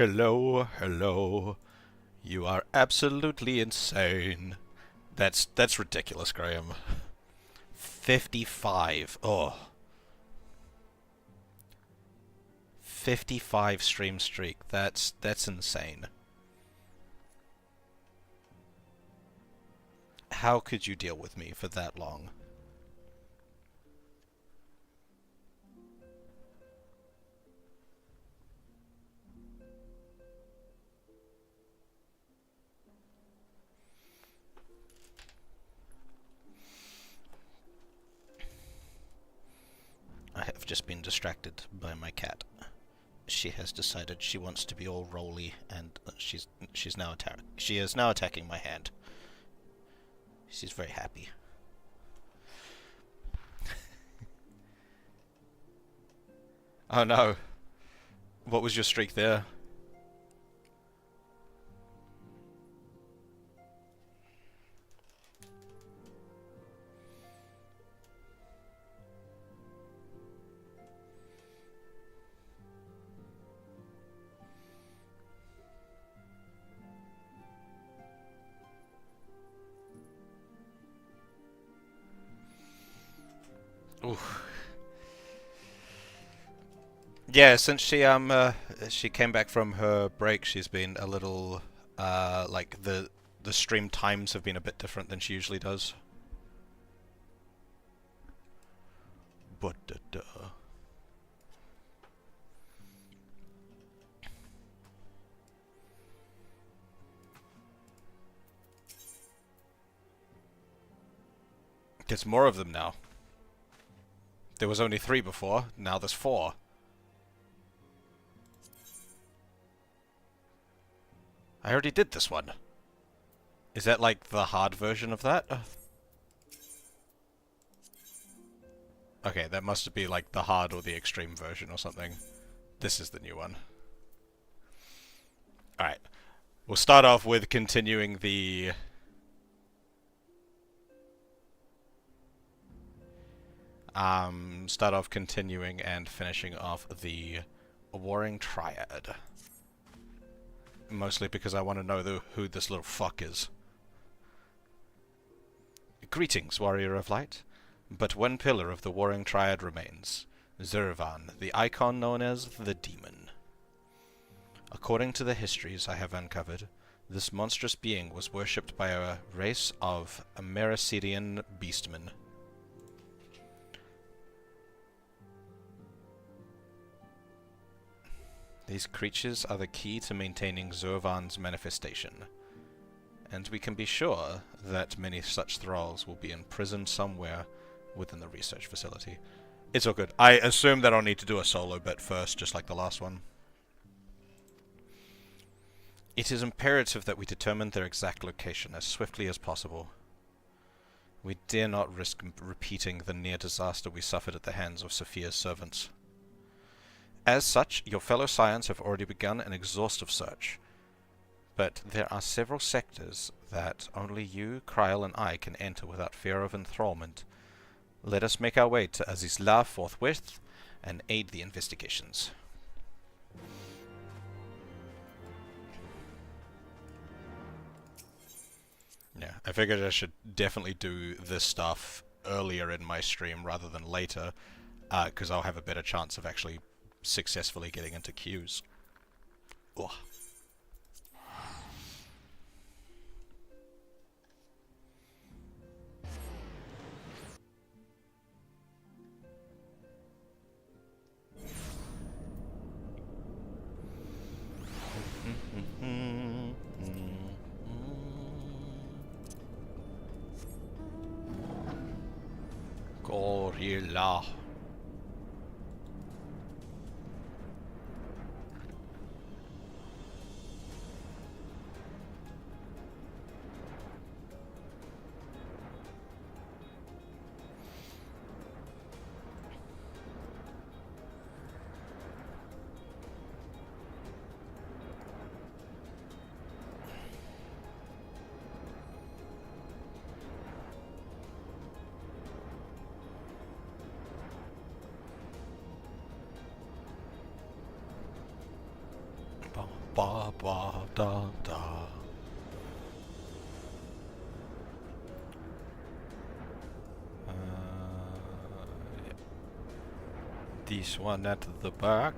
Hello, hello. You are absolutely insane. That's ridiculous, Graham. 55. Oh. 55 stream streak. That's insane. How could you deal with me for that long? I have just been distracted by my cat. She has decided she wants to be all roly, and she is now attacking my hand. She's very happy. Oh no. What was your streak there? Ooh. Yeah, since she came back from her break, she's been a little like the stream times have been a bit different than she usually does. But there's more of them now. There was only 3 before, now there's 4. I already did this one. Is that like the hard version of that? Okay, that must be like the hard or the extreme version or something. This is the new one. Alright. We'll start off with continuing the... start off continuing and finishing off the Warring Triad. Mostly because I want to know who this little fuck is. Greetings, Warrior of Light. But one pillar of the Warring Triad remains. Zurvan, the icon known as the Demon. According to the histories I have uncovered, this monstrous being was worshipped by a race of Mericidian beastmen. These creatures are the key to maintaining Zurvan's manifestation, and we can be sure that many such thralls will be imprisoned somewhere within the research facility. It's all good. I assume that I'll need to do a solo bit first, just like the last one. It is imperative that we determine their exact location as swiftly as possible. We dare not risk repeating the near disaster we suffered at the hands of Sophia's servants. As such, your fellow Scions have already begun an exhaustive search. But there are several sectors that only you, Kryl, and I can enter without fear of enthrallment. Let us make our way to Azizla forthwith and aid the investigations. Yeah, I figured I should definitely do this stuff earlier in my stream rather than later, because I'll have a better chance of actually successfully getting into queues. Ugh. Gorilla. Ba ba da da. Yeah. This one at the back.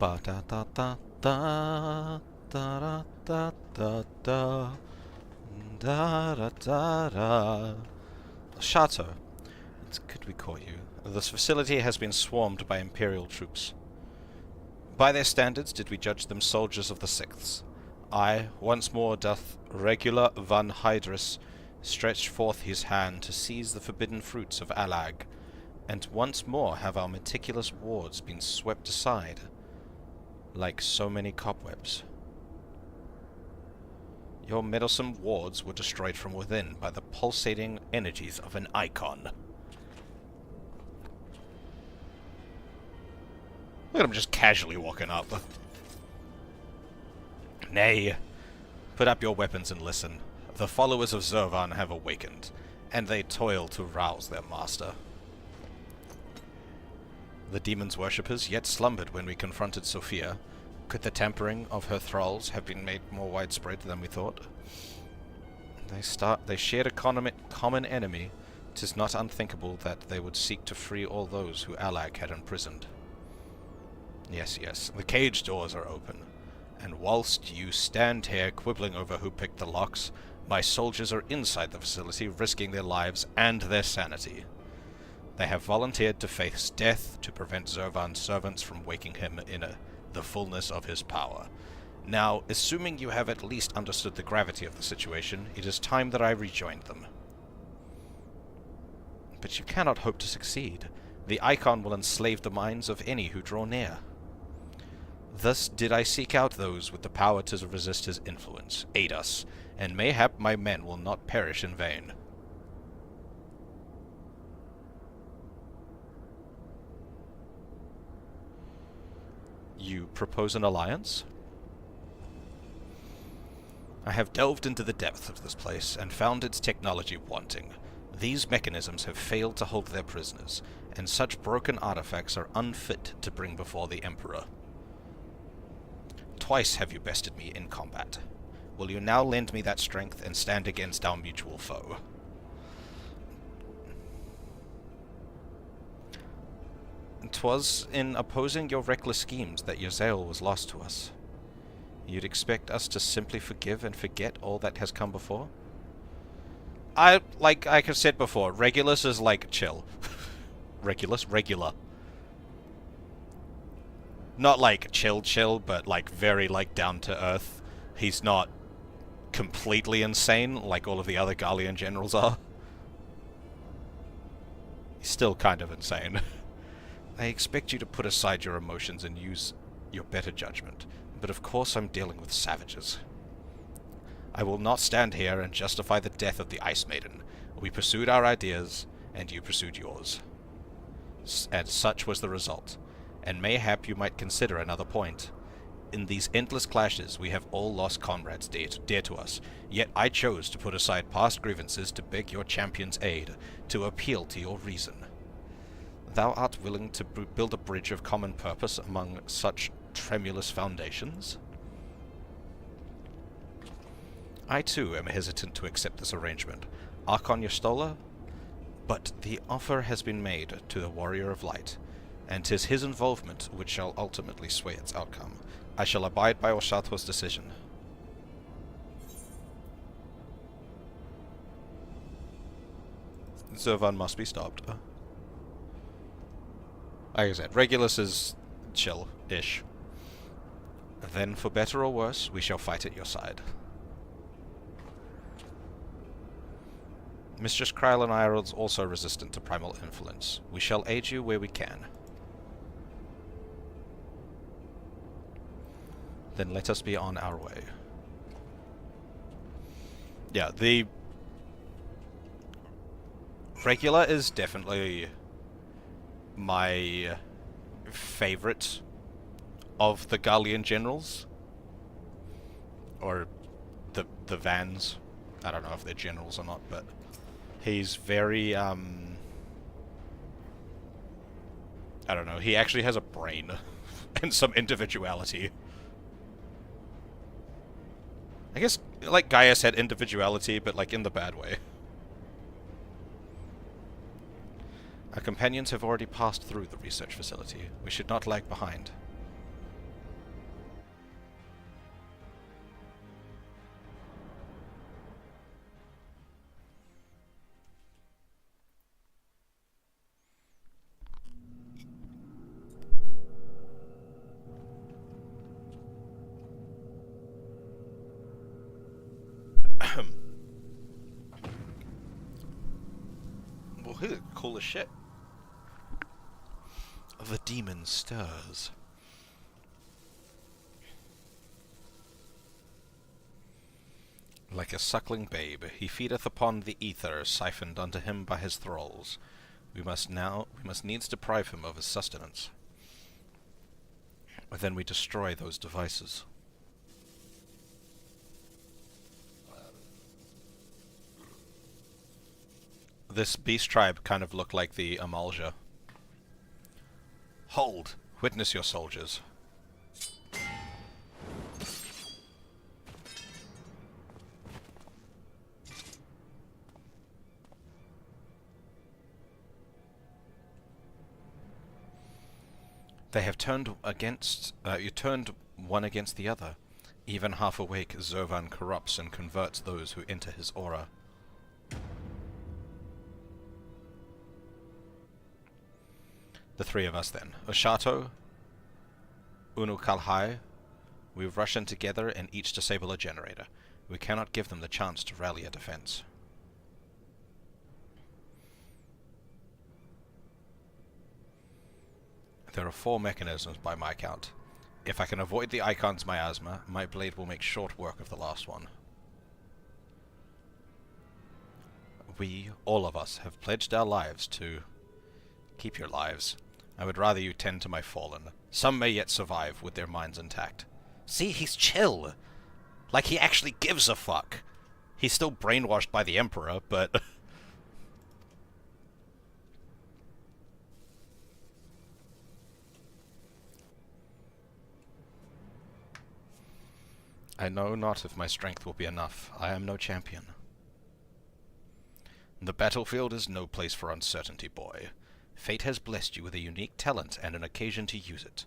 Ba da da da da da da da da da da da da. Shato, what could we call you? This facility has been swarmed by Imperial troops. By their standards did we judge them soldiers of the Sixths. I, once more doth Regular van Hydrus stretch forth his hand to seize the forbidden fruits of Alag, and once more have our meticulous wards been swept aside, like so many cobwebs. Your meddlesome wards were destroyed from within by the pulsating energies of an icon. Look at him just casually walking up. Nay, put up your weapons and listen. The followers of Zervan have awakened, and they toil to rouse their master. The demon's worshippers yet slumbered when we confronted Sophia. Could the tampering of her thralls have been made more widespread than we thought? They shared a common enemy. 'Tis not unthinkable that they would seek to free all those who Alag had imprisoned. Yes, yes, the cage doors are open, and whilst you stand here quibbling over who picked the locks, my soldiers are inside the facility risking their lives and their sanity. They have volunteered to face death to prevent Zervan's servants from waking him in the fullness of his power. Now, assuming you have at least understood the gravity of the situation, it is time that I rejoined them. But you cannot hope to succeed. The icon will enslave the minds of any who draw near. Thus did I seek out those with the power to resist his influence. Aid us, and mayhap my men will not perish in vain. You propose an alliance? I have delved into the depths of this place and found its technology wanting. These mechanisms have failed to hold their prisoners, and such broken artifacts are unfit to bring before the Emperor. Twice have you bested me in combat. Will you now lend me that strength and stand against our mutual foe? 'Twas in opposing your reckless schemes that Eorzea was lost to us. You'd expect us to simply forgive and forget all that has come before? Like I have said before, Regulus is like chill. Regular. Not like chill, but like very like down to earth. He's not completely insane like all of the other Gallian generals are. He's still kind of insane. I expect you to put aside your emotions and use your better judgment, but of course I'm dealing with savages. I will not stand here and justify the death of the Ice Maiden. We pursued our ideas, and you pursued yours. And such was the result. And mayhap you might consider another point. In these endless clashes we have all lost comrades dear to us, yet I chose to put aside past grievances to beg your champion's aid, to appeal to your reason. Thou art willing to build a bridge of common purpose among such tremulous foundations? I too am hesitant to accept this arrangement. Archon Yestola? But the offer has been made to the Warrior of Light, and 'tis his involvement which shall ultimately sway its outcome. I shall abide by Oshato's decision. Zervan must be stopped. Like I said, Regulus is chill-ish. Then, for better or worse, we shall fight at your side. Mistress Kryl and I are also resistant to primal influence. We shall aid you where we can. Then let us be on our way. Yeah, the regular is definitely my favorite of the Gallian generals. Or the Vans. I don't know if they're generals or not, but he's very, I don't know, he actually has a brain and some individuality. I guess, like, Gaius had individuality, but, like, in the bad way. Our companions have already passed through the research facility. We should not lag behind. Well, he look cool as shit. The demon stirs. Like a suckling babe, he feedeth upon the ether siphoned unto him by his thralls. We must needs deprive him of his sustenance. Then we destroy those devices. This beast tribe kind of looked like the Amalja. Hold! Witness your soldiers. They have turned against... you turned one against the other. Even half awake, Zovan corrupts and converts those who enter his aura. The three of us then. Oshato, Unukalhai, we rush in together and each disable a generator. We cannot give them the chance to rally a defense. There are 4 mechanisms by my count. If I can avoid the Icon's miasma, my blade will make short work of the last one. We, all of us, have pledged our lives to... Keep your lives. I would rather you tend to my fallen. Some may yet survive with their minds intact. See, he's chill! Like he actually gives a fuck! He's still brainwashed by the Emperor, but... I know not if my strength will be enough. I am no champion. The battlefield is no place for uncertainty, boy. Fate has blessed you with a unique talent and an occasion to use it.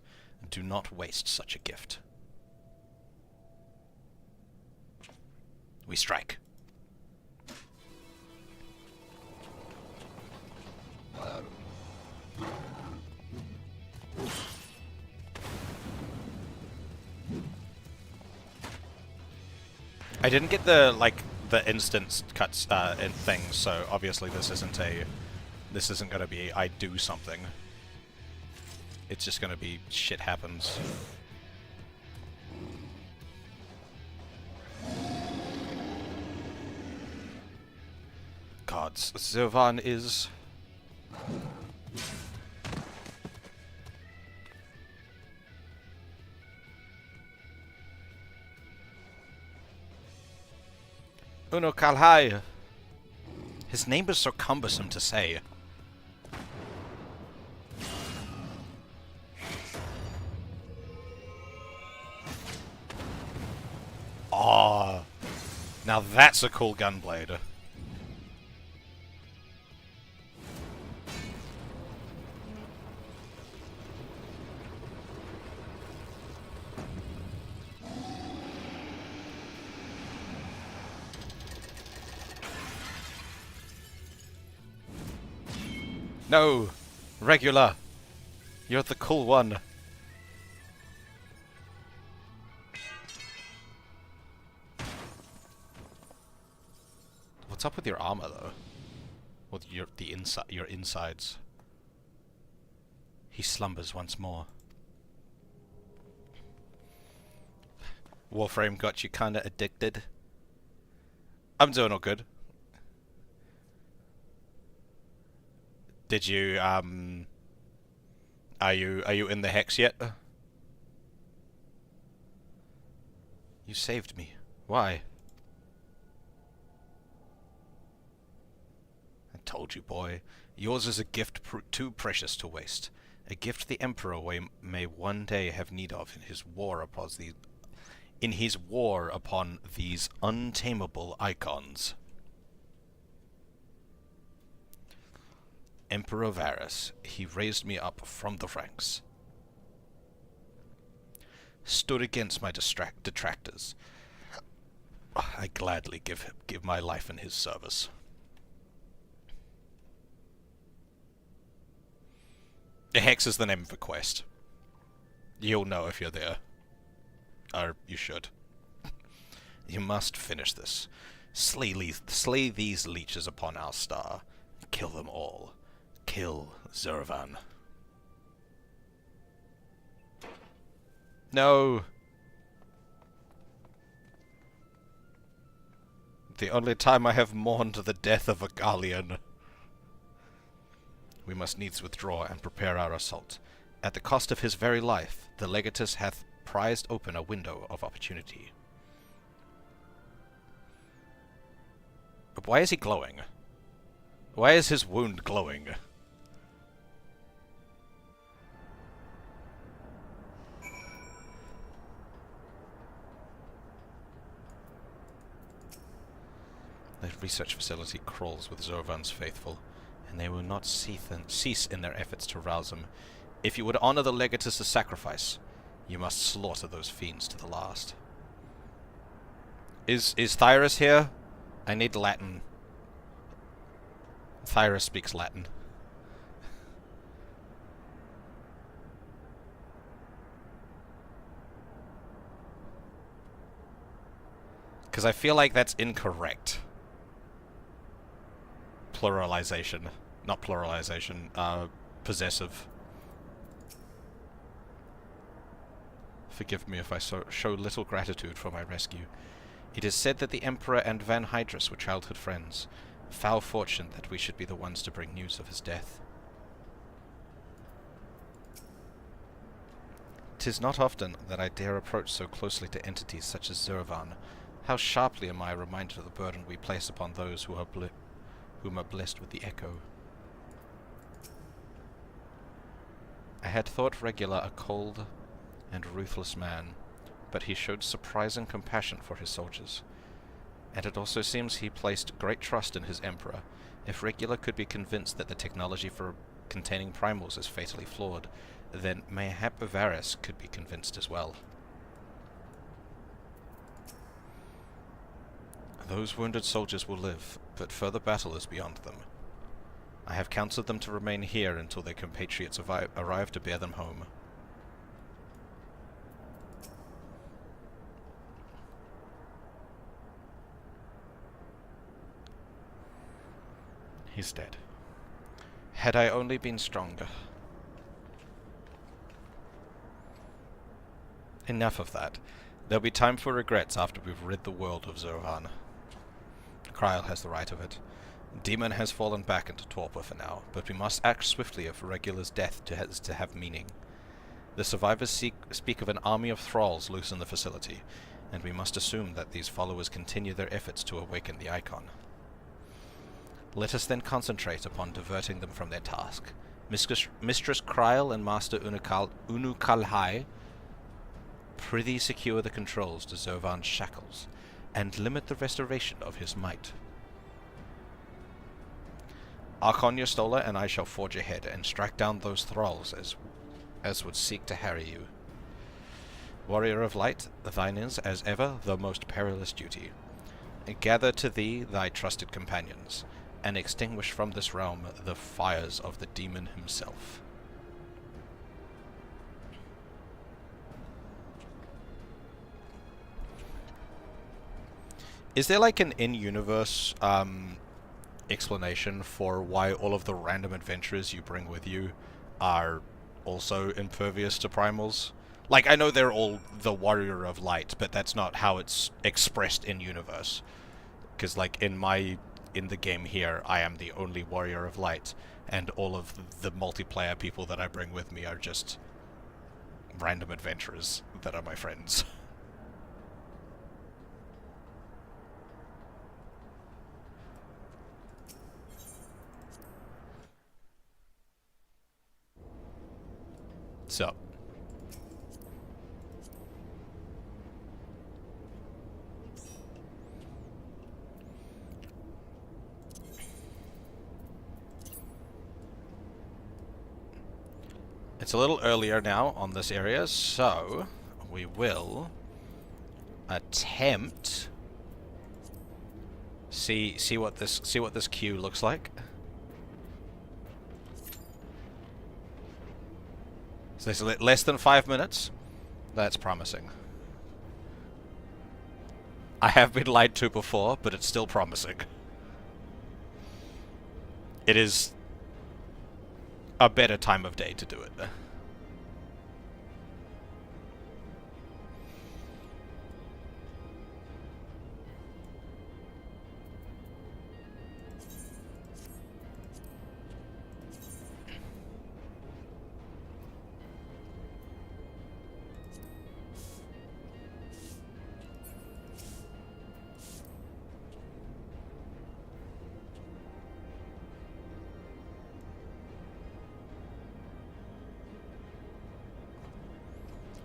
Do not waste such a gift. We strike. I didn't get the, like, the instant cuts in things, so obviously this isn't gonna be I do something. It's just gonna be shit happens. Gods, Zovan is... Uno Kalhai. His name is so cumbersome to say. Oh, now that's a cool gunblade. No! Regular! You're the cool one. What's up with your armor, though? With your insides. He slumbers once more. Warframe got you kinda addicted? I'm doing all good. Did you, are you in the hex yet? You saved me. Why? I told you, boy. Yours is a gift too precious to waste. A gift the Emperor may one day have need of in his war upon these untamable icons. Emperor Varus, he raised me up from the ranks. Stood against my detractors. I gladly give my life in his service. The Hex is the name of the quest. You'll know if you're there. Or you should. You must finish this. Slay these leeches upon our star. Kill them all. Kill Zurvan. No! The only time I have mourned the death of a Gallian. We must needs withdraw and prepare our assault. At the cost of his very life, the Legatus hath prized open a window of opportunity. But why is he glowing? Why is his wound glowing? The research facility crawls with Zurvan's faithful, and they will not cease in their efforts to rouse him. If you would honor the Legatus' sacrifice, you must slaughter those fiends to the last. Is Thyrus here? I need Latin. Thyrus speaks Latin. Because I feel like that's incorrect. Pluralization. Not pluralization, possessive. Forgive me if I show little gratitude for my rescue. It is said that the Emperor and Van Hydrus were childhood friends. Foul fortune that we should be the ones to bring news of his death. 'Tis not often that I dare approach so closely to entities such as Zurvan. How sharply am I reminded of the burden we place upon those whom are blessed with the Echo. I had thought Regular a cold and ruthless man, but he showed surprising compassion for his soldiers. And it also seems he placed great trust in his Emperor. If Regular could be convinced that the technology for containing primals is fatally flawed, then mayhap Varus could be convinced as well. Those wounded soldiers will live, but further battle is beyond them. I have counseled them to remain here until their compatriots arrive to bear them home. He's dead. Had I only been stronger. Enough of that. There'll be time for regrets after we've rid the world of Zurvan. Kryl has the right of it. Demon has fallen back into torpor for now, but we must act swiftly if Regular's death to have meaning. The survivors speak of an army of thralls loose in the facility, and we must assume that these followers continue their efforts to awaken the Icon. Let us then concentrate upon diverting them from their task. Mistress Kryl and Master Unukalhai, prithee secure the controls to Zurvan's shackles, and limit the restoration of his might. Archon Stola and I shall forge ahead and strike down those thralls as would seek to harry you. Warrior of Light, thine is, as ever, the most perilous duty. Gather to thee thy trusted companions, and extinguish from this realm the fires of the demon himself. Is there like an in-universe explanation for why all of the random adventurers you bring with you are also impervious to primals? Like, I know they're all the Warrior of Light, but that's not how it's expressed in universe. Because, like, in the game here, I am the only Warrior of Light, and all of the multiplayer people that I bring with me are just random adventurers that are my friends. So, it's a little earlier now on this area, so we will attempt see what this queue looks like. So it's less than 5 minutes. That's promising. I have been lied to before, but it's still promising. It is a better time of day to do it.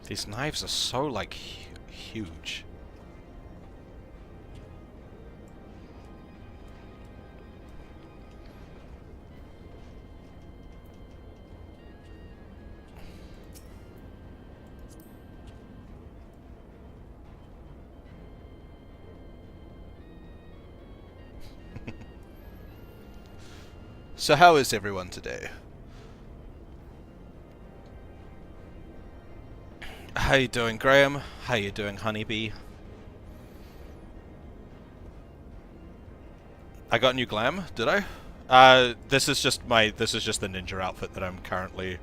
These knives are so, like, huge. So how is everyone today? How you doing, Graham? How you doing, Honeybee? I got new glam, did I? This is just the ninja outfit that I'm currently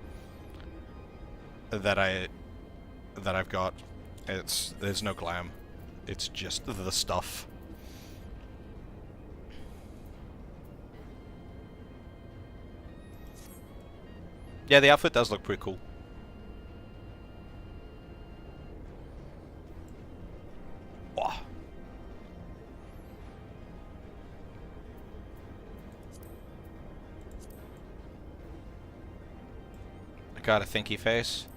that I've got. There's no glam. It's just the stuff. Yeah, the outfit does look pretty cool. Got a thinky face.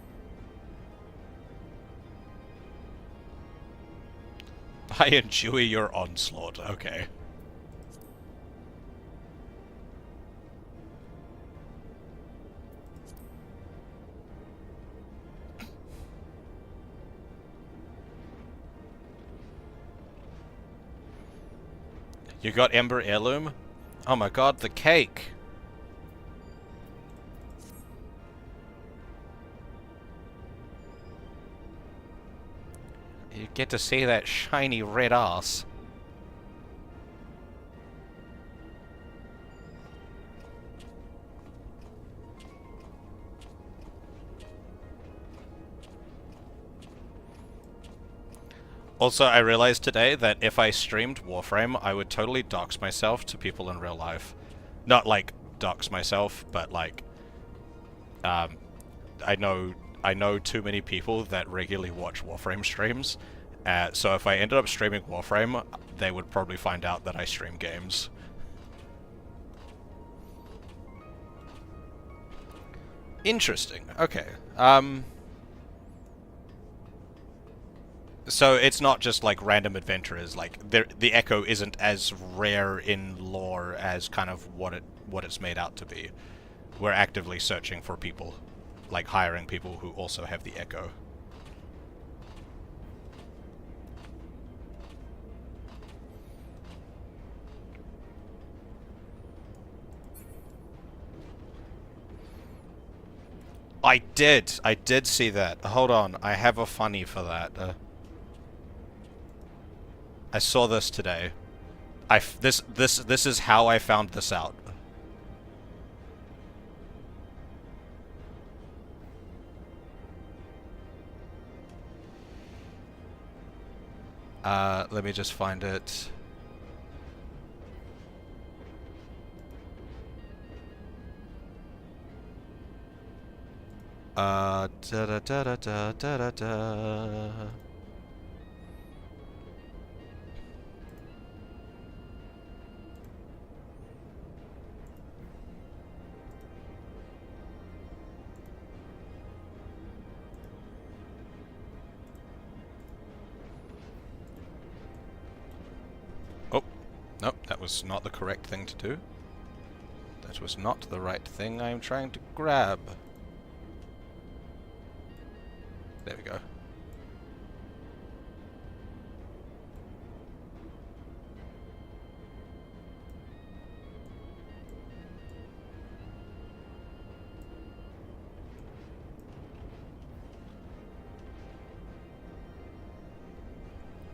I enjoy your onslaught. Okay. You got Ember Heirloom? Oh my god, the cake! You get to see that shiny red ass. Also, I realized today that if I streamed Warframe, I would totally dox myself to people in real life. Not like dox myself, but like, I know too many people that regularly watch Warframe streams, so if I ended up streaming Warframe, they would probably find out that I stream games. Interesting. Okay. So it's not just like random adventurers. Like the Echo isn't as rare in lore as kind of what it's made out to be. We're actively searching for people, like hiring people who also have the Echo. I did see that. Hold on, I have a funny for that. I saw this today. This is how I found this out. Let me just find it. Da da da da da da da. Oh, nope, that was not the correct thing to do. That was not the right thing I'm trying to grab. There we go.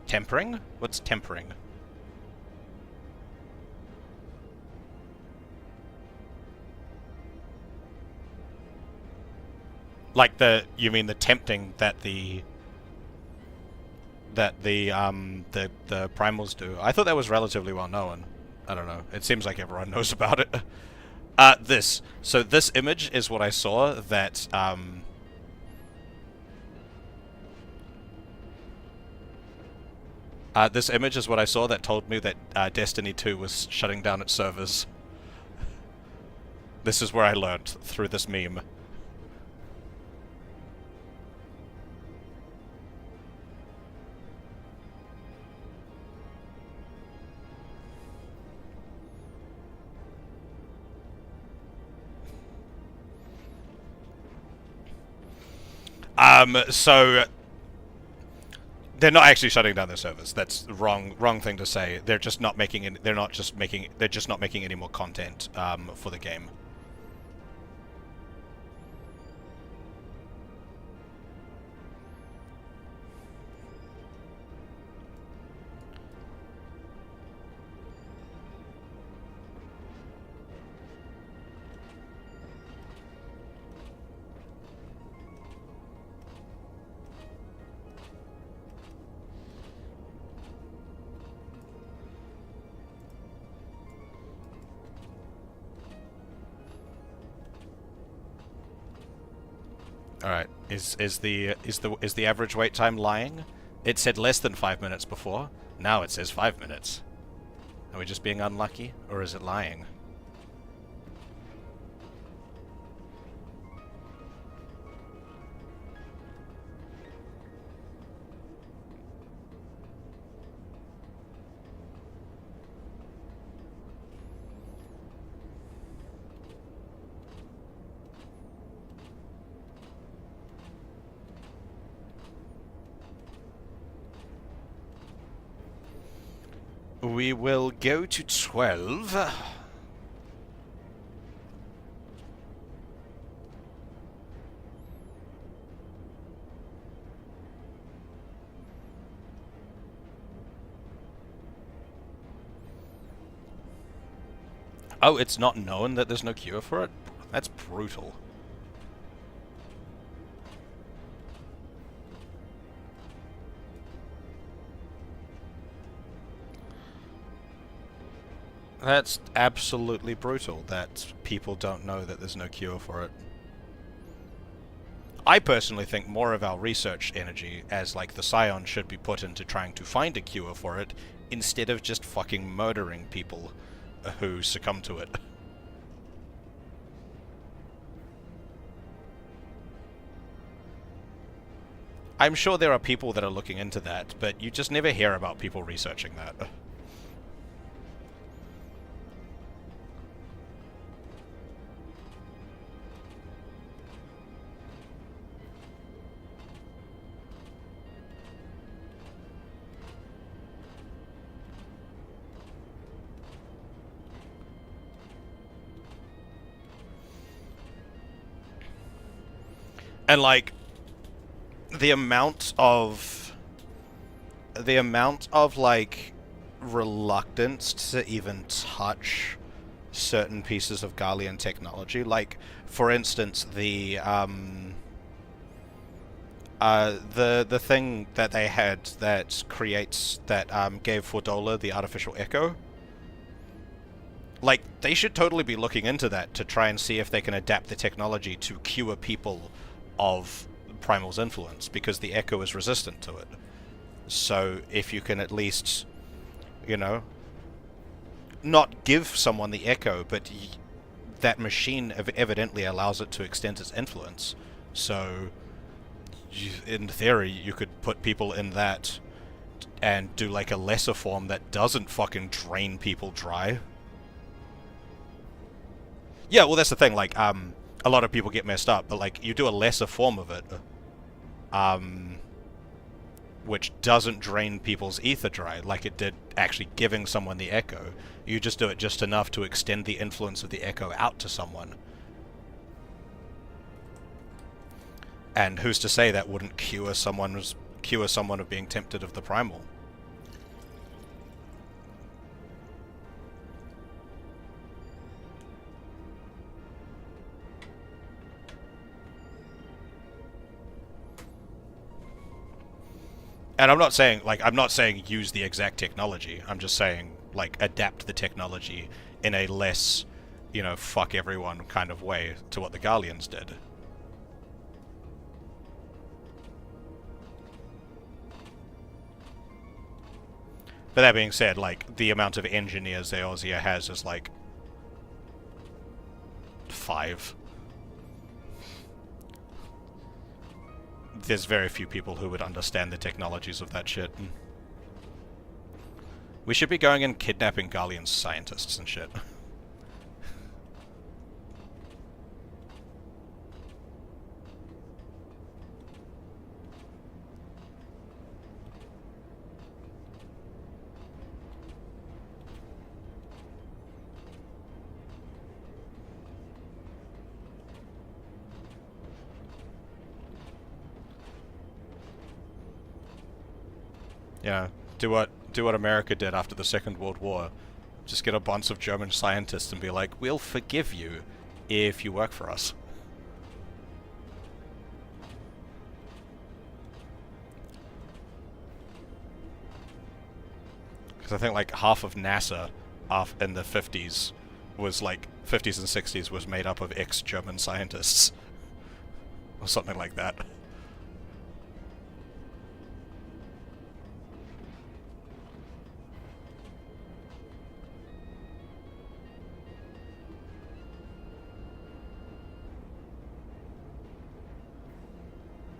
Tempering? What's tempering? Like you mean the tempting that the primals do? I thought that was relatively well known. I don't know. It seems like everyone knows about it. So this image is what I saw that this image is what I saw that told me that Destiny 2 was shutting down its servers. This is where I learned, through this meme. So they're not actually shutting down their servers. That's the wrong thing to say. They're just not making it. They're just not making any more content for the game. All right. Is the average wait time lying? It said less than 5 minutes before. Now it says 5 minutes. Are we just being unlucky, or is it lying? We will go to 12. Oh, it's not known that there's no cure for it? That's brutal. That's absolutely brutal that people don't know that there's no cure for it. I personally think more of our research energy as like the Scion should be put into trying to find a cure for it instead of just fucking murdering people who succumb to it. I'm sure there are people that are looking into that, but you just never hear about people researching that. And like the amount of like reluctance to even touch certain pieces of Garlean technology, like for instance the The thing that they had that gave Fordola the artificial echo. Like, they should totally be looking into that to try and see if they can adapt the technology to cure people of Primal's influence, because the echo is resistant to it. So if you can at least, you know, not give someone the echo, but that machine evidently allows it to extend its influence. So, in theory, you could put people in that and do like a lesser form that doesn't fucking drain people dry. Yeah, well, that's the thing, like, a lot of people get messed up, but, like, you do a lesser form of it, which doesn't drain people's ether dry, like it did actually giving someone the echo. You just do it just enough to extend the influence of the echo out to someone. And who's to say that wouldn't cure someone of being tempted of the primal? And I'm not saying use the exact technology. I'm just saying, like, adapt the technology in a less, you know, fuck everyone kind of way to what the Garleans did. But that being said, like, the amount of engineers Eorzea has is, like, 5. There's very few people who would understand the technologies of that shit. We should be going and kidnapping Garlean scientists and shit. Yeah, do what America did after the Second World War. Just get a bunch of German scientists and be like, we'll forgive you if you work for us. Because I think like half of NASA in the 50s was like, 50s and 60s was made up of ex-German scientists. Or something like that.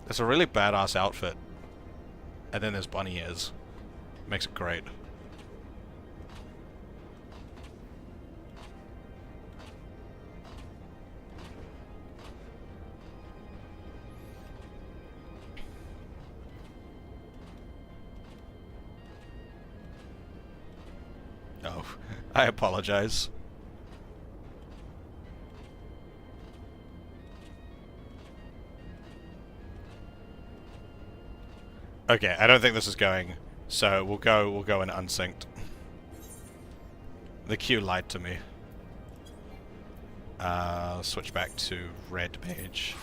It's a really badass outfit. And then there's bunny ears. Makes it great. Oh, I apologize. Okay, I don't think this is going, so we'll go in unsynced. The queue lied to me. Switch back to red page.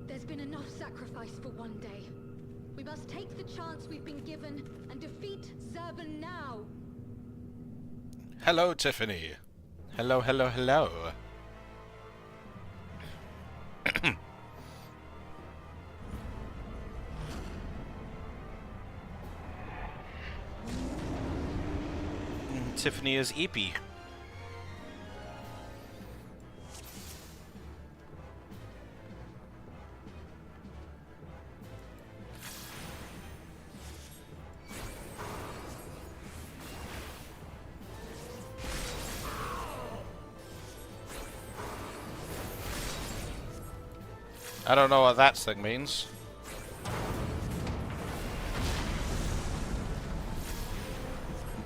There's been enough sacrifice for one day. We must take the chance we've been given and defeat Zurban now. Hello, Tiffany. Hello, hello, hello. Tiffany is Eepy. I don't know what that thing means.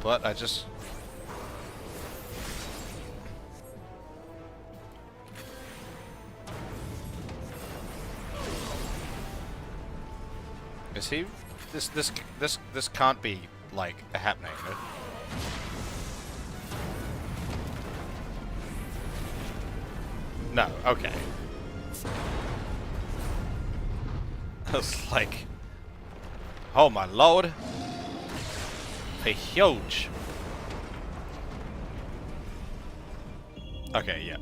But I just... Is he... This can't be, like, happening. No, okay. I was like... Oh my lord! They're huge! Okay, yeah.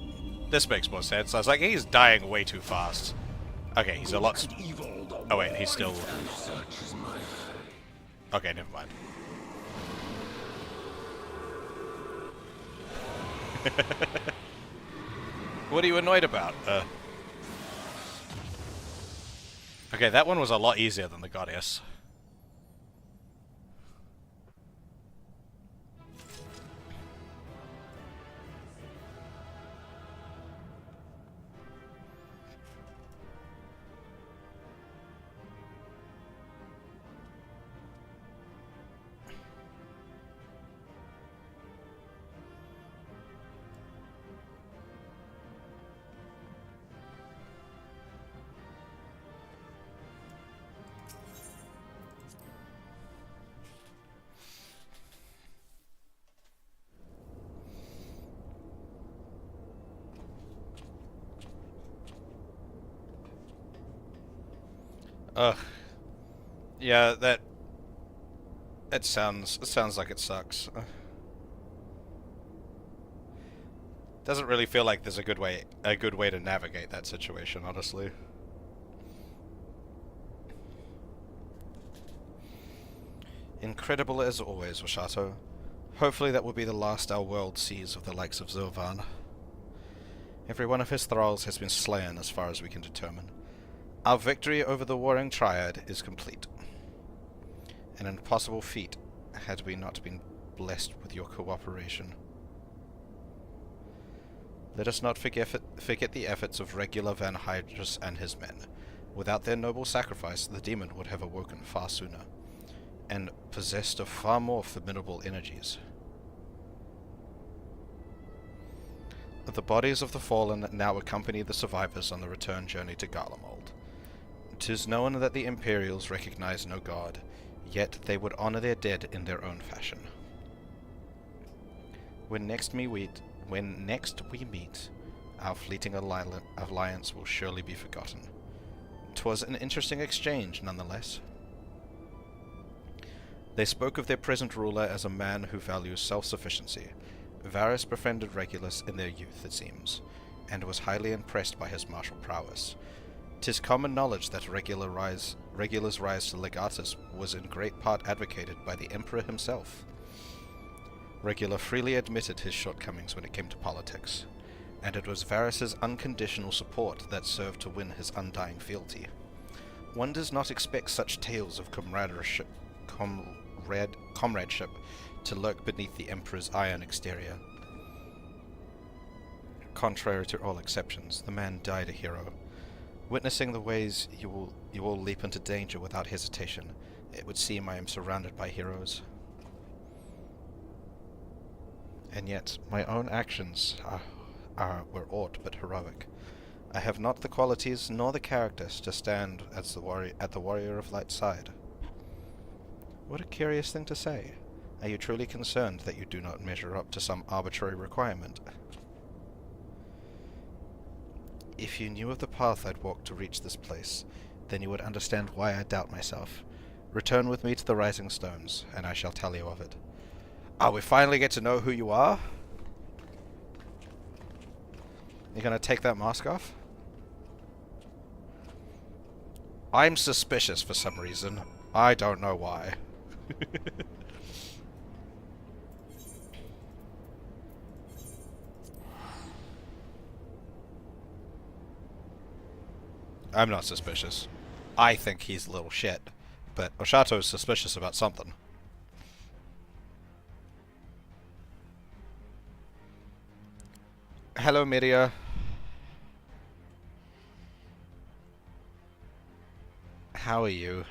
This makes more sense. I was like, he's dying way too fast. Okay, he's a lot... Oh wait, he's still... Okay, never mind. What are you annoyed about? Okay, that one was a lot easier than the goddess. Ugh. Yeah, that sounds like it sucks. Doesn't really feel like there's a good way to navigate that situation, honestly. Incredible as always, Washato. Hopefully that will be the last our world sees of the likes of Zilvan. Every one of his thralls has been slain as far as we can determine. Our victory over the warring triad is complete. An impossible feat had we not been blessed with your cooperation. Let us not forget the efforts of regular Van Hydrus and his men. Without their noble sacrifice, the demon would have awoken far sooner, and possessed of far more formidable energies. The bodies of the fallen now accompany the survivors on the return journey to Garlemald. 'Tis known that the Imperials recognize no god, yet they would honor their dead in their own fashion. When next we meet, our fleeting alliance will surely be forgotten. 'Twas an interesting exchange, nonetheless. They spoke of their present ruler as a man who values self-sufficiency. Varys befriended Regulus in their youth, it seems, and was highly impressed by his martial prowess. 'Tis common knowledge that Regulus' rise to Legatus was in great part advocated by the Emperor himself. Regula freely admitted his shortcomings when it came to politics, and it was Varys' unconditional support that served to win his undying fealty. One does not expect such tales of comradeship to lurk beneath the Emperor's iron exterior. Contrary to all exceptions, the man died a hero. Witnessing the ways you all leap into danger without hesitation, it would seem I am surrounded by heroes. And yet, my own actions were aught but heroic. I have not the qualities nor the characters to stand as at the warrior of light's side. What a curious thing to say. Are you truly concerned that you do not measure up to some arbitrary requirement? If you knew of the path I'd walked to reach this place, then you would understand why I doubt myself. Return with me to the Rising Stones, and I shall tell you of it. Ah, we finally get to know who you are? You're gonna take that mask off? I'm suspicious for some reason. I don't know why. I'm not suspicious. I think he's a little shit. But Oshato's suspicious about something. Hello, Materia. How are you?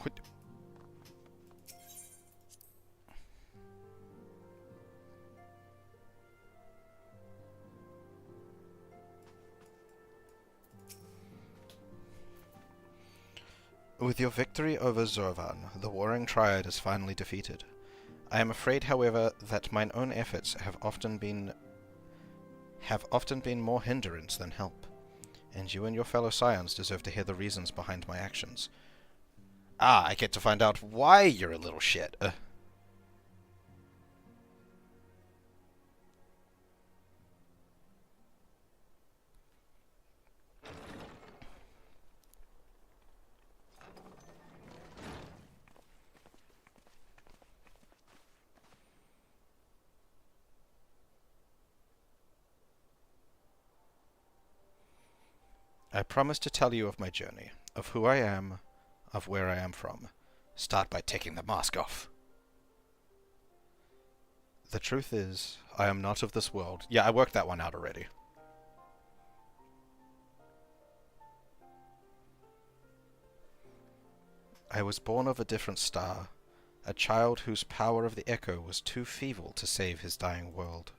What? With your victory over Zorvan, the warring triad is finally defeated. I am afraid, however, that mine own efforts have often been more hindrance than help, and you and your fellow scions deserve to hear the reasons behind my actions. Ah, I get to find out why you're a little shit. I promise to tell you of my journey, of who I am, of where I am from. Start by taking the mask off. The truth is, I am not of this world. Yeah, I worked that one out already. I was born of a different star, a child whose power of the echo was too feeble to save his dying world.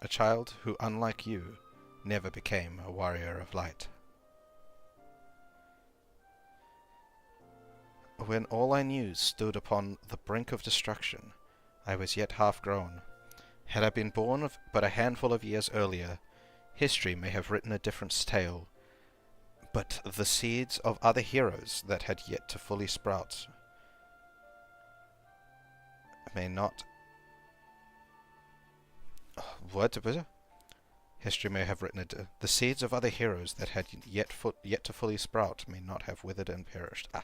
A child who, unlike you, never became a warrior of light. When all I knew stood upon the brink of destruction, I was yet half-grown. Had I been born but a handful of years earlier, history may have written a different tale, but the seeds of other heroes that had yet to fully sprout may not... History may have written it. The seeds of other heroes that had yet to fully sprout may not have withered and perished. Ah.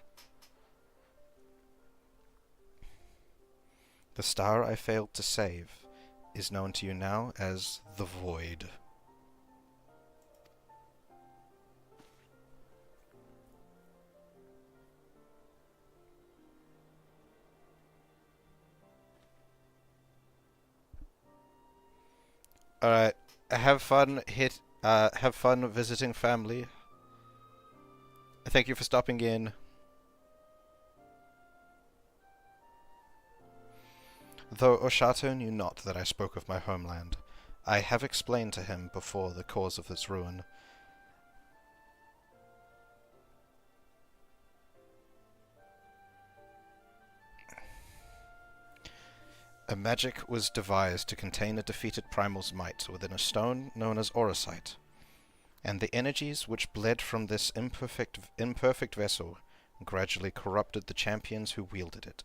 The star I failed to save is known to you now as the Void. Alright, have fun visiting family. Thank you for stopping in. Though Oshato knew not that I spoke of my homeland, I have explained to him before the cause of its ruin. A magic was devised to contain a defeated primal's might within a stone known as Eorzea, and the energies which bled from this imperfect vessel gradually corrupted the champions who wielded it.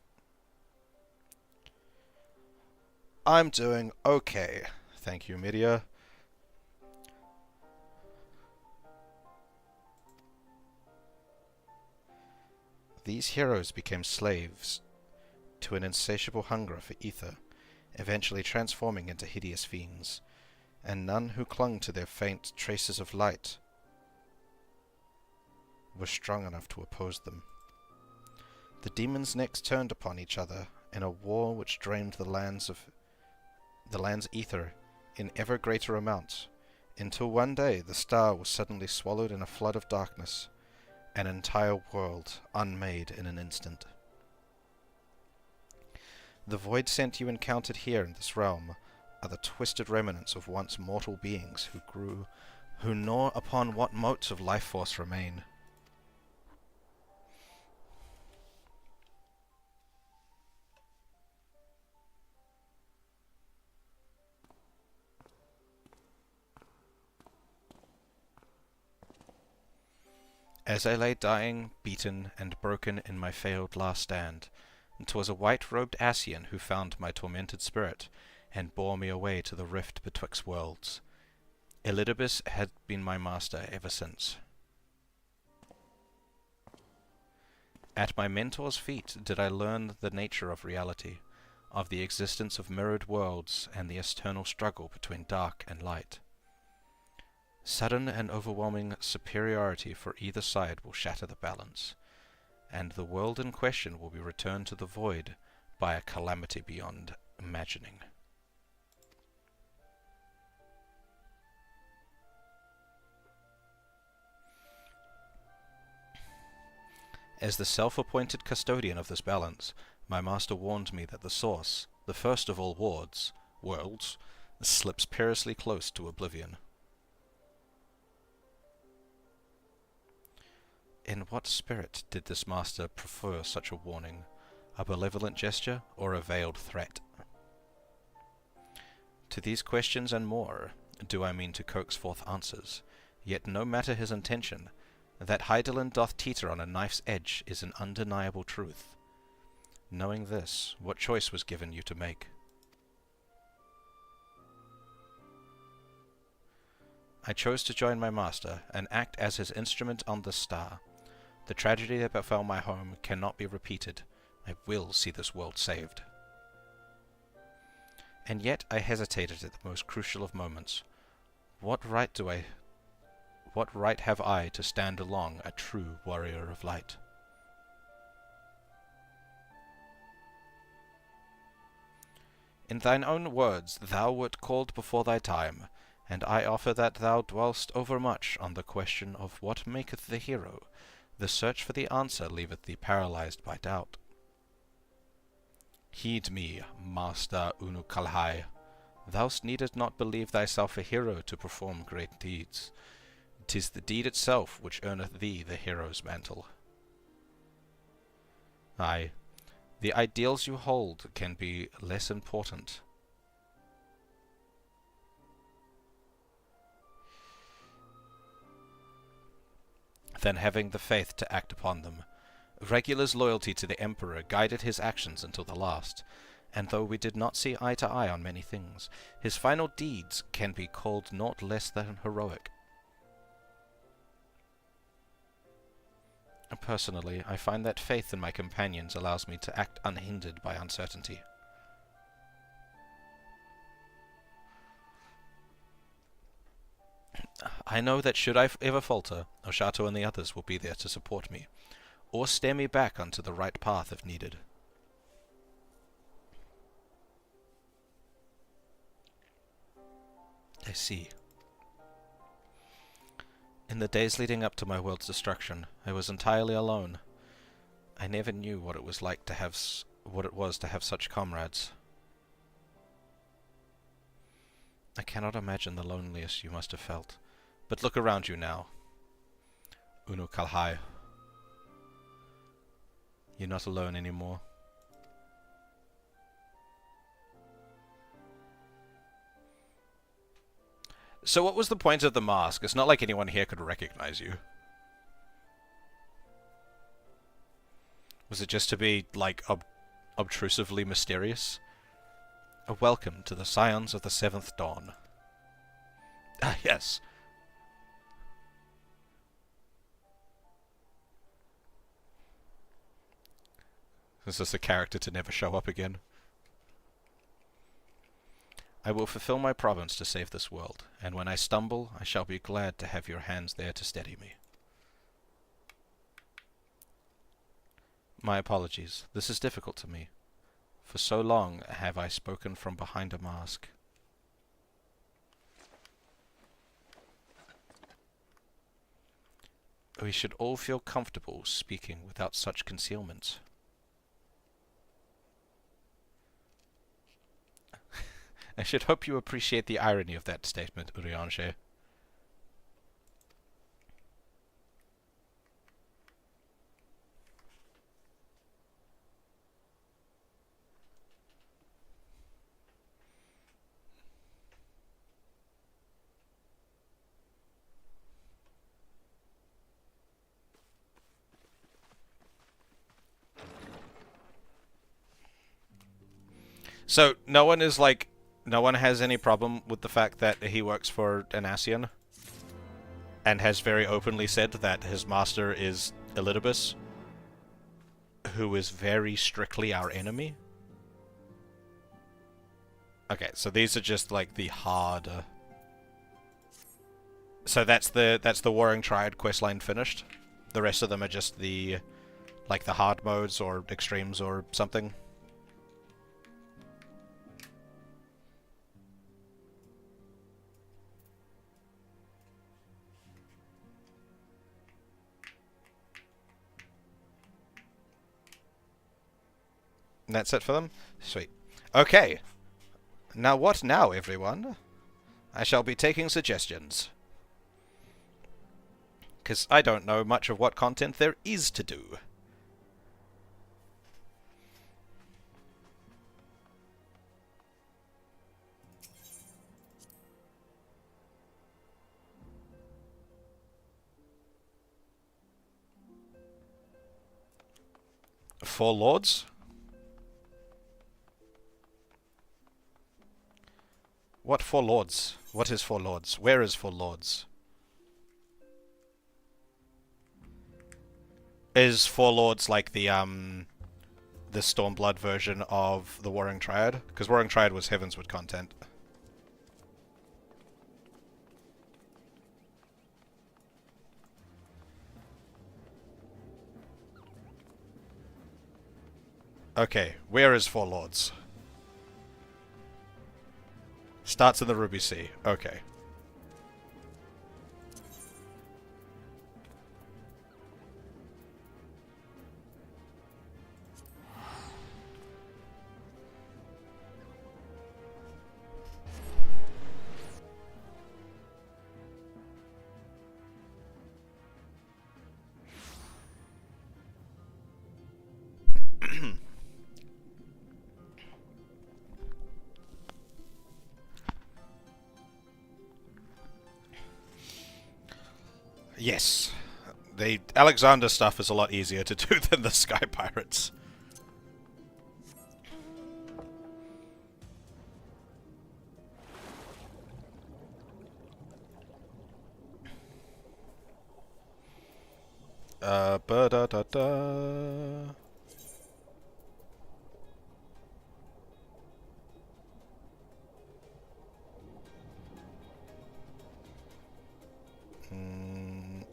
I'm doing okay, thank you, Materia. These heroes became slaves to an insatiable hunger for ether, eventually transforming into hideous fiends, and none who clung to their faint traces of light were strong enough to oppose them. The demons next turned upon each other in a war which drained the land's ether in ever greater amounts, until one day the star was suddenly swallowed in a flood of darkness, an entire world unmade in an instant. The void scent you encountered here in this realm are the twisted remnants of once mortal beings who gnaw upon what motes of life force remain. As I lay dying, beaten, and broken in my failed last stand, 'twas a white-robed Ascian who found my tormented spirit, and bore me away to the rift betwixt worlds. Elidibus had been my master ever since. At my mentor's feet did I learn the nature of reality, of the existence of mirrored worlds and the eternal struggle between dark and light. Sudden and overwhelming superiority for either side will shatter the balance, and the world in question will be returned to the void by a calamity beyond imagining. As the self-appointed custodian of this balance, my master warned me that the source, the first of all worlds, slips perilously close to oblivion. In what spirit did this master prefer such a warning? A benevolent gesture or a veiled threat? To these questions and more do I mean to coax forth answers, yet no matter his intention, that Hydaelyn doth teeter on a knife's edge is an undeniable truth. Knowing this, what choice was given you to make? I chose to join my master, and act as his instrument on this star. The tragedy that befell my home cannot be repeated. I will see this world saved. And yet I hesitated at the most crucial of moments. What right have I to stand along a true warrior of light? In thine own words, thou wert called before thy time, and I offer that thou dwellst overmuch on the question of what maketh the hero. The search for the answer leaveth thee paralyzed by doubt. Heed me, Master Unukalhai. Thou needest not believe thyself a hero to perform great deeds. 'Tis the deed itself which earneth thee the hero's mantle. Aye, the ideals you hold can be less important than having the faith to act upon them. Regular's loyalty to the Emperor guided his actions until the last, and though we did not see eye to eye on many things, his final deeds can be called naught less than heroic. Personally, I find that faith in my companions allows me to act unhindered by uncertainty. I know that should I ever falter, Oshato and the others will be there to support me, or steer me back onto the right path if needed. I see. In the days leading up to my world's destruction, I was entirely alone. I never knew what it was like to have such comrades. I cannot imagine the loneliness you must have felt. But look around you now. Unukalhai. You're not alone anymore. So what was the point of the mask? It's not like anyone here could recognize you. Was it just to be, like, obtrusively mysterious? A welcome to the Scions of the Seventh Dawn. Ah, yes. Is this a character to never show up again? I will fulfill my province to save this world, and when I stumble, I shall be glad to have your hands there to steady me. My apologies. This is difficult to me. For so long have I spoken from behind a mask. We should all feel comfortable speaking without such concealments. I should hope you appreciate the irony of that statement, Eorzea. So, no one is, like, No one has any problem with the fact that he works for an Ascian, and has very openly said that his master is Elidibus, who is very strictly our enemy. Okay, so these are just like the harder. So that's the Warring Triad questline finished. The rest of them are just the like the hard modes or extremes or something. And that's it for them? Sweet. Okay. Now what now, everyone? I shall be taking suggestions. Because I don't know much of what content there is to do. Four Lords? What Four Lords? What is Four Lords? Where is Four Lords? Is Four Lords like the Stormblood version of the Warring Triad? Because Warring Triad was Heavensward content. Okay, where is Four Lords? Starts in the Ruby Sea. Okay. Yes. The Alexander stuff is a lot easier to do than the Sky Pirates. Ba-da-da-da.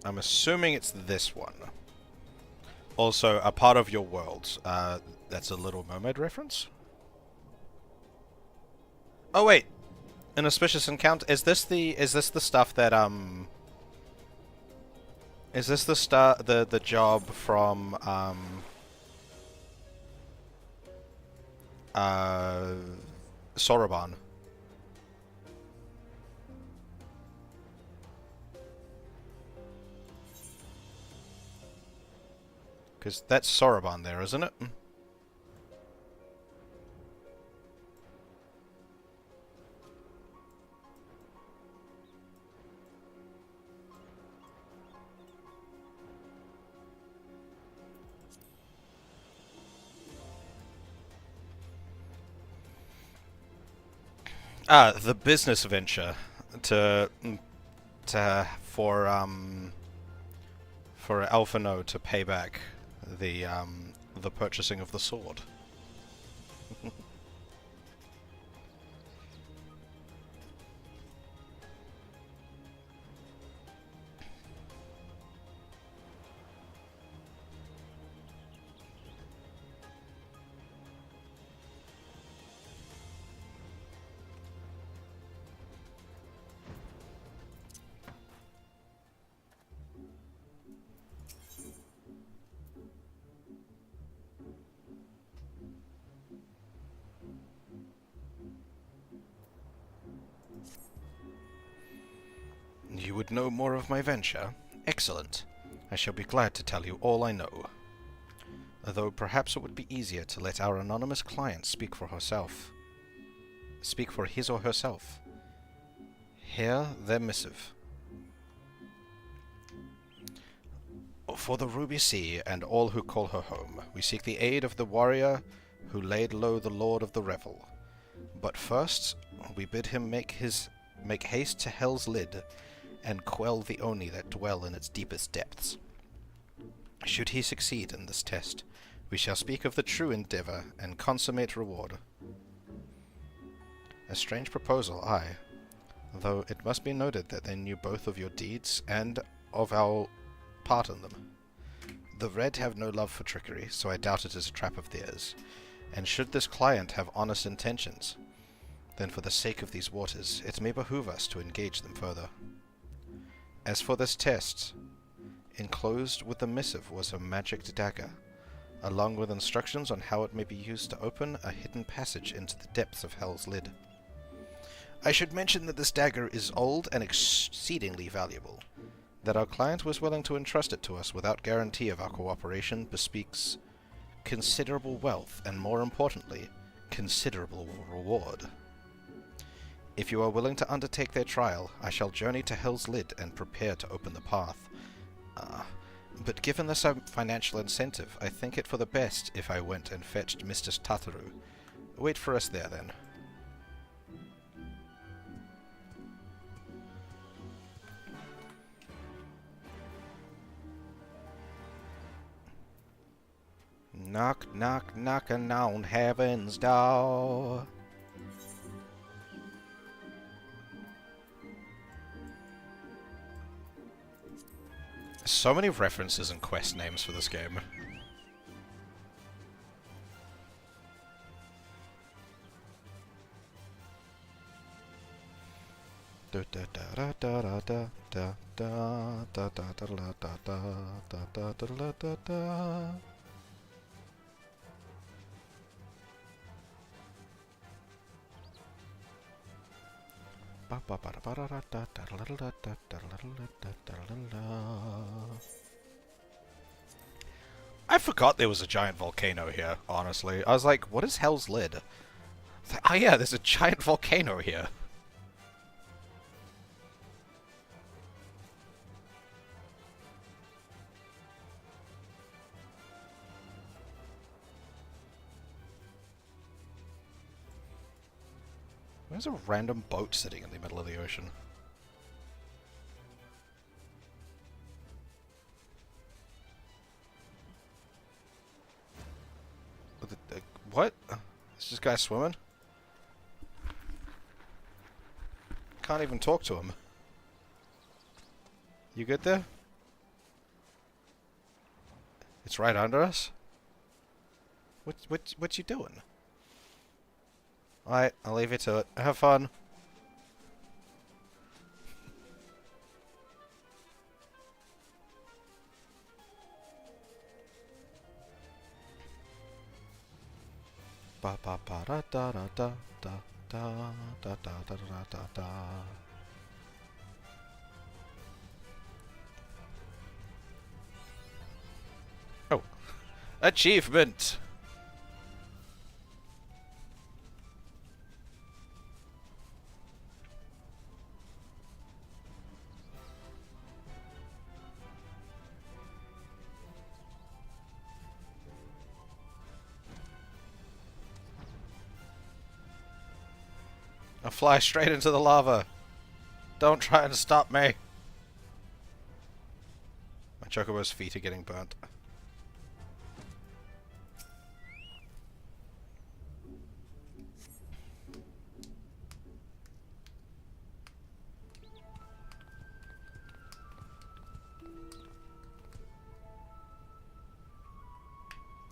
I'm assuming it's this one. Also, a part of your world. That's a Little Mermaid reference? Oh wait! An auspicious encounter. Is this the stuff that is this the job from Soroban? Because that's Soroban there, isn't it? Ah, the business venture for Alphino to pay back the purchasing of the sword. You would know more of my venture? Excellent. I shall be glad to tell you all I know. Though perhaps it would be easier to let our anonymous client speak for herself. Speak for his or herself. Hear their missive. For the Ruby Sea and all who call her home, we seek the aid of the warrior who laid low the Lord of the Revel. But first, we bid him make haste to Hell's Lid, and quell the Oni that dwell in its deepest depths. Should he succeed in this test, we shall speak of the true endeavour and consummate reward. A strange proposal, aye, though it must be noted that they knew both of your deeds and of our part in them. The Red have no love for trickery, so I doubt it is a trap of theirs, and should this client have honest intentions, then for the sake of these waters, it may behoove us to engage them further. As for this test, enclosed with the missive was a magic dagger, along with instructions on how it may be used to open a hidden passage into the depths of Hell's Lid. I should mention that this dagger is old and exceedingly valuable. That our client was willing to entrust it to us without guarantee of our cooperation bespeaks considerable wealth and, more importantly, considerable reward. If you are willing to undertake their trial, I shall journey to Hell's Lid and prepare to open the path. But given this financial incentive, I think it for the best if I went and fetched Mistress Tataru. Wait for us there, then. Knock, knock, knockin' on heaven's door. So many references and quest names for this game. I forgot there was a giant volcano here, honestly. I was like, what is Hell's Lid? Oh yeah, there's a giant volcano here. There's a random boat sitting in the middle of the ocean. What? Is this guy swimming? Can't even talk to him. You good there? It's right under us? What you doing? Alright, I'll leave you to it. Have fun. Ba ba ba da da da da da da da da da da da. Oh, achievement! I'll fly straight into the lava. Don't try to stop me. My chocobo's feet are getting burnt.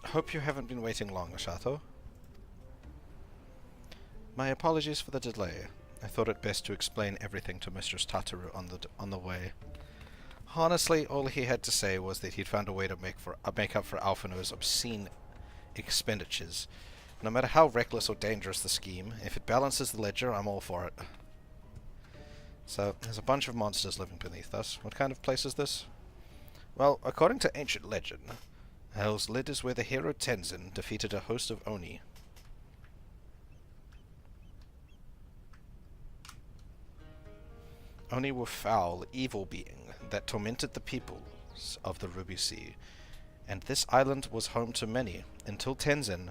Hope you haven't been waiting long, Ashato. My apologies for the delay. I thought it best to explain everything to Mistress Tataru on the way. Honestly, all he had to say was that he'd found a way to make up for Alphino's obscene expenditures. No matter how reckless or dangerous the scheme, if it balances the ledger, I'm all for it. So, there's a bunch of monsters living beneath us. What kind of place is this? Well, according to ancient legend, Hell's Lid is where the hero Tenzin defeated a host of Oni. Oni were foul, evil beings that tormented the peoples of the Ruby Sea, and this island was home to many, until Tenzin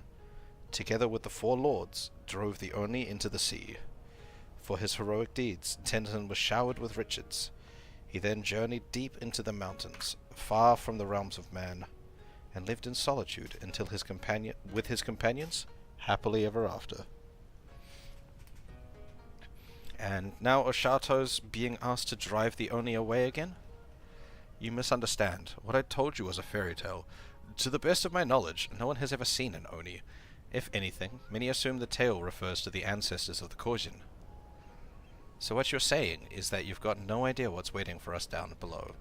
together with the four lords, drove the Oni into the sea. For his heroic deeds, Tennyson was showered with riches. He then journeyed deep into the mountains, far from the realms of man, and lived in solitude until with his companions, happily ever after. And now Oshato's being asked to drive the Oni away again? You misunderstand. What I told you was a fairy tale. To the best of my knowledge, no one has ever seen an Oni. If anything, many assume the tale refers to the ancestors of the Korjin. So what you're saying is that you've got no idea what's waiting for us down below.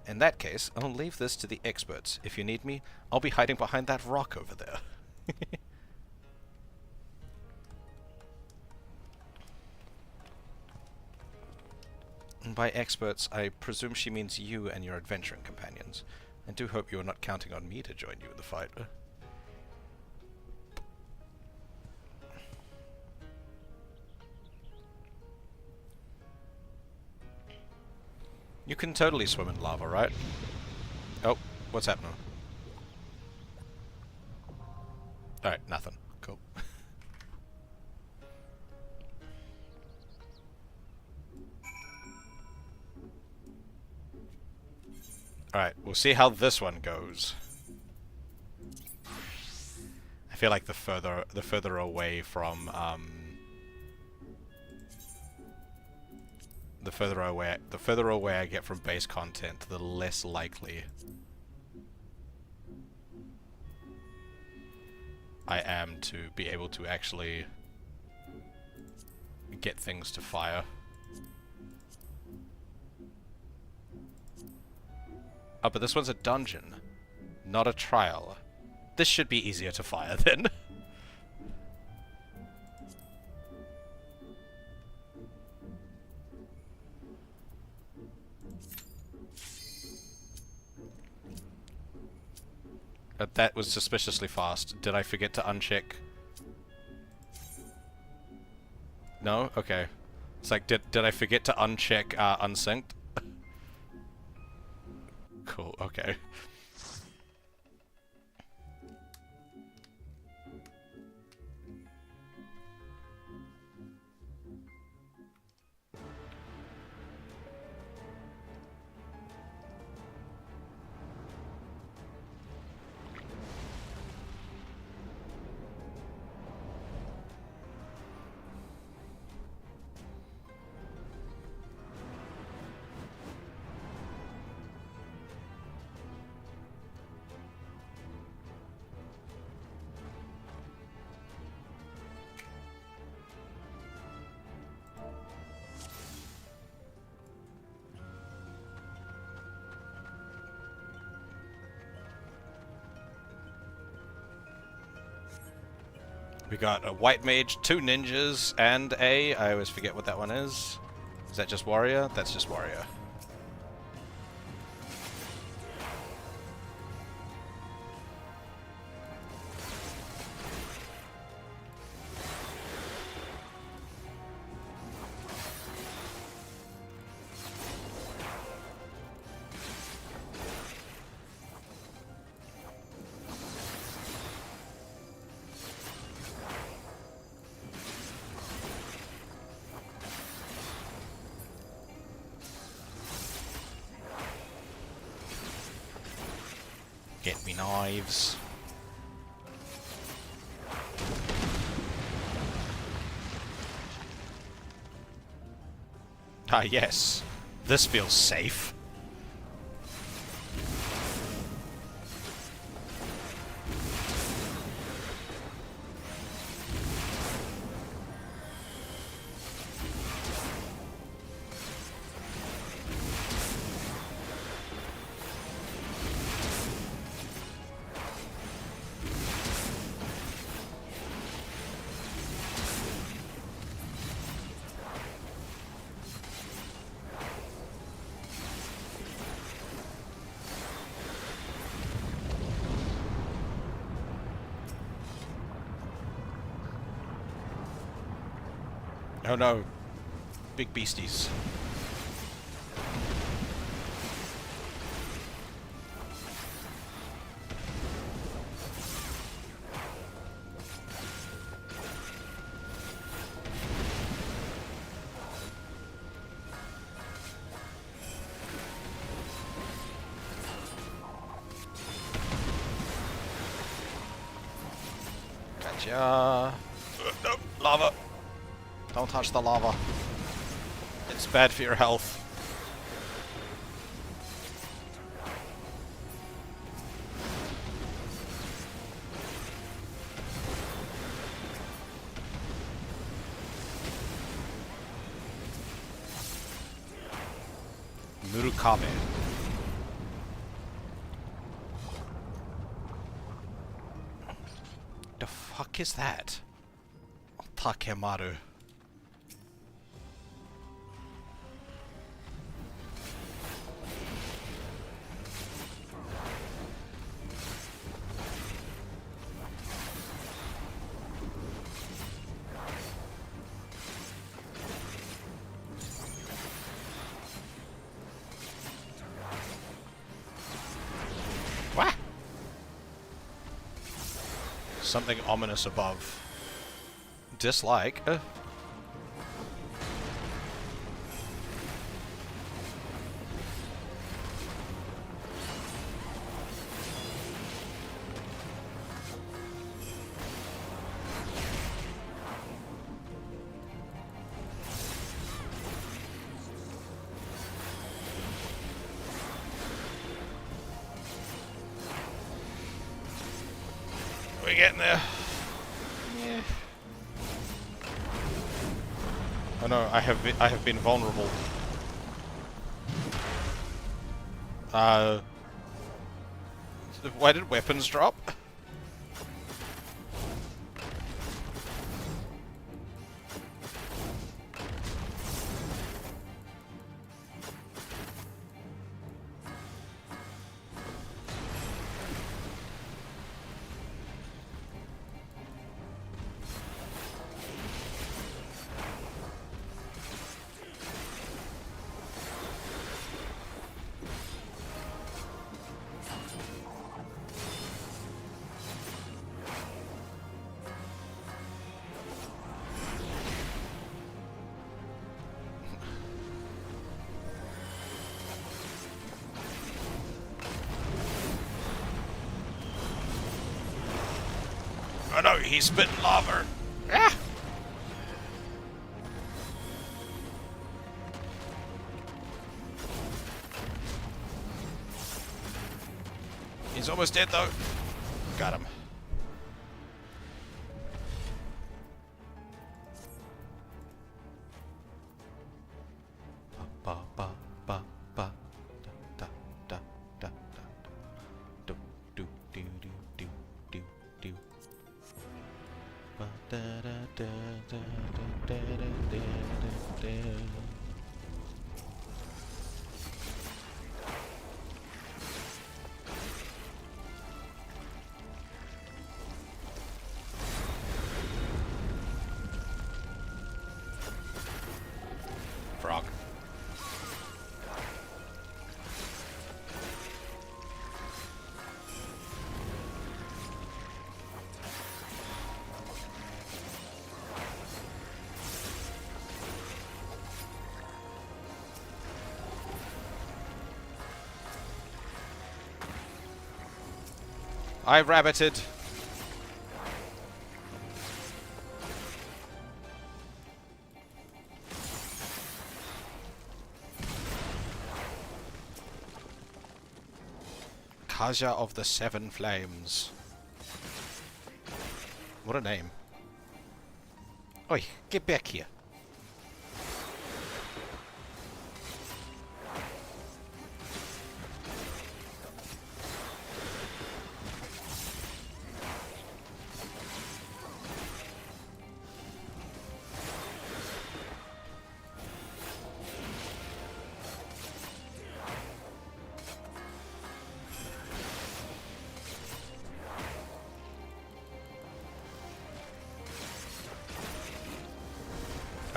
In that case, I'll leave this to the experts. If you need me, I'll be hiding behind that rock over there. And by experts, I presume she means you and your adventuring companions. I do hope you are not counting on me to join you in the fight. You can totally swim in lava, right? Oh, what's happening? Alright, nothing. Cool. Alright, we'll see how this one goes. I feel like the further away from the further away I get from base content, the less likely I am to be able to actually get things to fire. Oh, but this one's a dungeon, not a trial. This should be easier to fire then. That was suspiciously fast. Did I forget to uncheck? No? Okay. It's like, did I forget to uncheck unsynced? Cool, okay. We got a white mage, 2 ninjas, and I always forget what that one is. Is that just warrior? That's just warrior. Get me knives. Ah, yes. This feels safe. Oh no, big beasties. Gotcha. No, lava. Don't touch the lava. It's bad for your health. Murukabe. The fuck is that? Takemaru. What? Something ominous above. Dislike. We're getting there. Yeah. Oh no, I have been vulnerable. Why did weapons drop? Oh no, he's spitting lava. Ah! He's almost dead though. Got him. Ba ba ba ba da da da da da do do do do do do. Ba da da da da da da da da da. Frog. I rabbited. Kaja of the Seven Flames. What a name. Oi, get back here.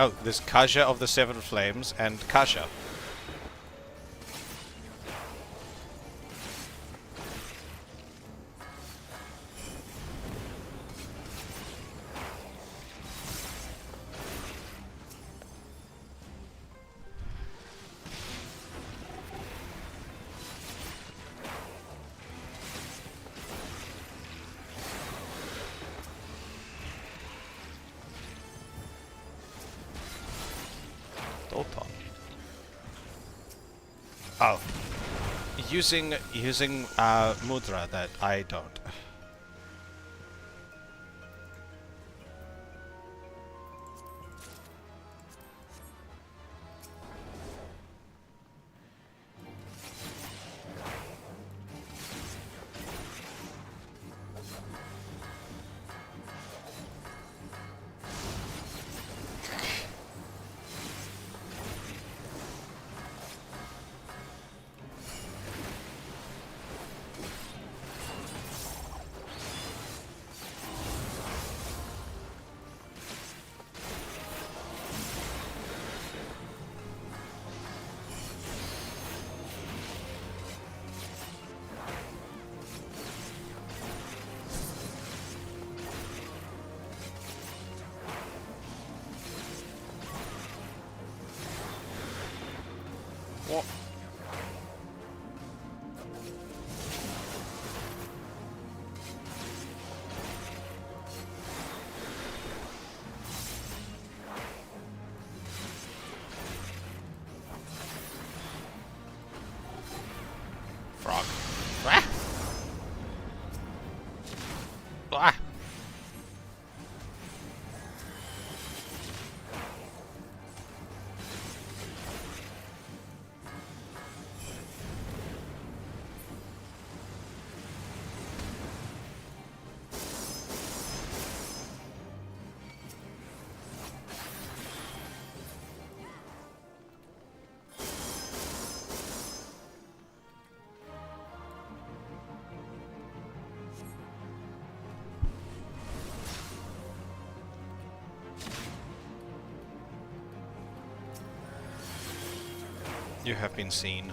Oh, there's Kaja of the Seven Flames and Kasha. Oh. Using mudra that I don't. What? Frog. Ah! Ah! You have been seen.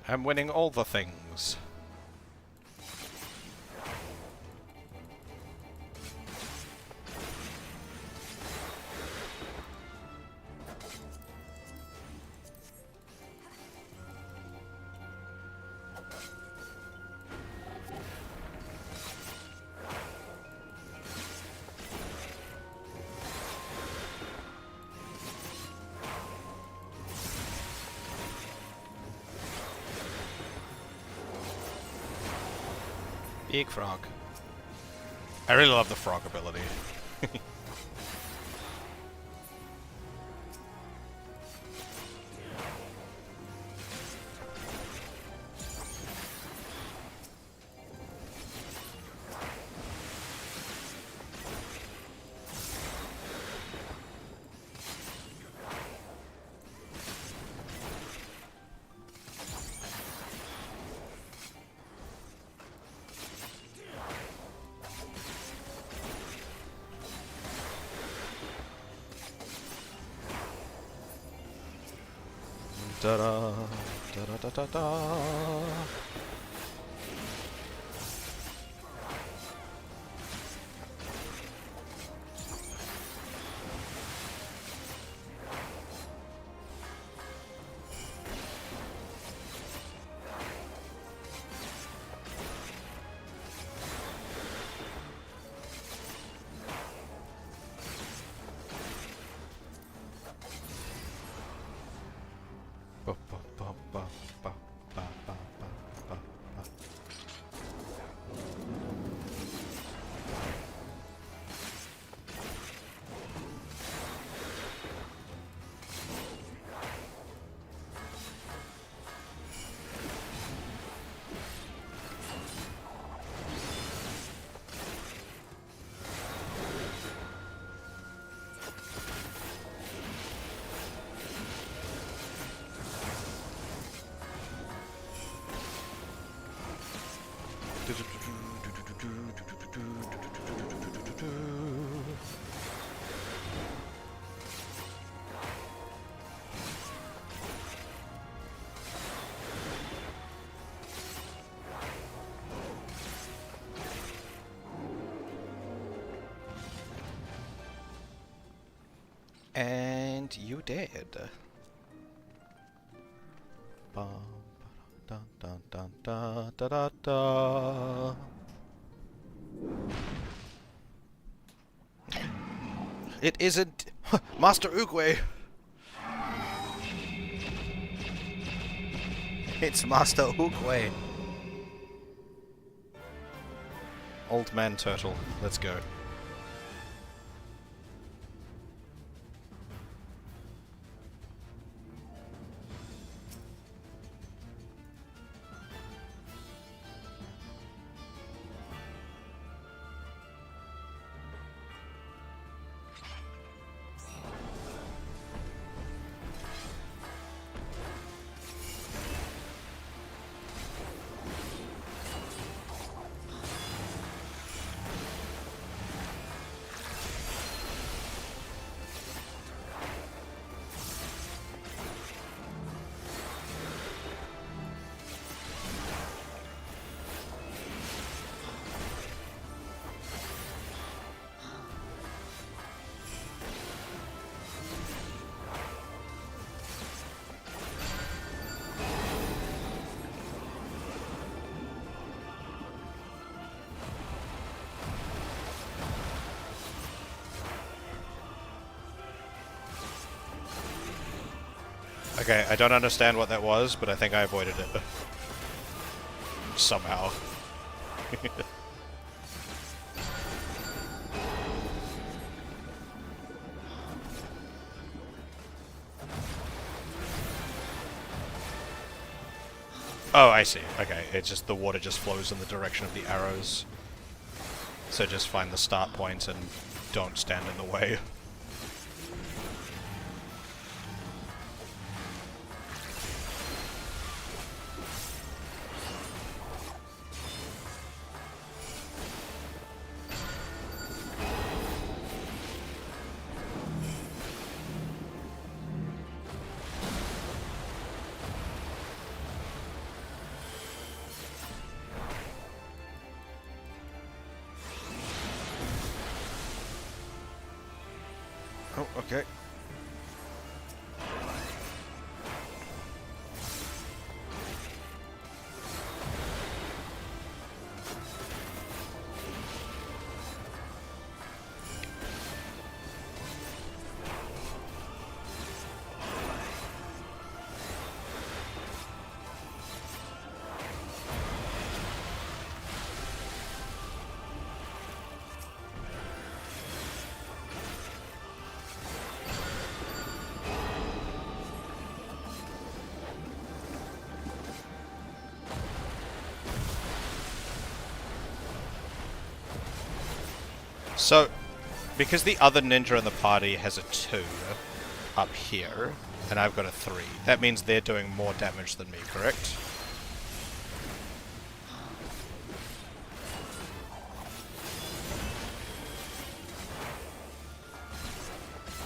I'm winning all the things. Big frog. I really love the frog ability. Da da da da da da. And you did. Bum, dun, dun, dun, dun, da, da, da. It isn't Master Oogway. It's Master Oogway. Old man turtle. Let's go. Okay, I don't understand what that was, but I think I avoided it. Somehow. Oh, I see. Okay, it's just the water just flows in the direction of the arrows. So just find the start point and don't stand in the way. Oh, okay. So, because the other ninja in the party has a 2 up here, and I've got a 3, that means they're doing more damage than me, correct?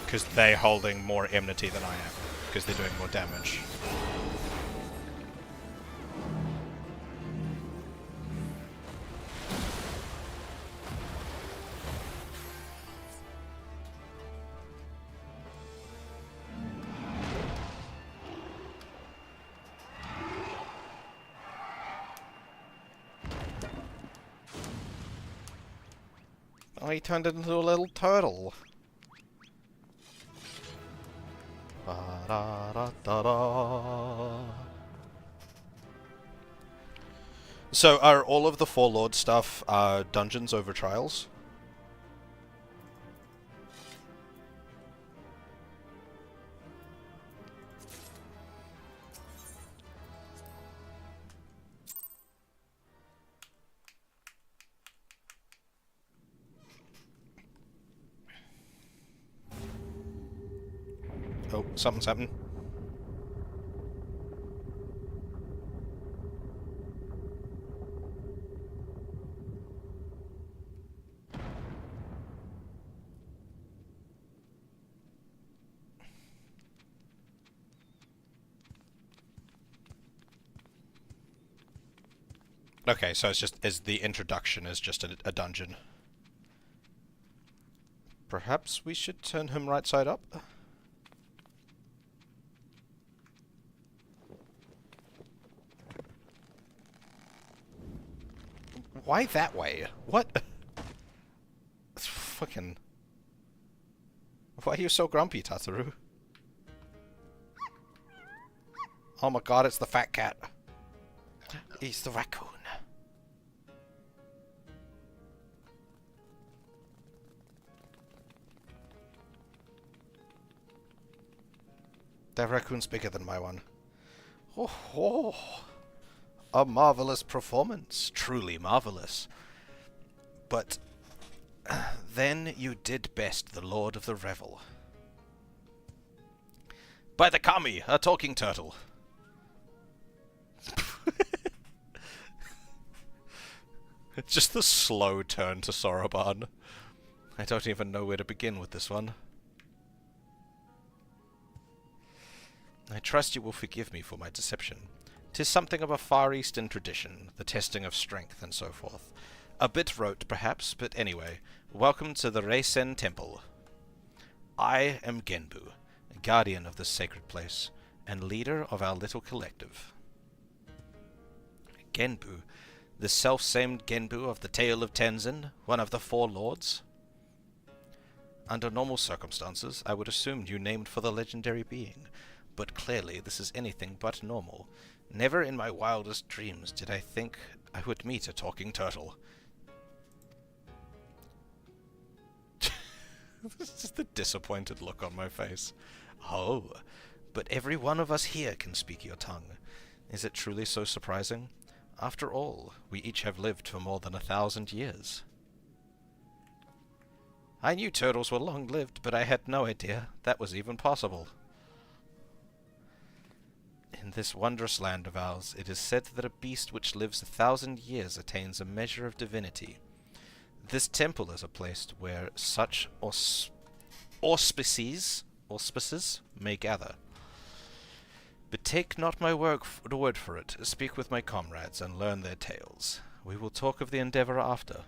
Because they're holding more enmity than I am, because they're doing more damage. Oh, he turned into a little turtle. Ba-da-da-da-da. So, are all of the Four Lord stuff dungeons over trials? Oh, something's happening. Okay, so it's just the introduction is just a dungeon. Perhaps we should turn him right side up? Why that way? What? It's fucking... Why are you so grumpy, Tataru? Oh my god, it's the fat cat. He's the raccoon. That raccoon's bigger than my one. Oh, oh, a marvelous performance. Truly marvelous. But then you did best, the Lord of the Revel. By the Kami, a talking turtle. It's just the slow turn to Soroban. I don't even know where to begin with this one. I trust you will forgive me for my deception. 'Tis something of a Far Eastern tradition, the testing of strength and so forth. A bit rote, perhaps, but anyway, welcome to the Reisen Temple. I am Genbu, guardian of this sacred place, and leader of our little collective. Genbu, the self-same Genbu of the Tale of Tenzin, one of the Four Lords? Under normal circumstances, I would assume you named for the legendary being, but clearly this is anything but normal. Never in my wildest dreams did I think I would meet a talking turtle. This is the disappointed look on my face. Oh, but every one of us here can speak your tongue. Is it truly so surprising? After all, we each have lived for more than 1,000 years. I knew turtles were long-lived, but I had no idea that was even possible. In this wondrous land of ours, it is said that a beast which lives 1,000 years attains a measure of divinity. This temple is a place where such auspices may gather. But take not my word for it. Speak with my comrades and learn their tales. We will talk of the endeavor after.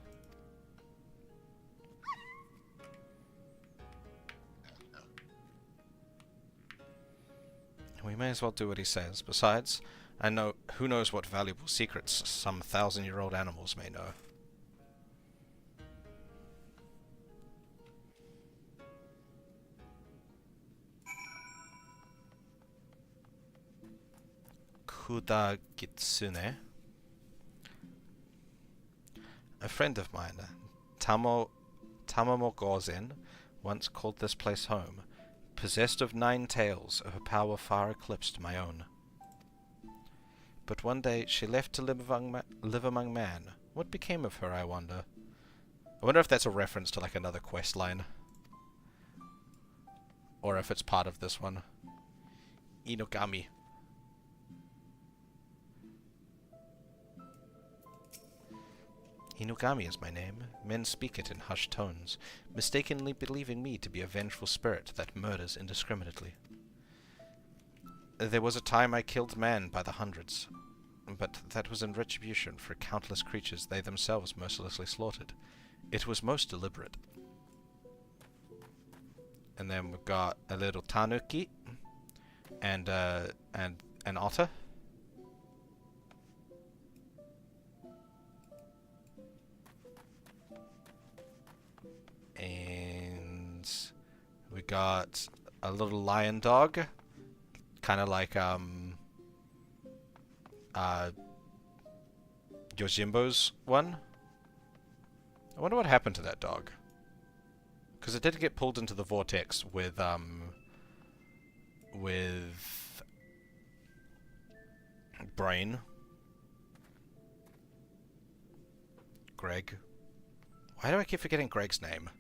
We may as well do what he says. Besides, I know who knows what valuable secrets some 1,000-year-old animals may know. Kudagitsune. A friend of mine, Tamamo Gozen, once called this place home. Possessed of 9 tails, her power far eclipsed my own. But one day she left to live among man. What became of her, I wonder? I wonder if that's a reference to like another quest line. Or if it's part of this one. Inogami. Inugami is my name. Men speak it in hushed tones, mistakenly believing me to be a vengeful spirit that murders indiscriminately. There was a time I killed man by the hundreds, but that was in retribution for countless creatures they themselves mercilessly slaughtered. It was most deliberate. And then we've got a little tanuki, and an otter. And we got a little lion dog, kind of like Yojimbo's one. I wonder what happened to that dog, because it did get pulled into the vortex with Brain. Greg. Why do I keep forgetting Greg's name?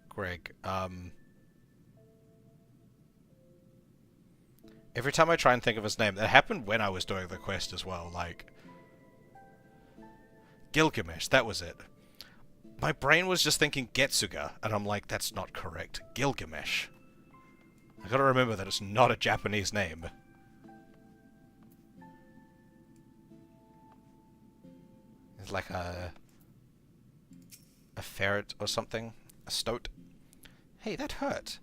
Greg, every time I try and think of his name, that happened when I was doing the quest as well, like... Gilgamesh, that was it. My brain was just thinking Getsuga, and I'm like, that's not correct. Gilgamesh. I gotta remember that it's not a Japanese name. It's like a ferret or something. A stoat. Hey, that hurt.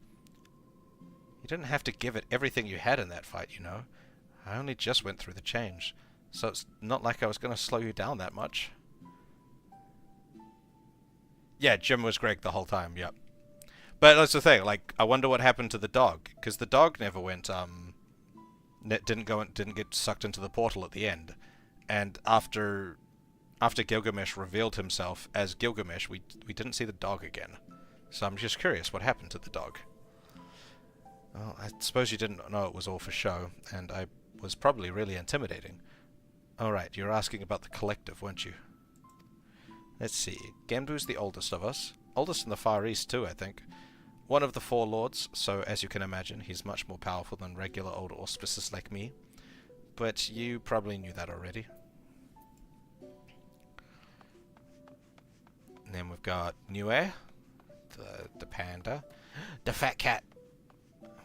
You didn't have to give it everything you had in that fight, you know. I only just went through the change. So it's not like I was going to slow you down that much. Yeah, Jim was Greg the whole time, yep. But that's the thing, like, I wonder what happened to the dog, because the dog never went, didn't get sucked into the portal at the end. And after Gilgamesh revealed himself as Gilgamesh, we didn't see the dog again. So I'm just curious what happened to the dog. Well, I suppose you didn't know it was all for show, and I was probably really intimidating. Alright, you were asking about the collective, weren't you? Let's see. Genbu's the oldest of us. Oldest in the Far East too, I think. One of the four lords, so as you can imagine, he's much more powerful than regular old auspices like me. But you probably knew that already. And then we've got Nue, the panda. The fat cat!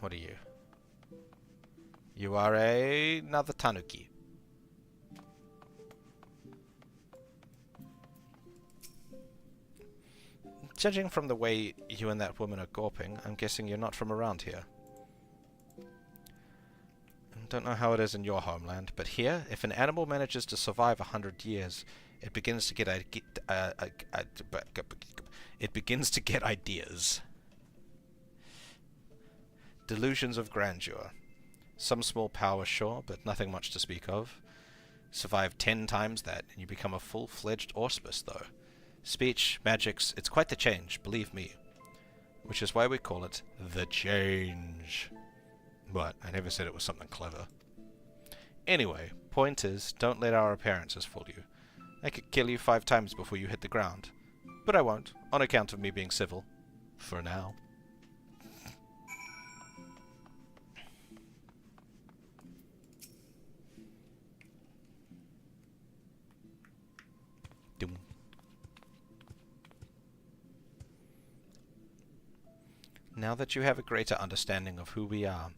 What are you? You are another tanuki. Judging from the way you and that woman are gawping, I'm guessing you're not from around here. Don't know how it is in your homeland, but here, if an animal manages to survive 100 years, it begins to get ideas. Delusions of grandeur. Some small power, sure, but nothing much to speak of. Survive 10 times that, and you become a full-fledged auspice, though. Speech, magics, it's quite the change, believe me. Which is why we call it the change. But I never said it was something clever. Anyway, point is, don't let our appearances fool you. I could kill you 5 times before you hit the ground. But I won't, on account of me being civil. For now. Doom. Now that you have a greater understanding of who we are,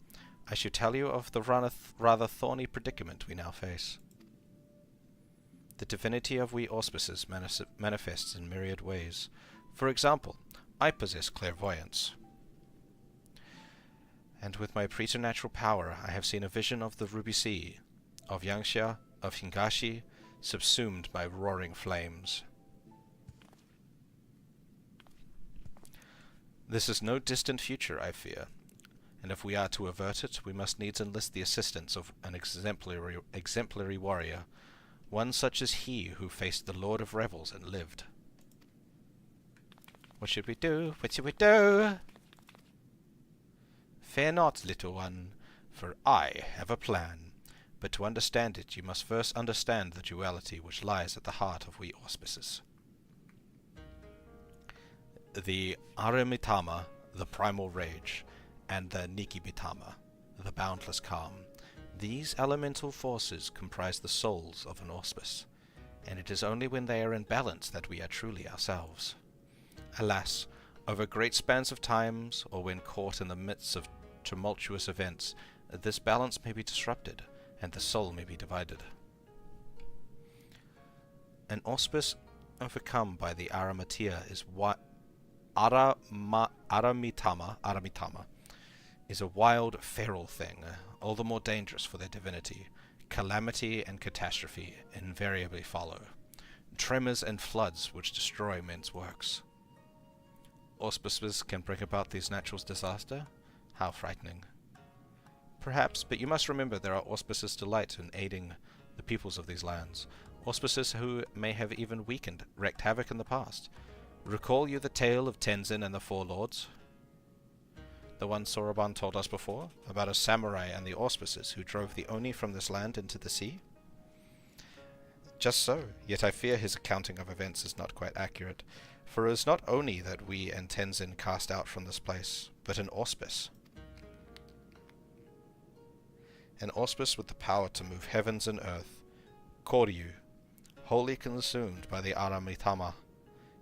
I should tell you of the rather thorny predicament we now face. The divinity of we auspices manifests in myriad ways. For example, I possess clairvoyance. And with my preternatural power, I have seen a vision of the Ruby Sea, of Yangsha, of Hingashi, subsumed by roaring flames. This is no distant future, I fear, and if we are to avert it, we must needs enlist the assistance of an exemplary warrior, one such as he who faced the Lord of Revels and lived. What should we do? What should we do? Fear not, little one, for I have a plan. But to understand it, you must first understand the duality which lies at the heart of we auspices. The Aramitama, the primal rage, and the Nikibitama, the boundless calm. These elemental forces comprise the souls of an auspice, and it is only when they are in balance that we are truly ourselves. Alas, over great spans of times, or when caught in the midst of tumultuous events, this balance may be disrupted, and the soul may be divided. An auspice overcome by the Aramatia is Aramitama is a wild, feral thing, all the more dangerous for their divinity. Calamity and catastrophe invariably follow. Tremors and floods which destroy men's works. Auspices can bring about these natural disasters? How frightening. Perhaps, but you must remember there are auspices delight in aiding the peoples of these lands. Auspices who may have even weakened, wreaked havoc in the past. Recall you the tale of Tenzin and the Four Lords? The one Soroban told us before, about a samurai and the auspices who drove the Oni from this land into the sea? Just so, yet I fear his accounting of events is not quite accurate, for it is not Oni that we and Tenzin cast out from this place, but an auspice. An auspice with the power to move heavens and earth. Koryu, wholly consumed by the Aramitama.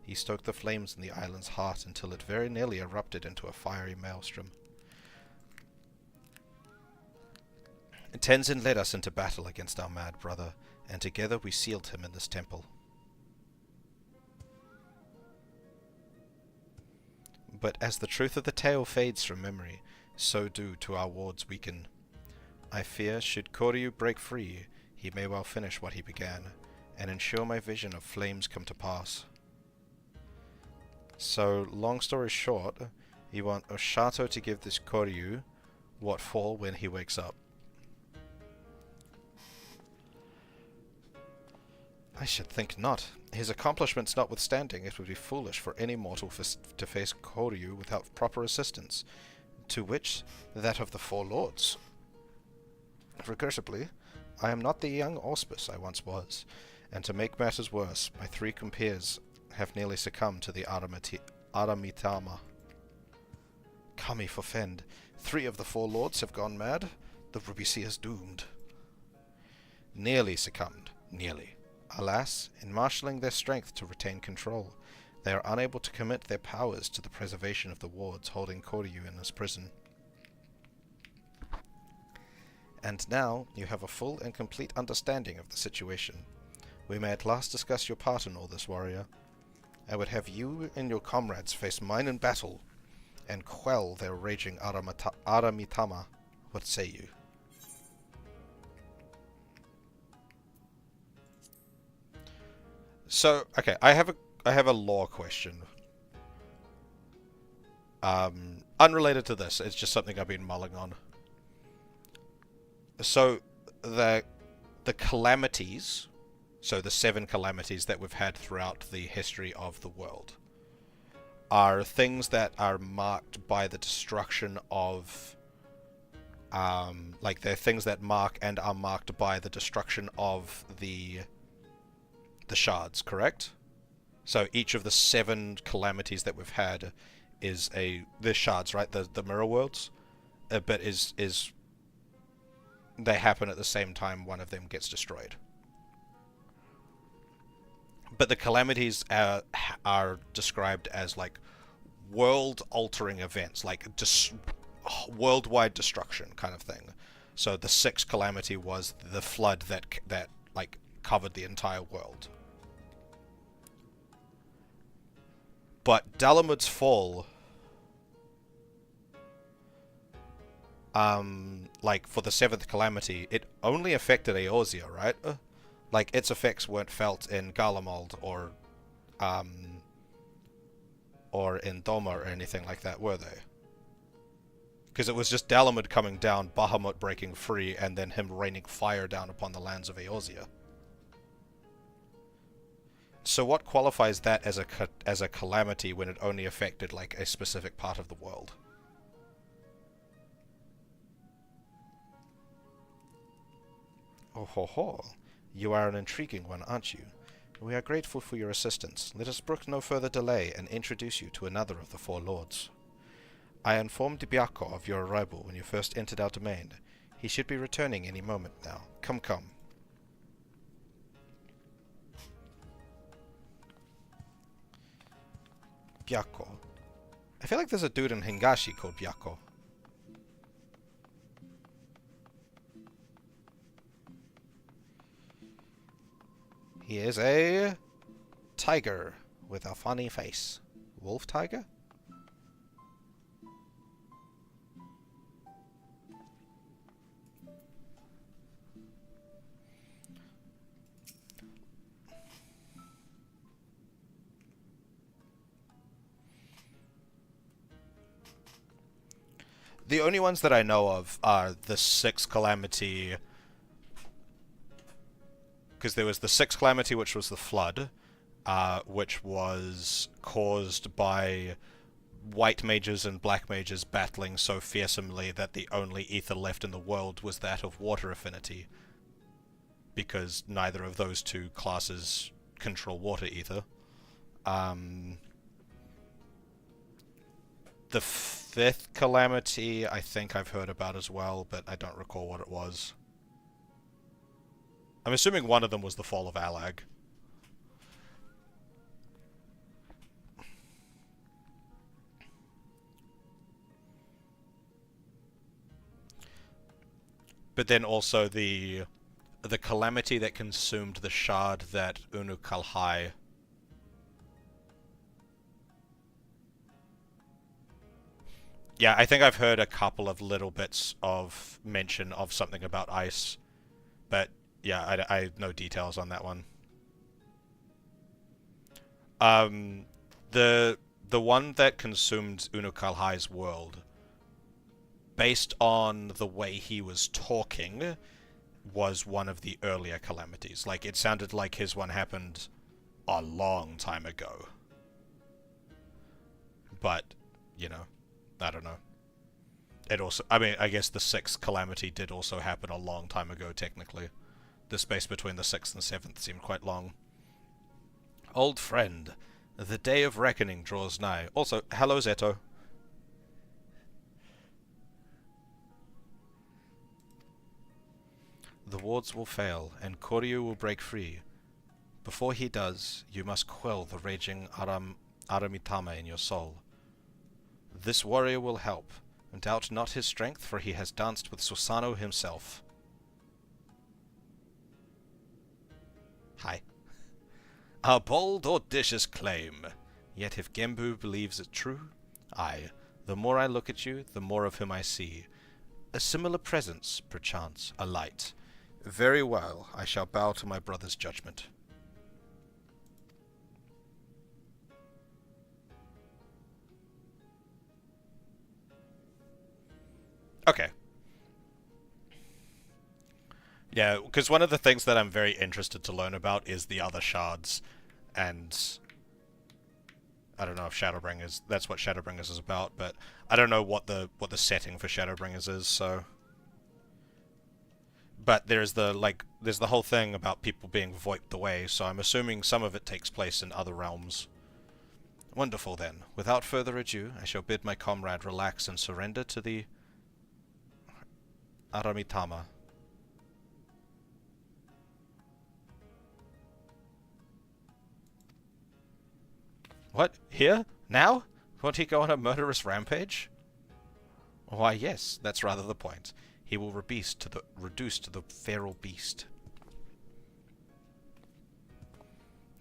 He stoked the flames in the island's heart until it very nearly erupted into a fiery maelstrom. Tenzin led us into battle against our mad brother, and together we sealed him in this temple. But as the truth of the tale fades from memory, so do our wards weaken. I fear, should Koryu break free, he may well finish what he began, and ensure my vision of flames come to pass. So, long story short, you want Oshato to give this Koryu what for when he wakes up. I should think not. His accomplishments notwithstanding, it would be foolish for any mortal to face Koryu without proper assistance, to which that of the Four Lords. Regrettably, I am not the young auspice I once was, and to make matters worse, my 3 compeers have nearly succumbed to the Aramitama. Kami forfend. 3 of the 4 lords have gone mad. The Ruby Sea is doomed. Nearly succumbed. Nearly. Alas, in marshalling their strength to retain control, they are unable to commit their powers to the preservation of the wards holding Koryu in his prison. And now you have a full and complete understanding of the situation. We may at last discuss your part in all this, warrior. I would have you and your comrades face mine in battle, and quell their raging Aramitama. What say you? So, okay, I have a lore question. Unrelated to this, it's just something I've been mulling on. So, the calamities, so the 7 calamities that we've had throughout the history of the world, are things that are marked by the destruction of, like they're things that mark and are marked by the destruction of the shards, correct? So each of the 7 calamities that we've had is the shards, right? The mirror worlds, but is they happen at the same time one of them gets destroyed. But the calamities are described as like world-altering events, like worldwide destruction kind of thing. So the 6th calamity was the flood that like covered the entire world. But Dalamud's fall, like for the 7th calamity, it only affected Eorzea, right? Like its effects weren't felt in Garlemald or in Doma or anything like that, were they? Because it was just Dalamud coming down, Bahamut breaking free, and then him raining fire down upon the lands of Eorzea. So what qualifies that as a calamity when it only affected like a specific part of the world? Oh ho ho, you are an intriguing one, aren't you? We are grateful for your assistance. Let us brook no further delay and introduce you to another of the 4 lords. I informed Biako of your arrival when you first entered our domain. He should be returning any moment now. Come, come. Biako. I feel like there's a dude in Hingashi called Biako. He is a tiger with a funny face. Wolf tiger? The only ones that I know of are the 6th calamity, because there was the 6th calamity, which was the flood, which was caused by white mages and black mages battling so fearsomely that the only ether left in the world was that of water affinity, because neither of those 2 classes control water ether. The 5th calamity, I think I've heard about as well, but I don't recall what it was. I'm assuming one of them was the fall of Alag. But then also the calamity that consumed the shard that Unu Kalhai. Yeah, I think I've heard a couple of little bits of mention of something about ice, but Yeah, I no details on that one. The one that consumed Unokalhai's world, based on the way he was talking, was one of the earlier calamities. Like, it sounded like his one happened a long time ago. But, you know, I don't know. It also, I mean, I guess the 6th calamity did also happen a long time ago, technically. The space between the 6th and 7th seemed quite long. Old friend, the day of reckoning draws nigh. Also, hello Zeto. The wards will fail, and Koryu will break free. Before he does, you must quell the raging Aramitama in your soul. This warrior will help. Doubt not his strength, for he has danced with Susano himself. Hi. A bold, audacious claim. Yet if Genbu believes it true, aye, the more I look at you, the more of him I see. A similar presence, perchance, a light. Very well, I shall bow to my brother's judgment. Okay. Yeah, because one of the things that I'm very interested to learn about is the other shards, and I don't know if Shadowbringers, that's what Shadowbringers is about, but I don't know what the setting for Shadowbringers is, so... But there's the whole thing about people being voiped away, so I'm assuming some of it takes place in other realms. Wonderful then. Without further ado, I shall bid my comrade relax and surrender to the Aramitama. What? Here? Now? Won't he go on a murderous rampage? Why, yes, that's rather the point. He will reduce to the feral beast.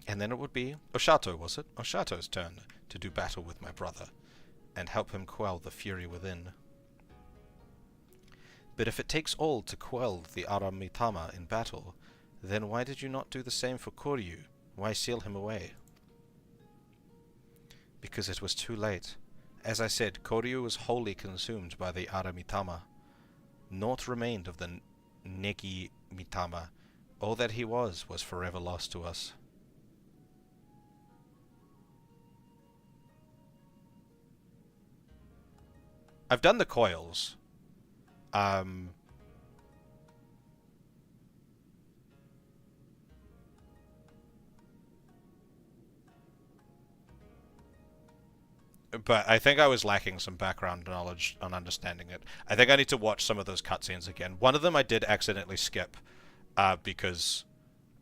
And then it would be Oshato, was it? Oshato's turn to do battle with my brother, and help him quell the fury within. But if it takes all to quell the Aramitama in battle, then why did you not do the same for Koryu? Why seal him away? Because it was too late. As I said, Koryu was wholly consumed by the Aramitama. Naught remained of the Negi Mitama. All that he was forever lost to us. I've done the coils. But I think I was lacking some background knowledge on understanding it. I think I need to watch some of those cutscenes again. One of them I did accidentally skip, because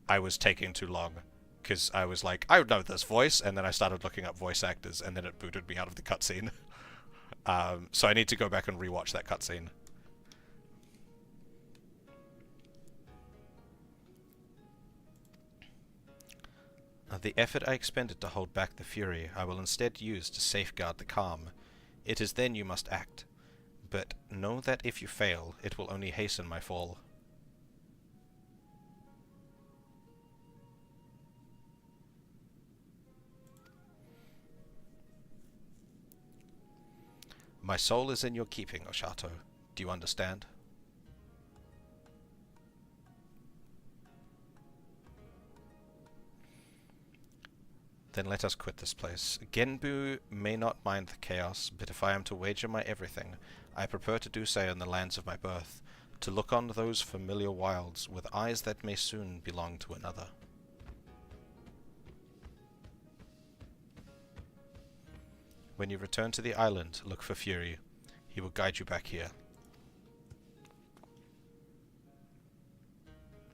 I was taking too long. Because I was like, I know this voice, and then I started looking up voice actors, and then it booted me out of the cutscene. So I need to go back and rewatch that cutscene. The effort I expended to hold back the fury, I will instead use to safeguard the calm. It is then you must act. But know that if you fail, it will only hasten my fall. My soul is in your keeping, Oshato. Do you understand? Then let us quit this place. Genbu may not mind the chaos, but if I am to wager my everything, I prefer to do so in the lands of my birth, to look on those familiar wilds with eyes that may soon belong to another. When you return to the island, look for Fury. He will guide you back here.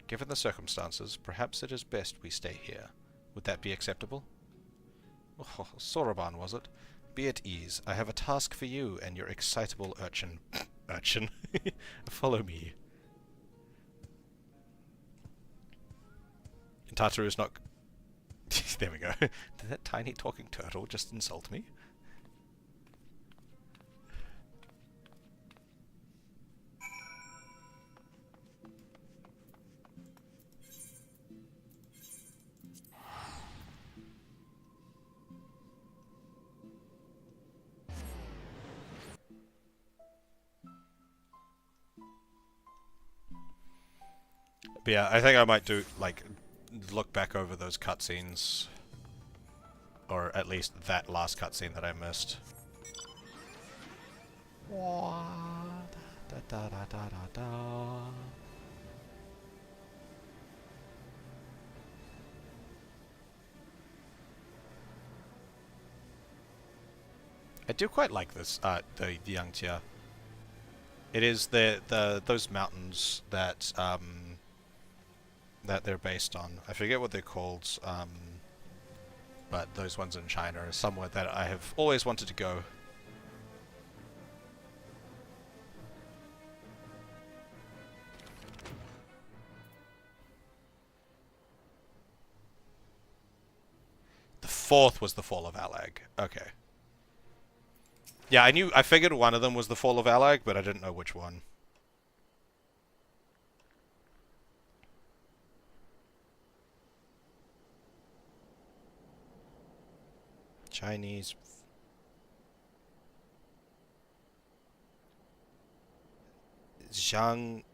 Given the circumstances, perhaps it is best we stay here. Would that be acceptable? Oh, Soroban, was it? Be at ease. I have a task for you and your excitable urchin. Urchin. Follow me. Tataru's not... There we go. Did that tiny talking turtle just insult me? But yeah, I think I might do, like, look back over those cutscenes. Or at least that last cutscene that I missed. I do quite like this, the Yangtze. It is those mountains that that they're based on. I forget what they're called, but those ones in China are somewhere that I have always wanted to go. The fourth was the Fall of Alag. Okay. Yeah, I figured one of them was the Fall of Alag, but I didn't know which one. Chinese. Zhangjiaji?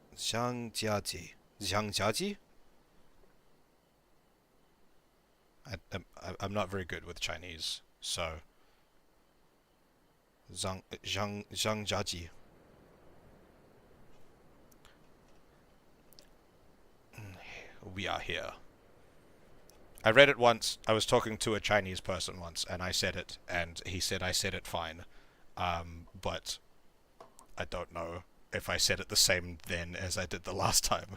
I'm not very good with Chinese, so Zhangjiaji. We are here. I read it once. I was talking to a Chinese person once, and I said it, and he said I said it fine. But I don't know if I said it the same then as I did the last time.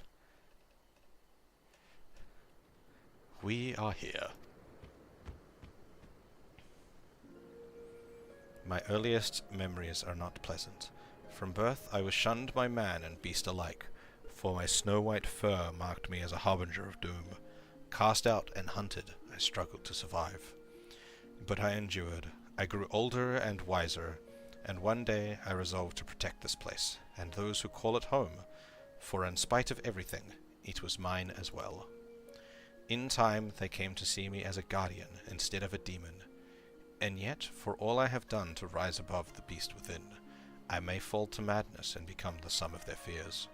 We are here. My earliest memories are not pleasant. From birth I was shunned by man and beast alike, for my snow-white fur marked me as a harbinger of doom. Cast out and hunted, I struggled to survive. But I endured. I grew older and wiser, and one day I resolved to protect this place, and those who call it home, for in spite of everything, it was mine as well. In time they came to see me as a guardian instead of a demon, and yet, for all I have done to rise above the beast within, I may fall to madness and become the sum of their fears.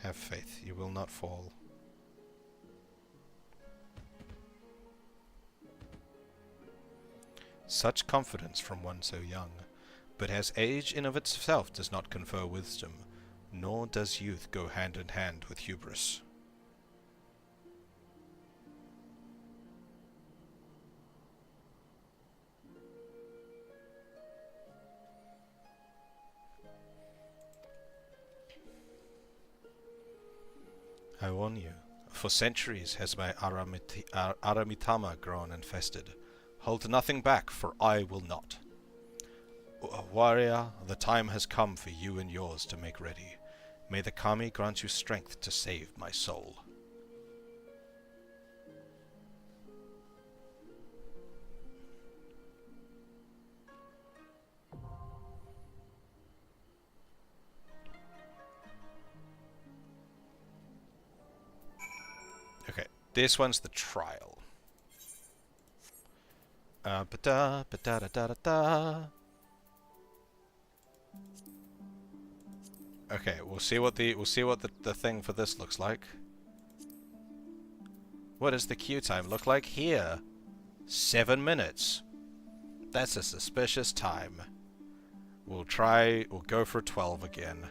Have faith, you will not fall. Such confidence from one so young, but as age in of itself does not confer wisdom, nor does youth go hand in hand with hubris. I warn you, for centuries has my Aramitama grown infested. Hold nothing back, for I will not. Warrior, the time has come for you and yours to make ready. May the Kami grant you strength to save my soul. Okay, this one's the trial. Ba-da-da-da-da-da. Okay, we'll see what the thing for this looks like. What does the queue time look like here? 7 minutes. That's a suspicious time. We'll go for 12 again.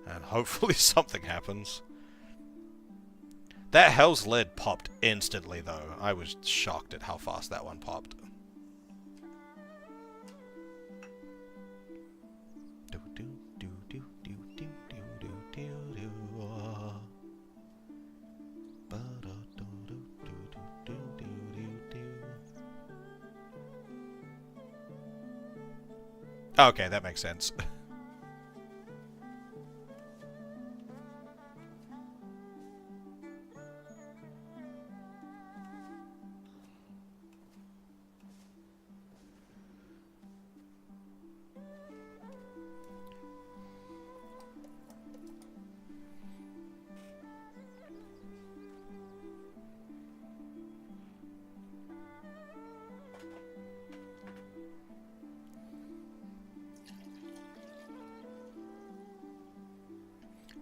And hopefully something happens. That Hell's Lid popped instantly though. I was shocked at how fast that one popped. Okay, that makes sense.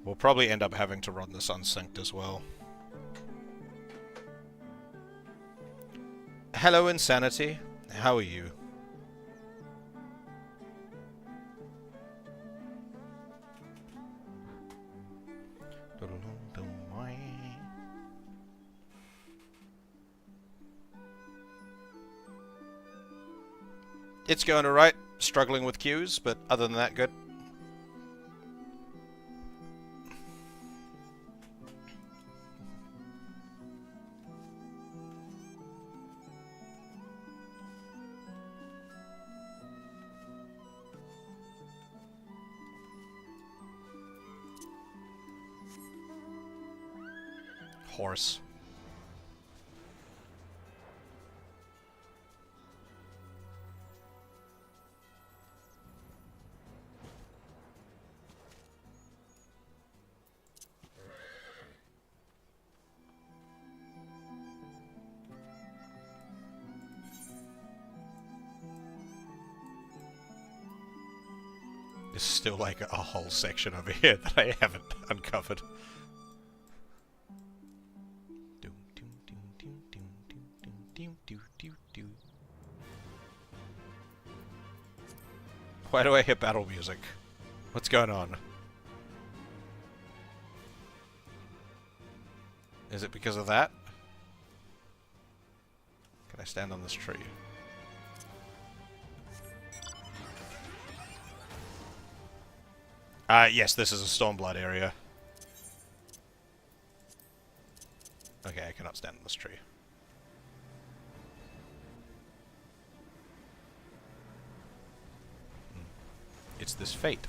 We'll probably end up having to run this unsynced as well. Hello, Insanity. How are you? It's going alright. Struggling with queues, but other than that, good. Horse. There's still like a whole section over here that I haven't uncovered. Why do I hear battle music? What's going on? Is it because of that? Can I stand on this tree? Yes, this is a Stormblood area. Okay, I cannot stand on this tree. It's this fate.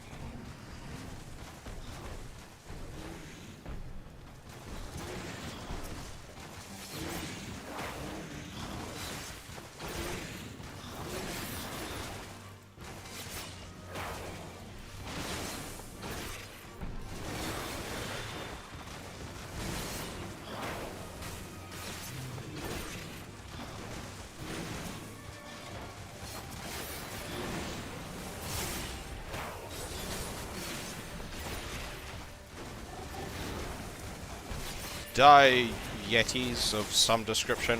Die, yetis of some description.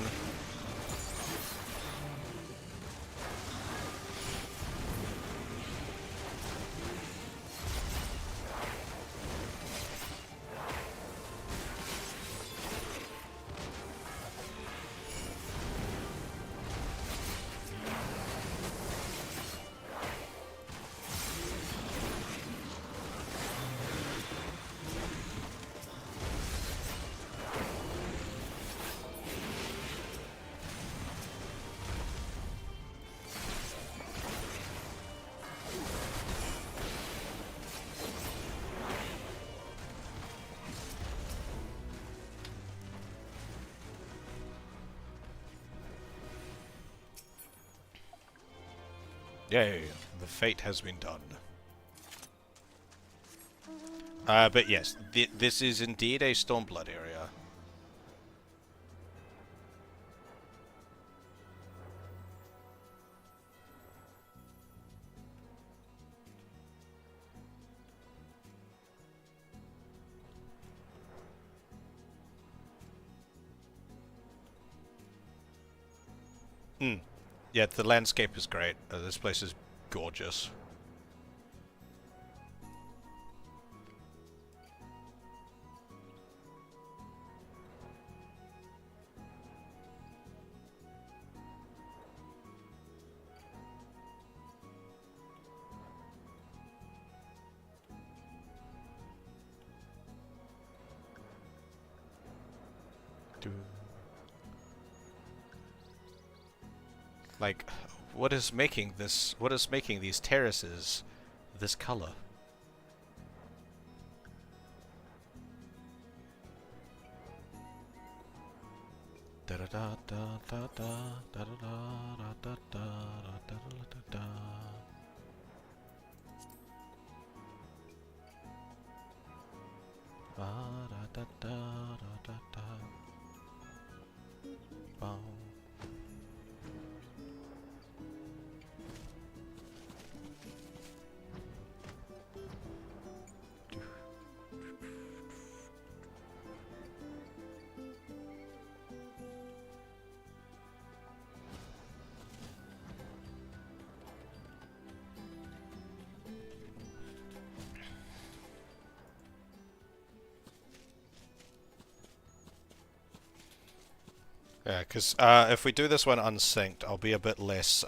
Yay, the fate has been done. But yes, this is indeed a Stormblood area. Yeah, the landscape is great. This place is gorgeous. Like, what is making this? What is making these terraces this color? Da da da da da da da da da da da da da. Da da da da da da. Bow. Yeah, because if we do this one unsynced, I'll be a bit less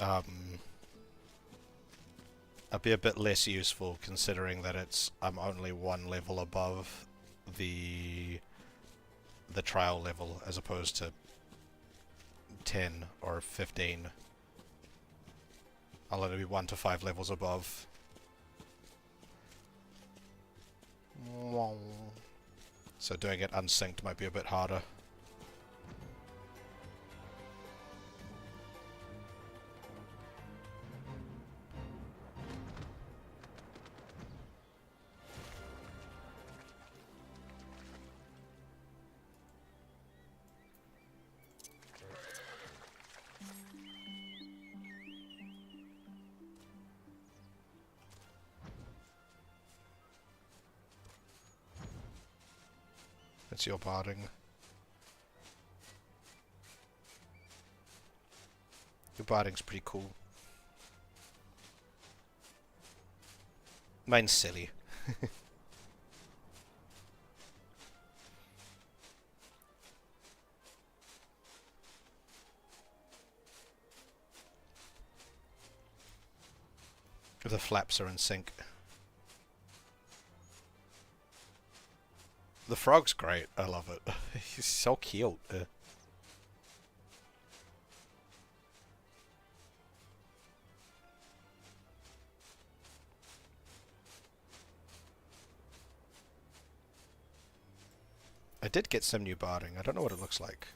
useful, considering that I'm only one level above the trial level as opposed to 10 or 15. I'll only be 1 to 5 levels above. So doing it unsynced might be a bit harder. It's your barding. Your barding's pretty cool. Mine's silly. The flaps are in sync. The frog's great. I love it. He's so cute. I did get some new barding. I don't know what it looks like.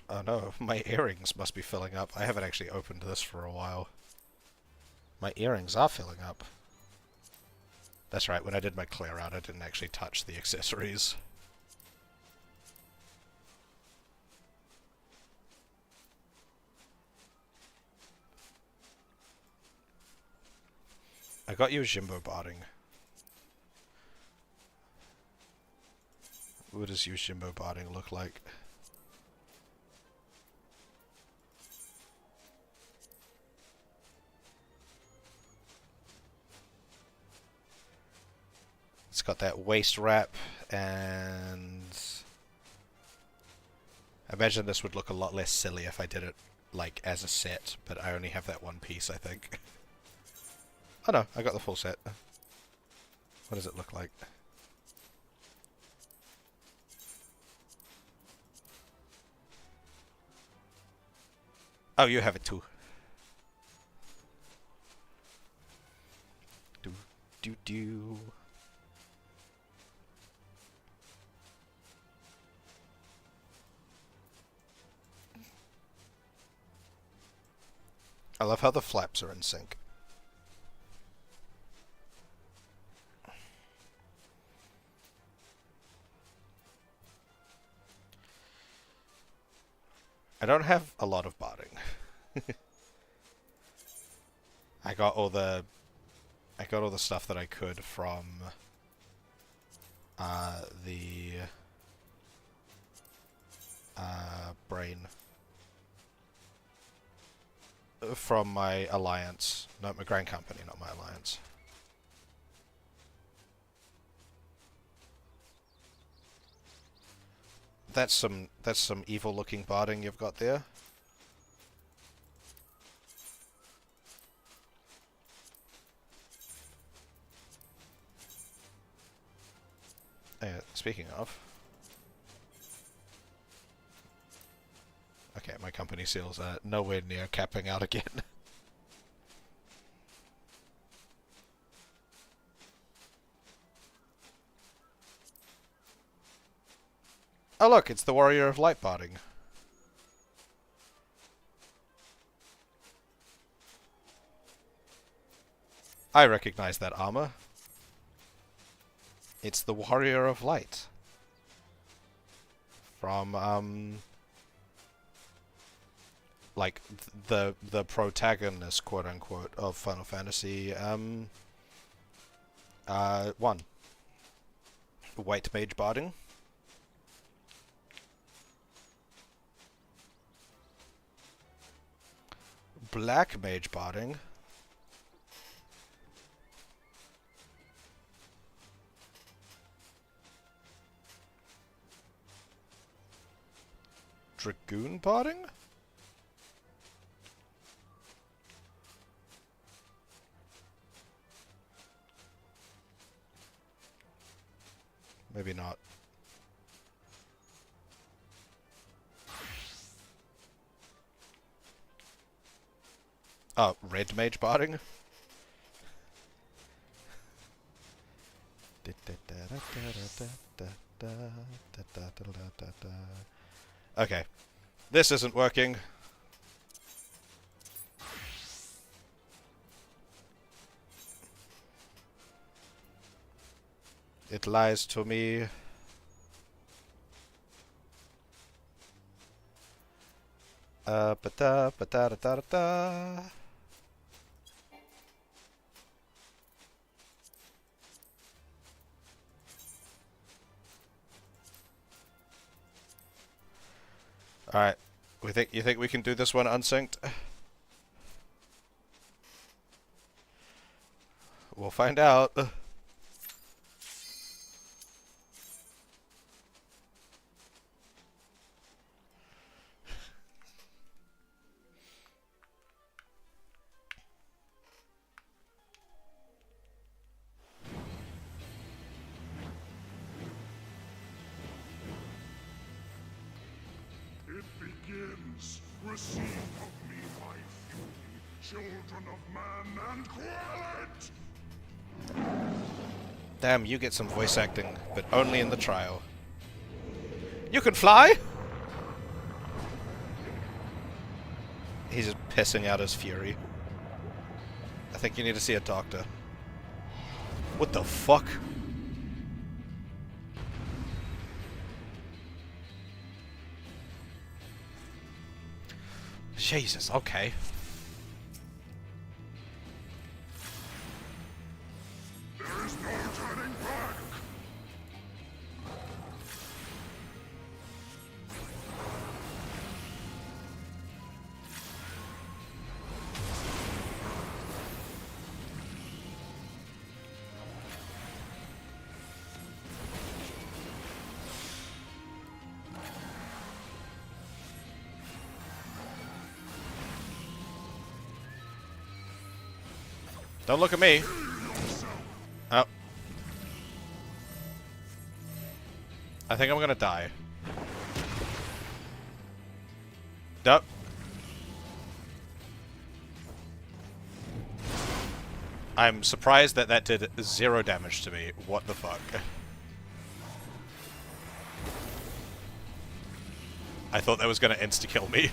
Oh no, my earrings must be filling up. I haven't actually opened this for a while. My earrings are filling up. That's right, when I did my clear out, I didn't actually touch the accessories. I got you a Jimbo barding. What does Yojimbo barding look like? It's got that waist wrap, and I imagine this would look a lot less silly if I did it like as a set, but I only have that one piece, I think. Oh no, I got the full set. What does it look like? Oh, you have it too. Do. I love how the flaps are in sync. I don't have a lot of barding. I got all the stuff that I could from the brain. From my alliance. No, my grand company, not my alliance. That's some evil looking barding you've got there. Speaking of, okay, my company seals are nowhere near capping out again. Oh look, it's the Warrior of Light barding. I recognize that armor. It's the Warrior of Light. From, like, the protagonist, quote-unquote, of Final Fantasy, 1. White Mage barding. Black Mage barding. Dragoon barding? Maybe not. Oh, red mage barding? Okay. This isn't working. It lies to me. Ba-da, ba-da, da, da, da. Alright. You think we can do this one unsynced? We'll find out. Receive of me my fury, children of man, and quell it! Damn, you get some voice acting, but only in the trial. You can fly? He's just pissing out his fury. I think you need to see a doctor. What the fuck? Jesus, okay. There is no turning back! Don't look at me. Oh. I think I'm gonna die. Nope. I'm surprised that that did 0 damage to me. What the fuck? I thought that was gonna insta-kill me.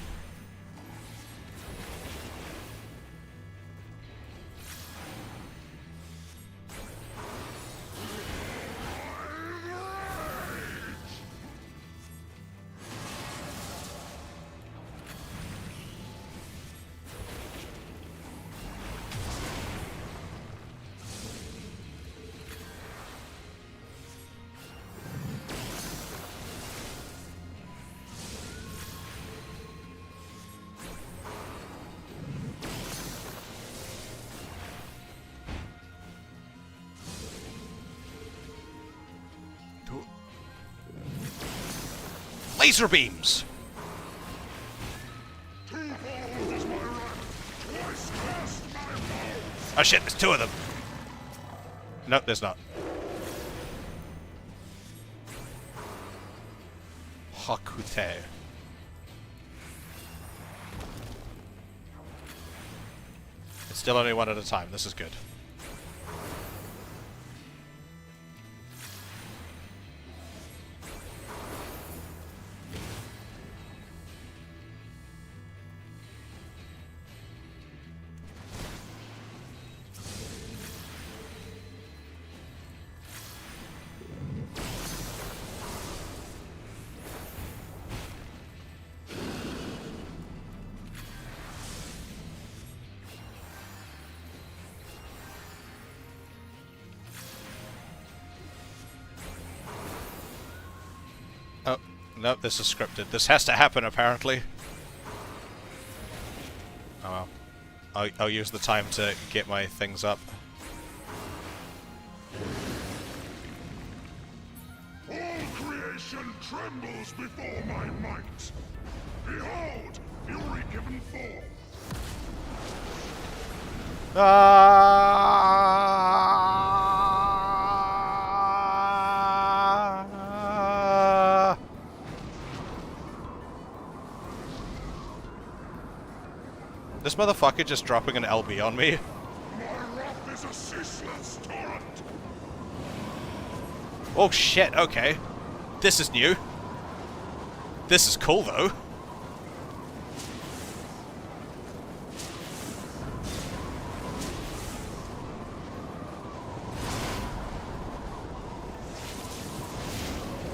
Laser beams! Oh shit, there's 2 of them! Nope, there's not. Hakute. It's still only 1 at a time, this is good. Oh, no, this is scripted. This has to happen, apparently. Oh well. I'll use the time to get my things up. All creation Creation trembles before my might. Behold, fury given forth. This motherfucker just dropping an LB on me. My wrath is a ceaseless torrent. Oh shit, okay. This is new. This is cool though.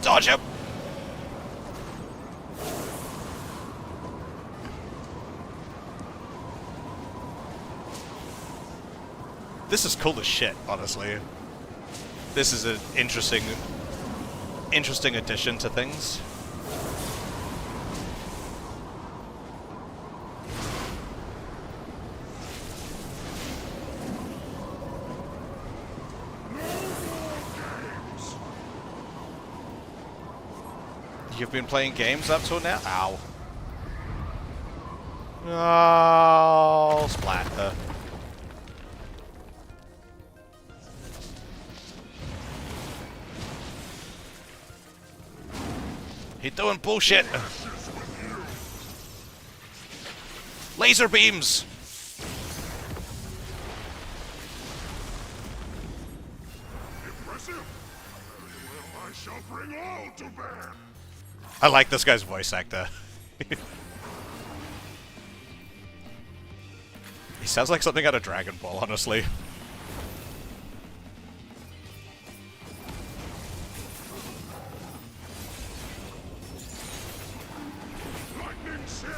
Dodge him! This is cool as shit, honestly. This is an interesting addition to things. You've been playing games up till now? Ow. Oh, splatter. He doing bullshit. Laser beams. Impressive. Well, I shall bring all to bear. I like this guy's voice actor. He sounds like something out of Dragon Ball, honestly. Lightning Seer.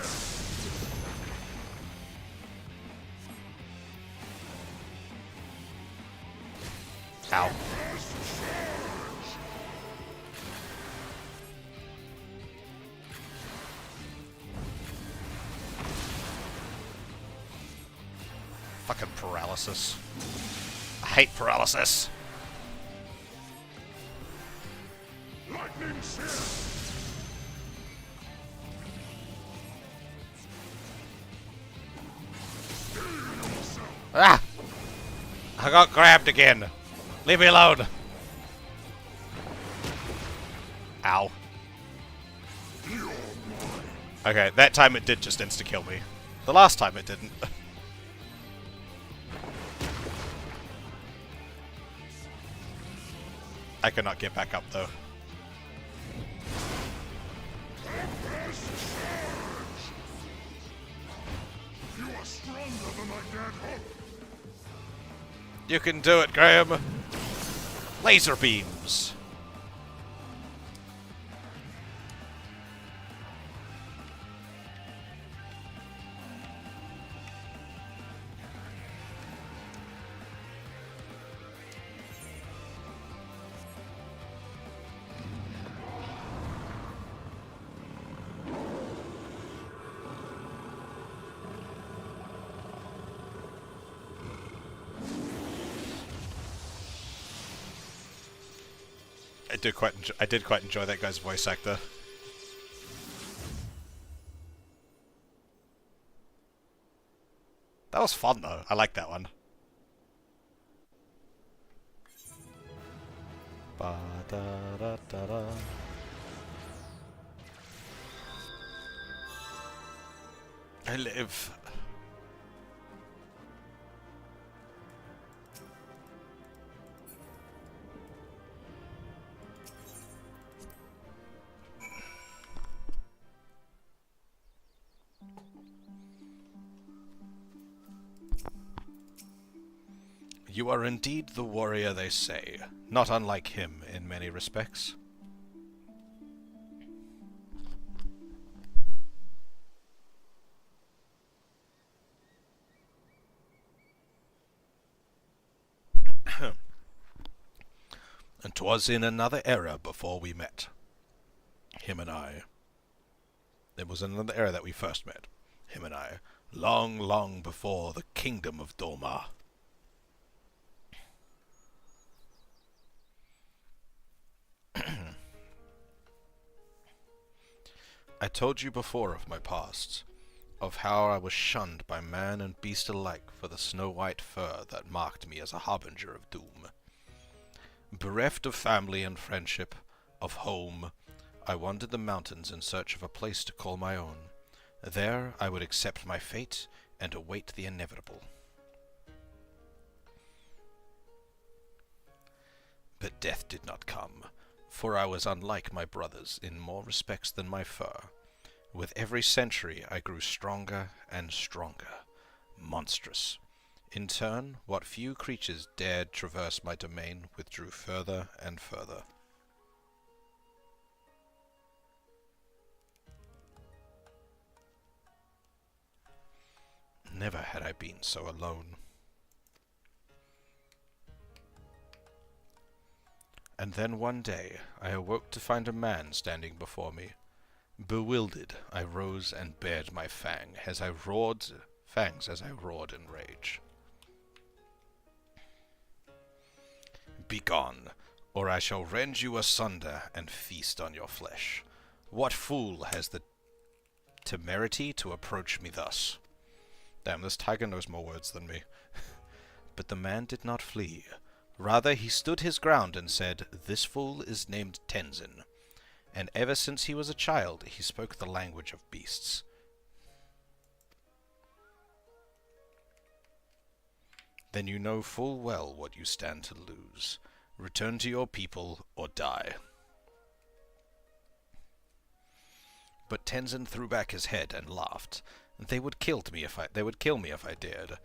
Ow. Fucking paralysis. I hate paralysis. Lightning Seer. Ah! I got grabbed again. Leave me alone. Ow. Okay, that time it did just insta-kill me. The last time it didn't. I cannot get back up, though. You are stronger than I dared hope. You can do it, Graham. Laser beams. I did quite enjoy that guy's voice actor. That was fun though. I like that one. Ba da da da da. I live. You are indeed the warrior they say, not unlike him in many respects. And 'twas in another era before we met. Him and I. It was in another era that we first met. Him and I. Long, long before the kingdom of Doma. I told you before of my past, of how I was shunned by man and beast alike for the snow-white fur that marked me as a harbinger of doom. Bereft of family and friendship, of home, I wandered the mountains in search of a place to call my own. There I would accept my fate and await the inevitable. But death did not come, for I was unlike my brothers in more respects than my fur. With every century I grew stronger and stronger, monstrous. In turn, what few creatures dared traverse my domain withdrew further and further. Never had I been so alone. And then one day I awoke to find a man standing before me. Bewildered, I rose and bared my fangs as I roared in rage. Begone, or I shall rend you asunder and feast on your flesh. What fool has the temerity to approach me thus? Damn, this tiger knows more words than me. But the man did not flee. Rather, he stood his ground and said, "This fool is named Tenzin, and ever since he was a child, he spoke the language of beasts." Then you know full well what you stand to lose. Return to your people, or die. But Tenzin threw back his head and laughed. They would kill me if I dared.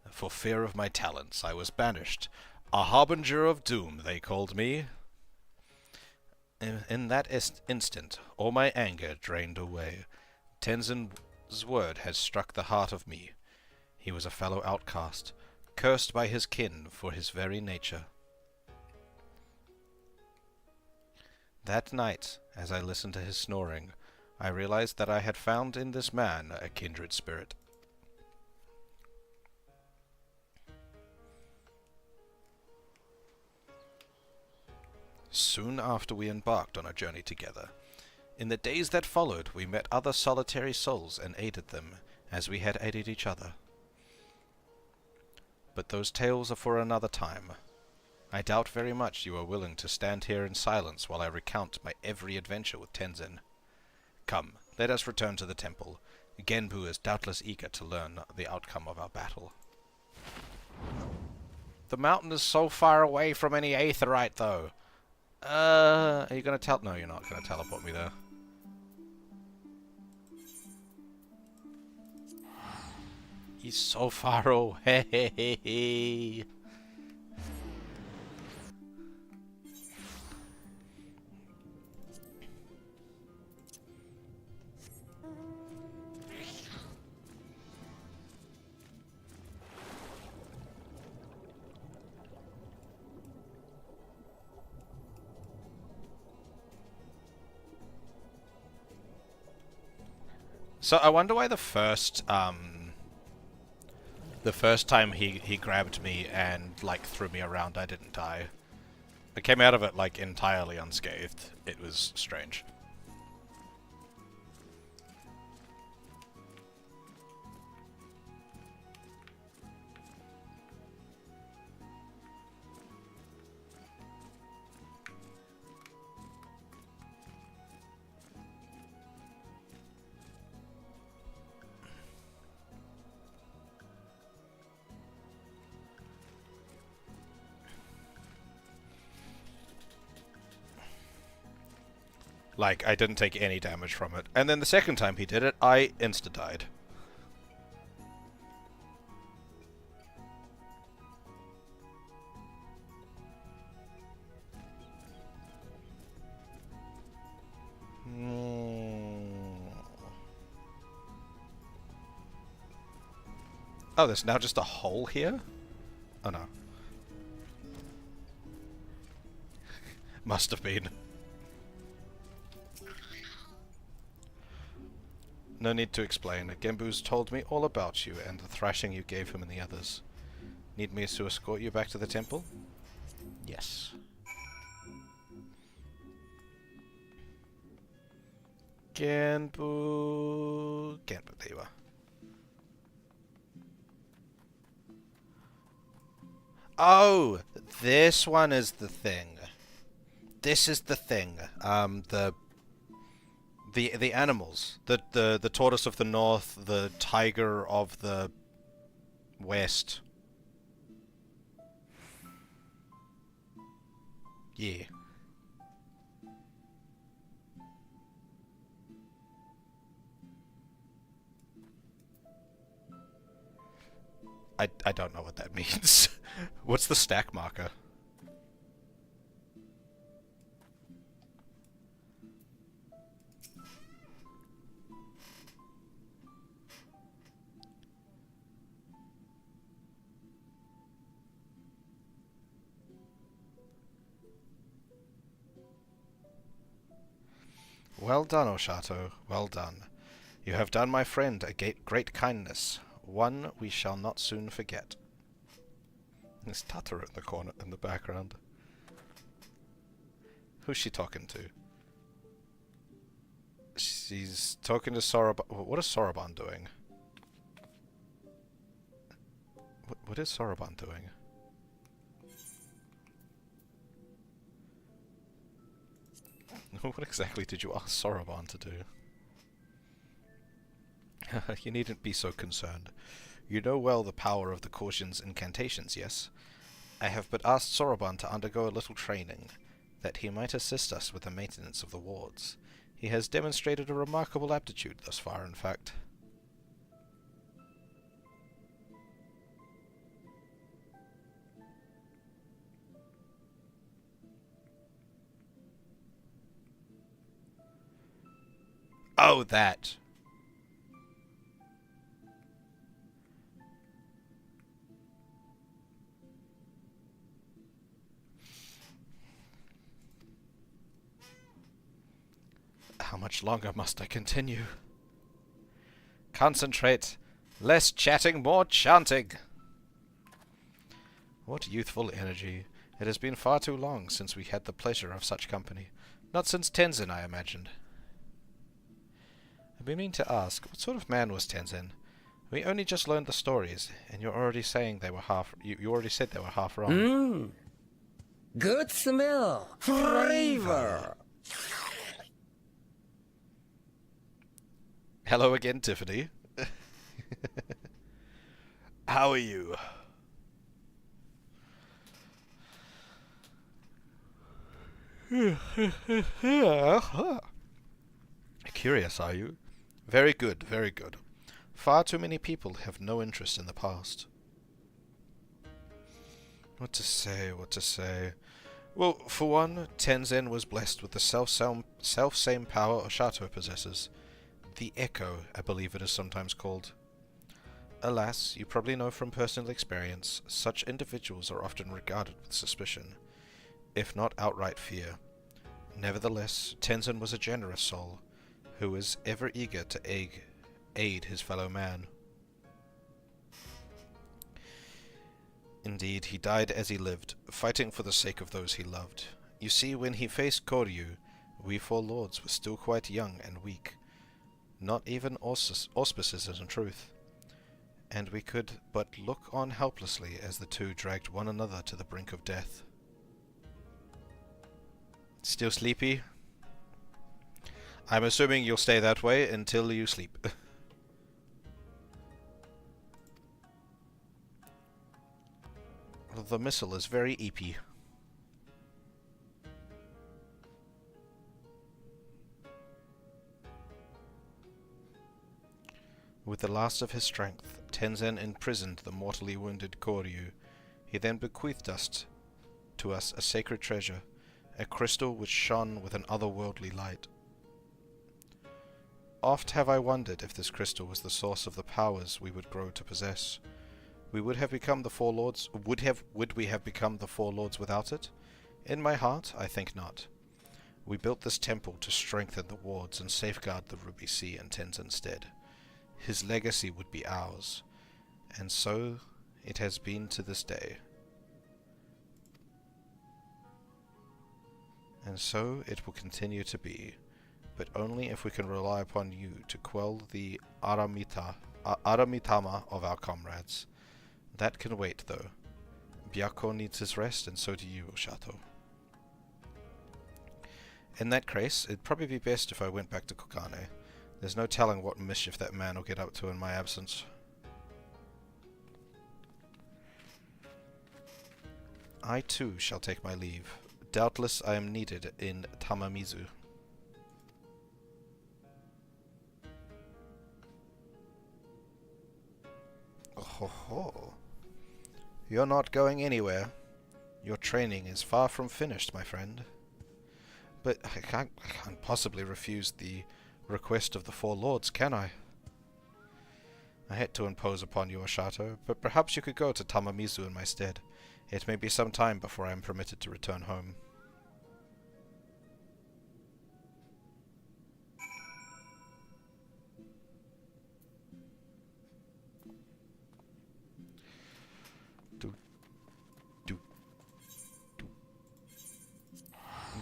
For fear of my talents, I was banished. A harbinger of doom, they called me. In that instant, all my anger drained away. Tenzin's word had struck the heart of me. He was a fellow outcast, cursed by his kin for his very nature. That night, as I listened to his snoring, I realized that I had found in this man a kindred spirit. Soon after we embarked on a journey together. In the days that followed, we met other solitary souls and aided them, as we had aided each other. But those tales are for another time. I doubt very much you are willing to stand here in silence while I recount my every adventure with Tenzin. Come, let us return to the temple. Genbu is doubtless eager to learn the outcome of our battle. The mountain is so far away from any aetheryte, though. Are you gonna No, you're not gonna teleport me there. He's so far away. So I wonder why the first time he grabbed me and like threw me around, I didn't die. I came out of it like entirely unscathed. It was strange. Like, I didn't take any damage from it. And then the second time he did it, I insta-died. Oh, there's now just a hole here? Oh no. Must have been. No need to explain. Genbu's told me all about you and the thrashing you gave him and the others. Need me to escort you back to the temple? Yes. Genbu. There you are. Oh, this one is the thing. This is the thing. The animals. The tortoise of the north, the tiger of the west. Yeah. I don't know what that means. What's the stack marker? Well done, Oshato. Well done. You have done my friend a great kindness. One we shall not soon forget. There's Tatara in the corner, in the background. Who's she talking to? She's talking to Soroban. What is Soroban doing? What is Soroban doing? What exactly did you ask Soroban to do? You needn't be so concerned. You know well the power of the caution's incantations, yes? I have but asked Soroban to undergo a little training, that he might assist us with the maintenance of the wards. He has demonstrated a remarkable aptitude thus far, in fact. Oh, that! How much longer must I continue? Concentrate. Less chatting, more chanting. What youthful energy. It has been far too long since we had the pleasure of such company. Not since Tenzin, I imagined. I've been meaning to ask, what sort of man was Tenzin? We only just learned the stories, and you're already saying they were half... You already said they were half wrong. Good smell. Flavor. Hello again, Tiffany. How are you? Curious, are you? Very good, very good. Far too many people have no interest in the past. What to say, what to say? Well, for one, Tenzin was blessed with the self-same power Oshato possesses. The Echo, I believe it is sometimes called. Alas, you probably know from personal experience, such individuals are often regarded with suspicion, if not outright fear. Nevertheless, Tenzin was a generous soul, who was ever eager to aid his fellow man. Indeed, he died as he lived, fighting for the sake of those he loved. You see, when he faced Koryu, we four lords were still quite young and weak. Not even auspices in truth. And we could but look on helplessly as the two dragged one another to the brink of death. Still sleepy? I'm assuming you'll stay that way until you sleep. The missile is very eepy. With the last of his strength, Tenzin imprisoned the mortally wounded Koryu. He then bequeathed to us a sacred treasure, a crystal which shone with an otherworldly light. Oft have I wondered if this crystal was the source of the powers we would grow to possess. Would we have become the Four Lords without it? In my heart, I think not. We built this temple to strengthen the wards and safeguard the Ruby Sea in Tenzin's stead. His legacy would be ours, and so it has been to this day. And so it will continue to be. but only if we can rely upon you to quell the Aramitama of our comrades. That can wait, though. Byakko needs his rest, and so do you, Oshato. In that case, it'd probably be best if I went back to Kokane. There's no telling what mischief that man will get up to in my absence. I too shall take my leave. Doubtless I am needed in Tamamizu. Oh ho ho. You're not going anywhere. Your training is far from finished, my friend. But I can't possibly refuse the request of the Four Lords, can I? I hate to impose upon you, Oshato, but perhaps you could go to Tamamizu in my stead. It may be some time before I am permitted to return home.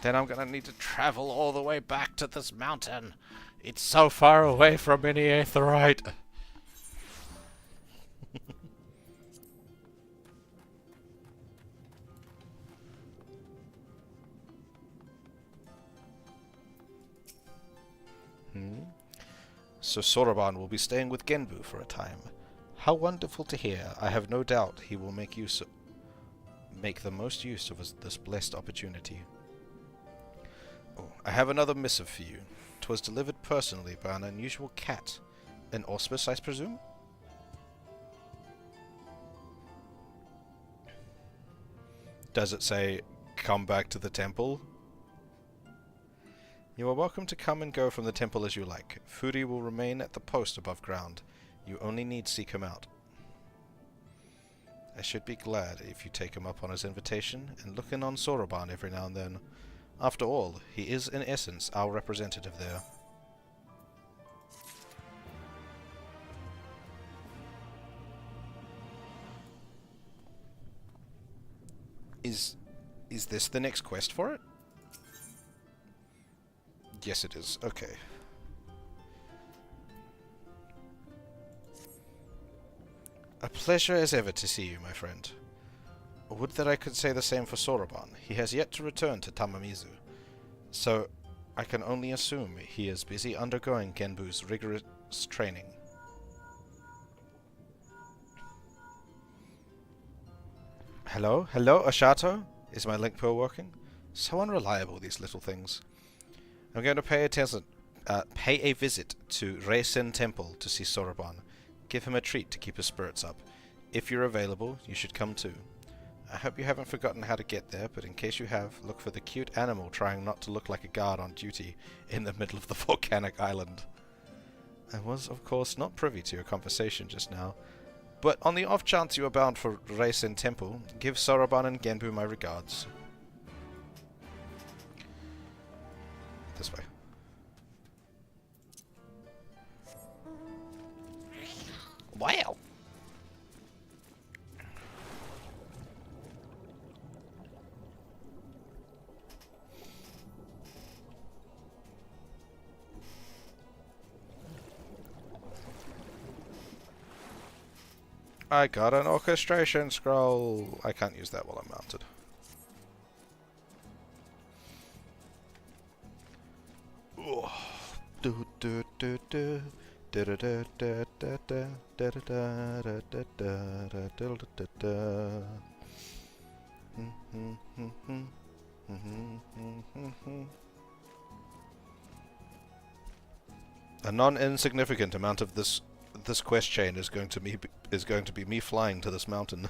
Then I'm gonna need to travel all the way back to this mountain. It's so far away from any Aetheryte. So Soroban will be staying with Genbu for a time. How wonderful to hear. I have no doubt he will make the most use of this blessed opportunity. Oh, I have another missive for you. 'Twas delivered personally by an unusual cat. An auspice, I presume? Does it say, come back to the temple? You are welcome to come and go from the temple as you like. Furi will remain at the post above ground. You only need seek him out. I should be glad if you take him up on his invitation and look in on Soroban every now and then. After all, he is in essence our representative there. Is this the next quest for it? Yes, it is. Okay. A pleasure as ever to see you, my friend. Would that I could say the same for Soroban. He has yet to return to Tamamizu, so I can only assume he is busy undergoing Genbu's rigorous training. Hello? Hello, Oshato? Is my link pearl working? So unreliable, these little things. I'm going to pay a visit to Reisen Temple to see Soroban. Give him a treat to keep his spirits up. If you're available, you should come too. I hope you haven't forgotten how to get there, but in case you have, look for the cute animal trying not to look like a guard on duty in the middle of the volcanic island. I was, of course, not privy to your conversation just now, but on the off chance you are bound for Reisen Temple, give Soroban and Genbu my regards. This way. Wow! I got an orchestration scroll. I can't use that while I'm mounted. A non-insignificant amount of this quest chain is going to be me flying to this mountain.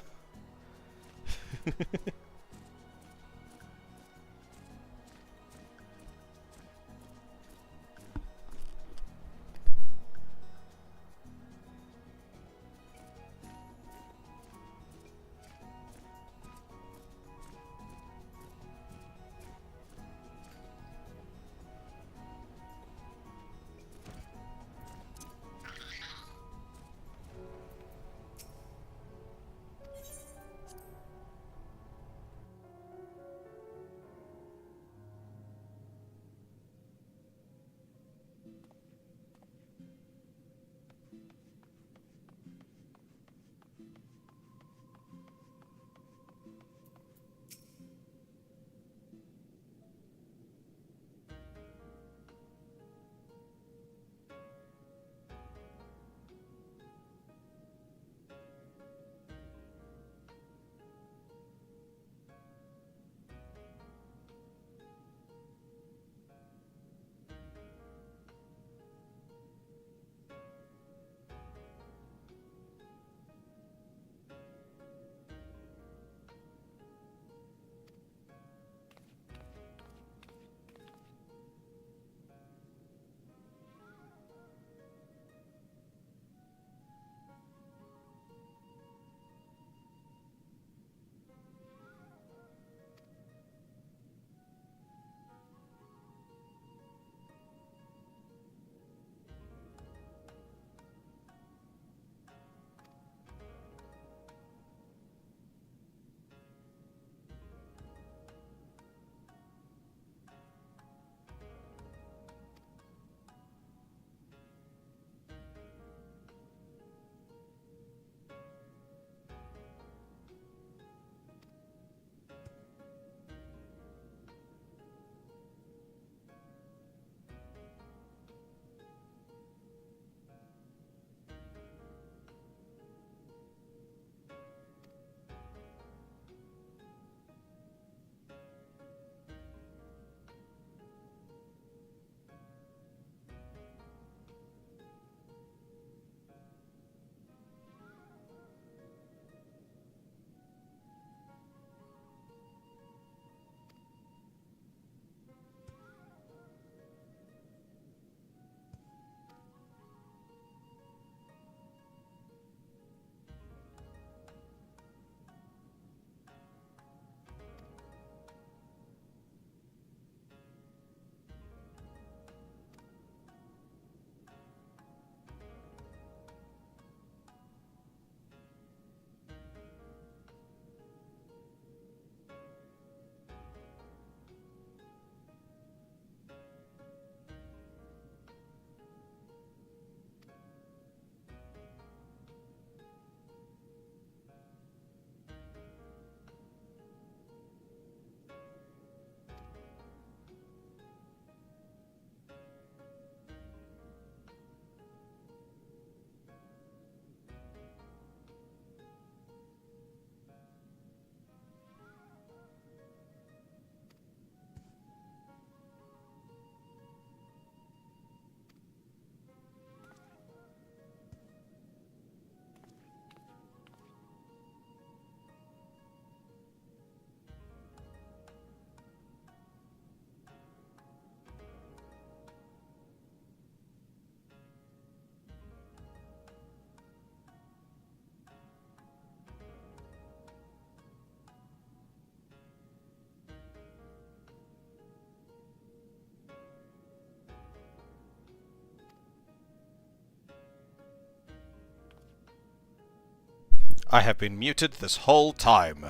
I have been muted this whole time.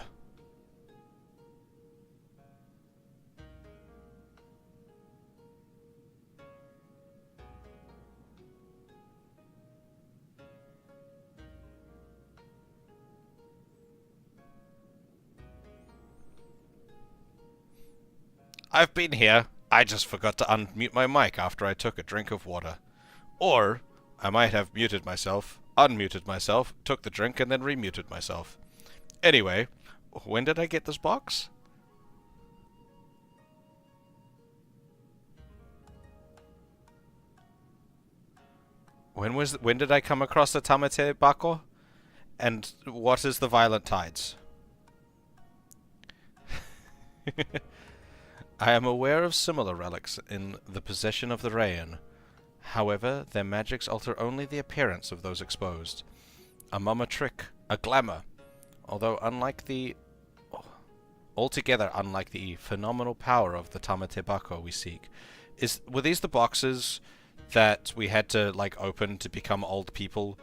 I've been here. I just forgot to unmute my mic after I took a drink of water. Or, I might have muted myself, unmuted myself, took the drink, and then remuted myself. Anyway, when did I get this box? When did I come across the Tamate Bako? And what is the Violent Tides? I am aware of similar relics in the possession of the Rayan. However, their magics alter only the appearance of those exposed. A mama trick, a glamour. Although altogether unlike the phenomenal power of the Tamate Bako we seek. Were these the boxes that we had to open to become old people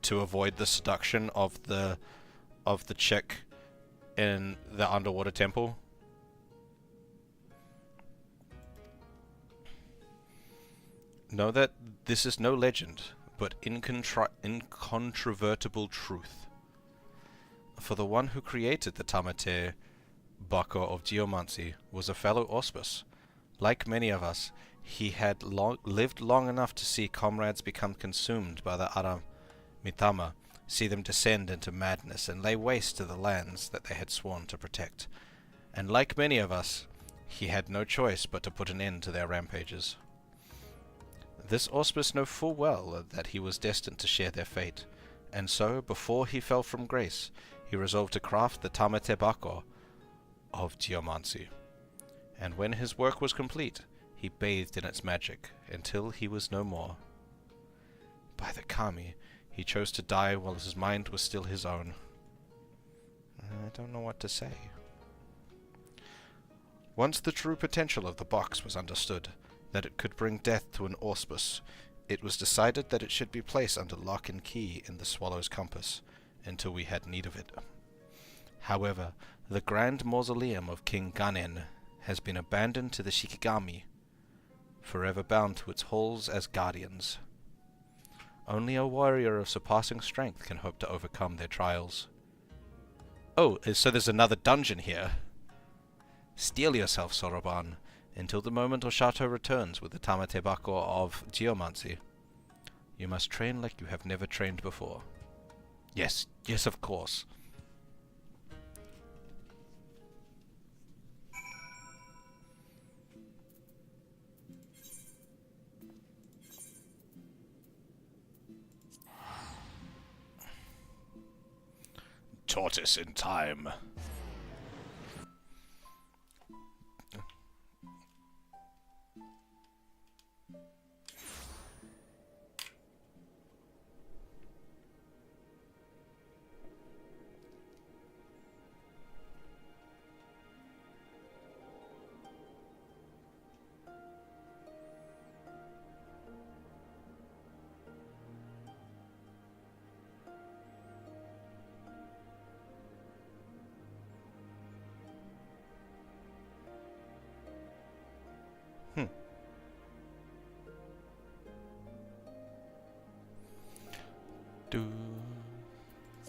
to avoid the seduction of the chick in the underwater temple? Know that this is no legend, but incontrovertible truth. For the one who created the Tamate Bako of geomancy was a fellow Auspis. Like many of us, he had lived long enough to see comrades become consumed by the Aramitama, see them descend into madness and lay waste to the lands that they had sworn to protect. And like many of us, he had no choice but to put an end to their rampages. This Auspis knew full well that he was destined to share their fate, and so, before he fell from grace, he resolved to craft the Tamate Bako of geomancy. And when his work was complete, he bathed in its magic, until he was no more. By the Kami, he chose to die while his mind was still his own. I don't know what to say. Once the true potential of the box was understood, that it could bring death to an Auspis, it was decided that it should be placed under lock and key in the Swallow's compass, until we had need of it. However, the grand mausoleum of King Ganen has been abandoned to the Shikigami, forever bound to its halls as guardians. Only a warrior of surpassing strength can hope to overcome their trials. Oh, so there's another dungeon here. Steel yourself, Soroban, until the moment Oshato returns with the Tamate Bako of geomancy. You must train like you have never trained before. Yes, yes, of course. Tortoise in time.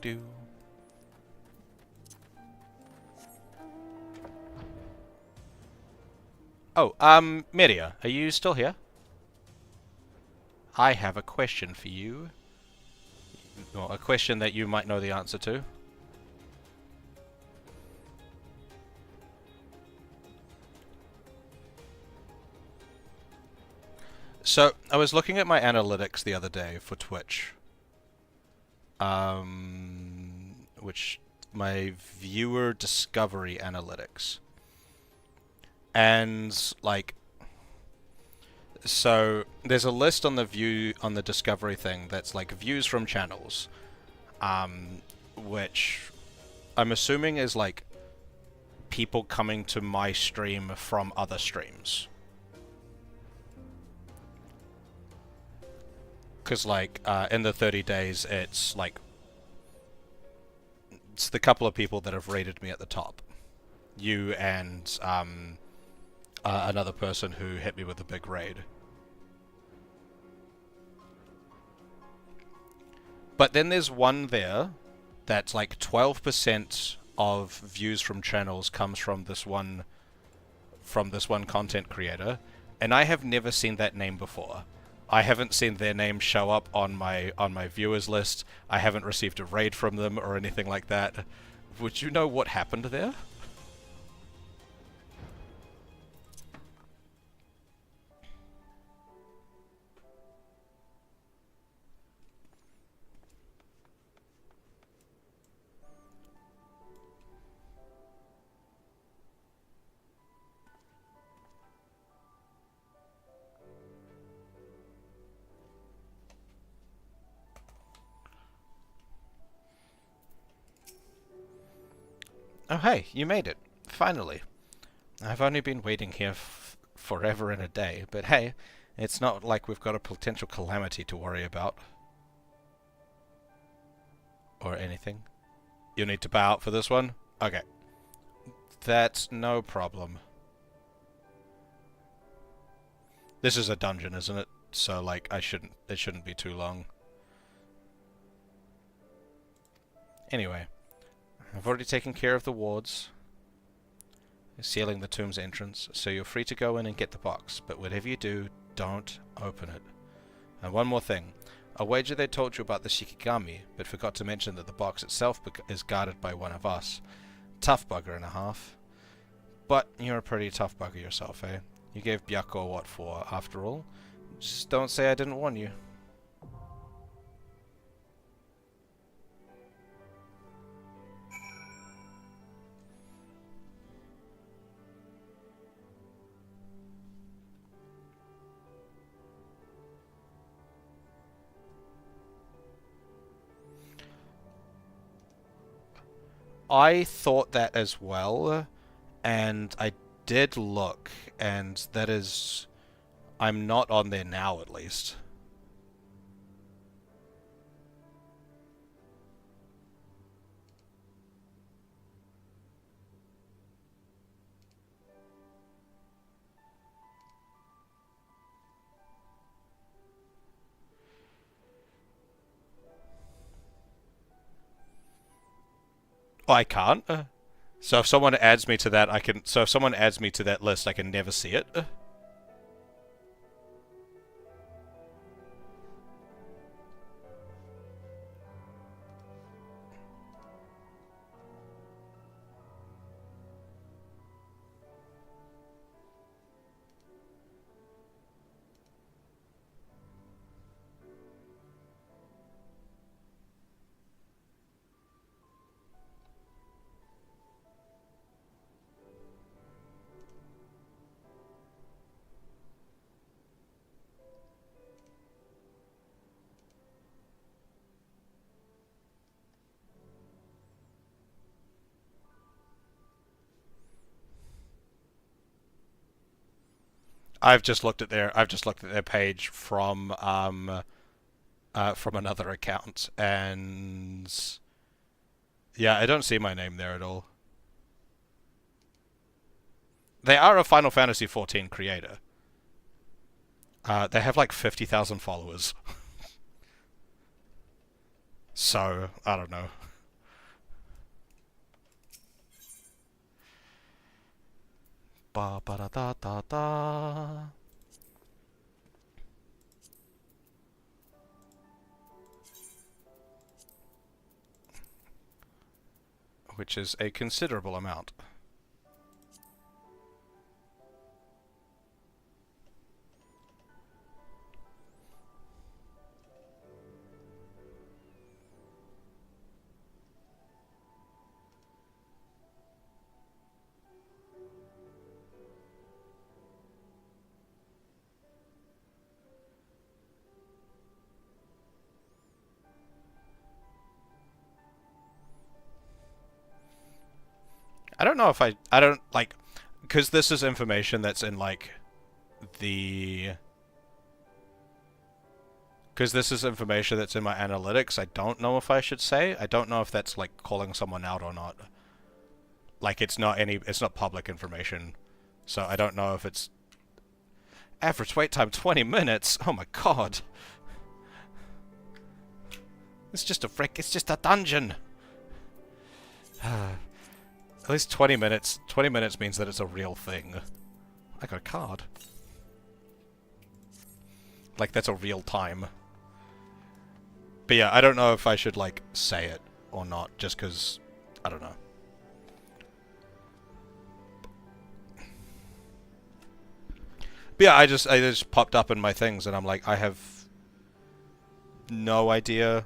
Do. Oh, Materia, are you still here? I have a question for you. Well, a question that you might know the answer to. So, I was looking at my analytics the other day for Twitch. Which my viewer discovery analytics. And so there's a list on the discovery thing that's views from channels, which I'm assuming is people coming to my stream from other streams. Because in the 30 days it's it's the couple of people that have raided me at the top. You and another person who hit me with a big raid. But then there's one there that's like 12% of views from channels comes from this one content creator, and I have never seen that name before. I haven't seen their name show up on my viewers list. I haven't received a raid from them or anything like that. Would you know what happened there? Oh hey, you made it. Finally. I've only been waiting here forever and a day, but hey, it's not like we've got a potential calamity to worry about. Or anything. You need to bow out for this one? Okay. That's no problem. This is a dungeon, isn't it? So like it shouldn't be too long. Anyway. I've already taken care of the wards, sealing the tomb's entrance, so you're free to go in and get the box, but whatever you do, don't open it. And one more thing. I wager they told you about the Shikigami, but forgot to mention that the box itself is guarded by one of us. Tough bugger and a half. But you're a pretty tough bugger yourself, eh? You gave Byakko what for, after all. Just don't say I didn't warn you. I thought that as well, and I did look, and that is... I'm not on there now, at least. Oh, I can't? So if someone adds me to that, I can... So if someone adds me to that list, I can never see it? I've just looked at their page from another account, and yeah, I don't see my name there at all. They are a Final Fantasy XIV creator. They have like 50,000 followers. So, I don't know. Ba ba da da da da. Which is a considerable amount. I don't know if I don't, like, because this is information that's in, like, the Because this is information that's in my analytics, I don't know if I should say. I don't know if that's, like, calling someone out or not. Like, it's not public information. So I don't know if it's... Average wait time 20 minutes? Oh my god. It's just a dungeon. At least 20 minutes. 20 minutes means that it's a real thing. I got a card. Like, that's a real time. But yeah, I don't know if I should, like, say it or not, just because... I don't know. But yeah, I just popped up in my things, and I'm like, I have no idea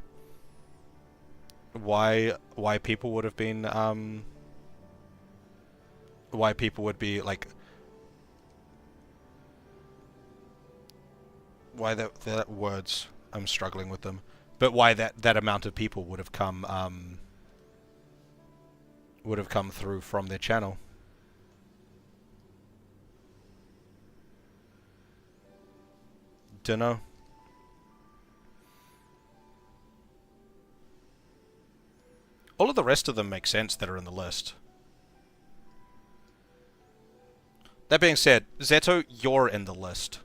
why people would have been, why people would be, like... Why that words... I'm struggling with them. But why that amount of people would have come through from their channel. Dunno. All of the rest of them make sense that are in the list. That being said, Zeto, you're in the list.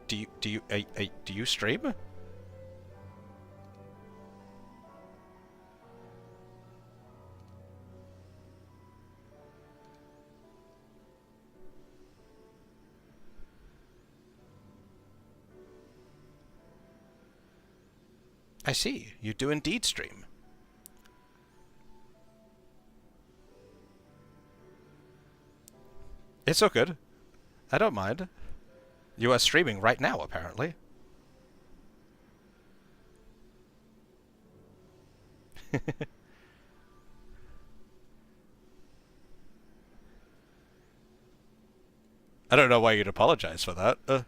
Do you stream? I see. You do indeed stream. It's all good. I don't mind. You are streaming right now, apparently. I don't know why you'd apologize for that.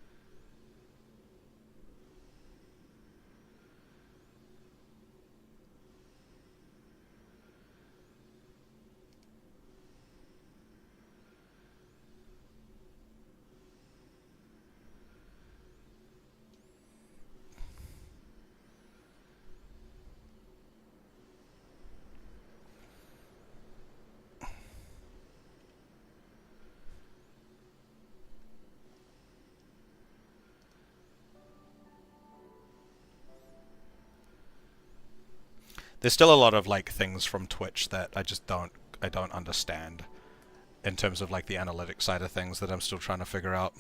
There's still a lot of, like, things from Twitch that I just don't understand in terms of, like, the analytics side of things that I'm still trying to figure out.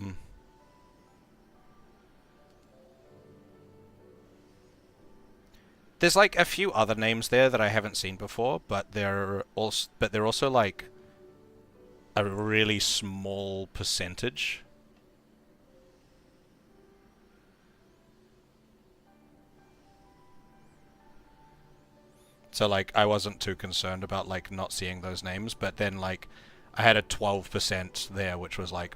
There's, like, a few other names there that I haven't seen before, but they're also like a really small percentage. So, like, I wasn't too concerned about, like, not seeing those names, but then, like, I had a 12% there, which was like,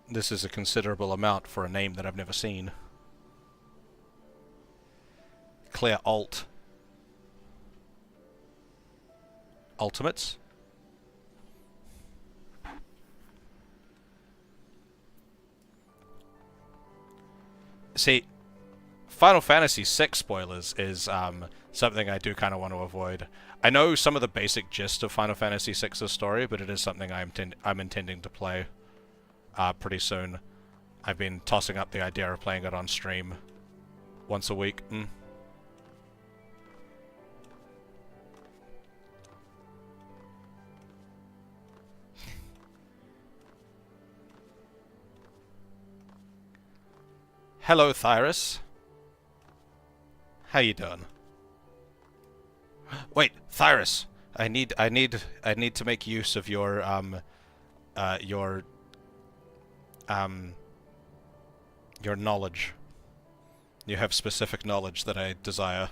this is a considerable amount for a name that I've never seen. Clear Alt. Ultimates? See, Final Fantasy VI spoilers is, something I do kind of want to avoid. I know some of the basic gist of Final Fantasy VI's story, but it is something I'm intending to play pretty soon. I've been tossing up the idea of playing it on stream once a week. Hello, Thyrus. How you doing? Wait, Thyrus, I need to make use of your knowledge. You have specific knowledge that I desire.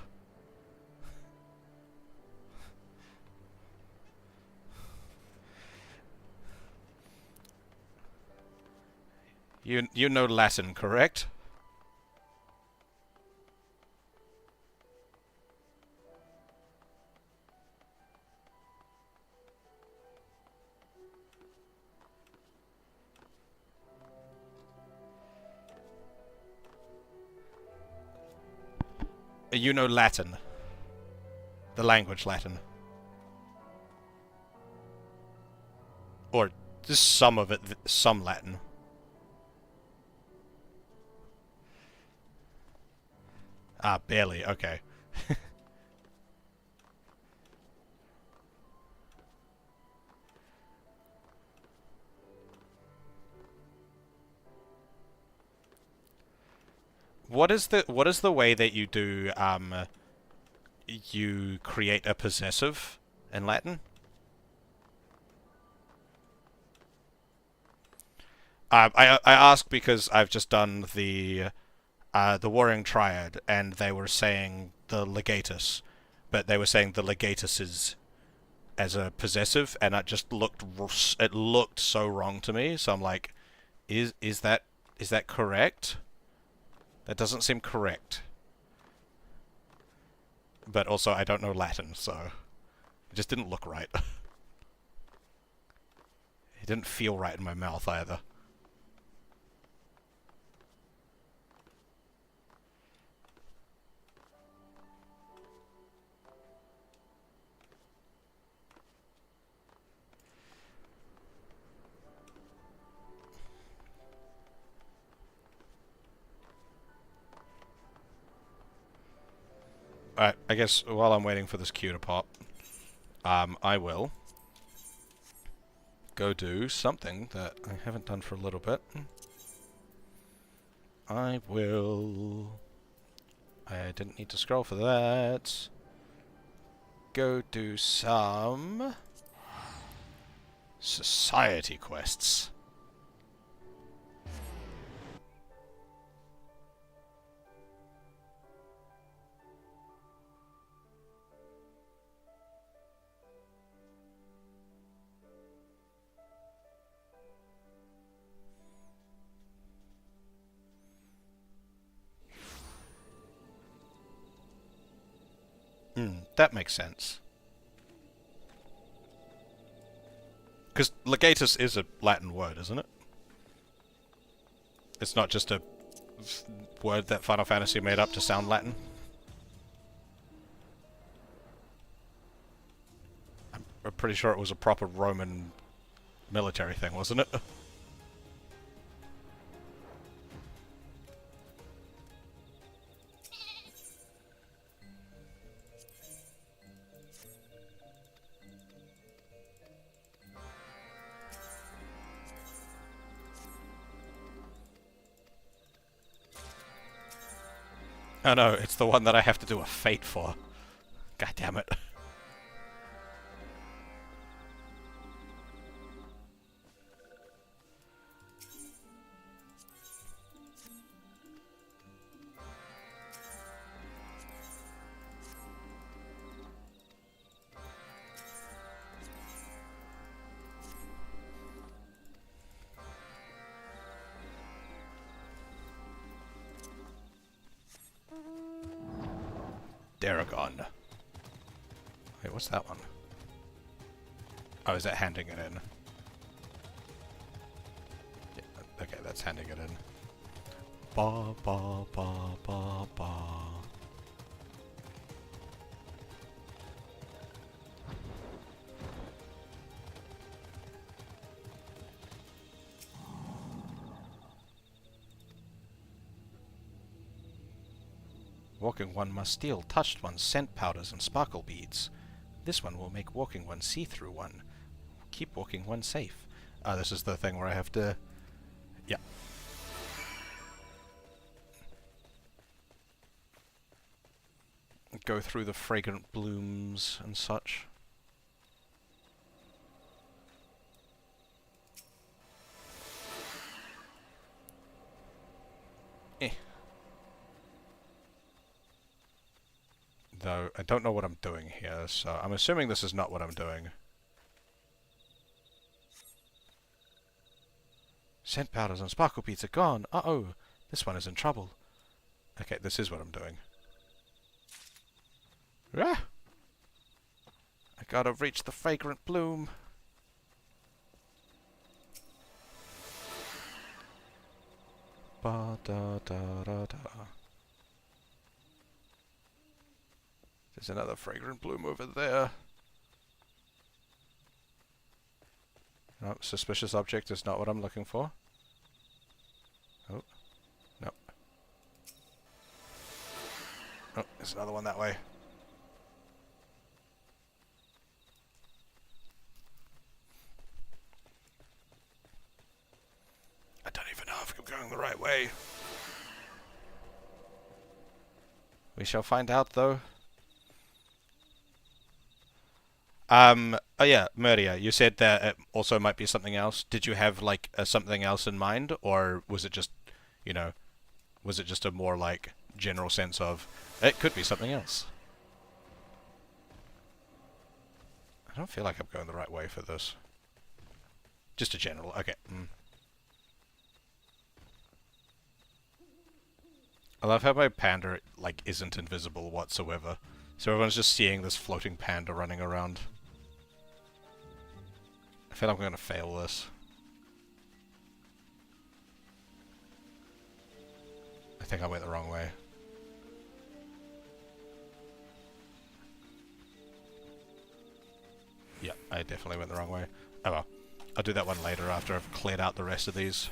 You know Latin, correct? You know Latin. The language Latin. Or just some of it, some Latin. Ah, barely, okay. What is the way that you do you create a possessive in Latin? I ask because I've just done the Warring Triad, and they were saying the legatus, but they were saying the legatus is as a possessive, and it looked so wrong to me. So I'm like, is that correct? That doesn't seem correct. But also, I don't know Latin, so it just didn't look right. It didn't feel right in my mouth either. Alright, I guess while I'm waiting for this queue to pop, I will go do something that I haven't done for a little bit. I didn't need to scroll for that. Go do some society quests. That makes sense. Because legatus is a Latin word, isn't it? It's not just a word that Final Fantasy made up to sound Latin. I'm pretty sure it was a proper Roman military thing, wasn't it? Oh no, it's the one that I have to do a fate for. God damn it. Daragon. Wait, what's that one? Oh, is that handing it in? Yeah, okay, that's handing it in. Ba ba ba ba ba. Walking one must steal touched one's scent powders and sparkle beads. This one will make walking one see-through one. Keep walking one safe. Ah, this is the thing where I have to... Yeah. Go through the fragrant blooms and such. Though, I don't know what I'm doing here, so I'm assuming this is not what I'm doing. Scent powders and sparkle beads are gone. Uh-oh, this one is in trouble. Okay, this is what I'm doing. Ah! I gotta reach the fragrant bloom. Ba da da da da. There's another fragrant bloom over there. No, suspicious object is not what I'm looking for. Oh, no. Oh, there's another one that way. I don't even know if I'm going the right way. We shall find out, though. Oh yeah, Materia, you said that it also might be something else. Did you have, like, something else in mind? Or was it just, you know, was it just a more, like, general sense of, it could be something else? I don't feel like I'm going the right way for this. Just a general, okay. I love how my panda, like, isn't invisible whatsoever. So everyone's just seeing this floating panda running around. I feel like I'm gonna fail this. I think I went the wrong way. Yeah, I definitely went the wrong way. Oh well. I'll do that one later after I've cleared out the rest of these.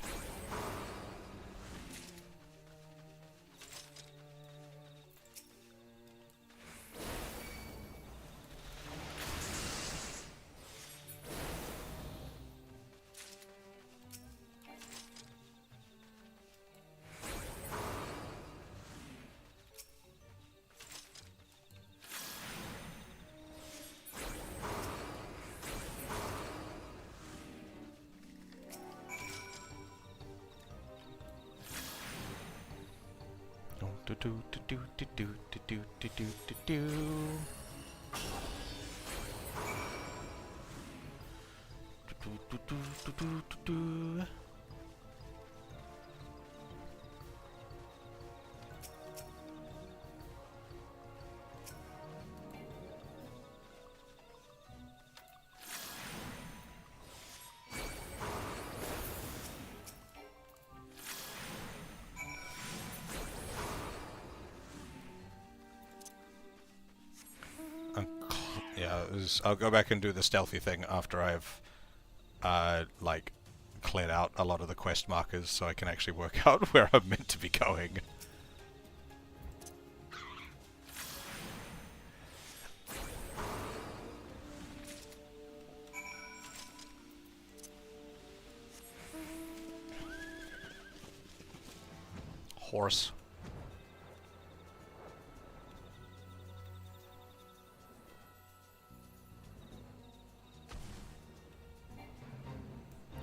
Yeah, I'll go back and do the stealthy thing after I've, like, cleared out a lot of the quest markers so I can actually work out where I'm meant to be going. Horse.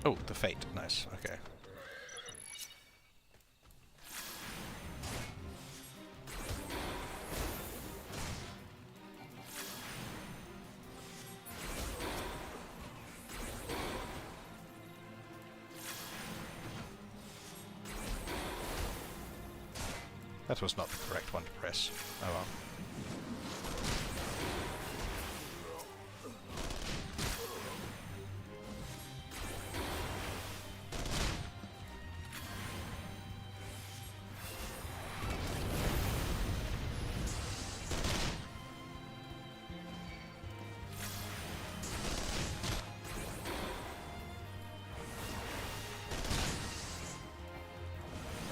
Oh, the fate. Nice. Okay. That was not the correct one to press. Oh well.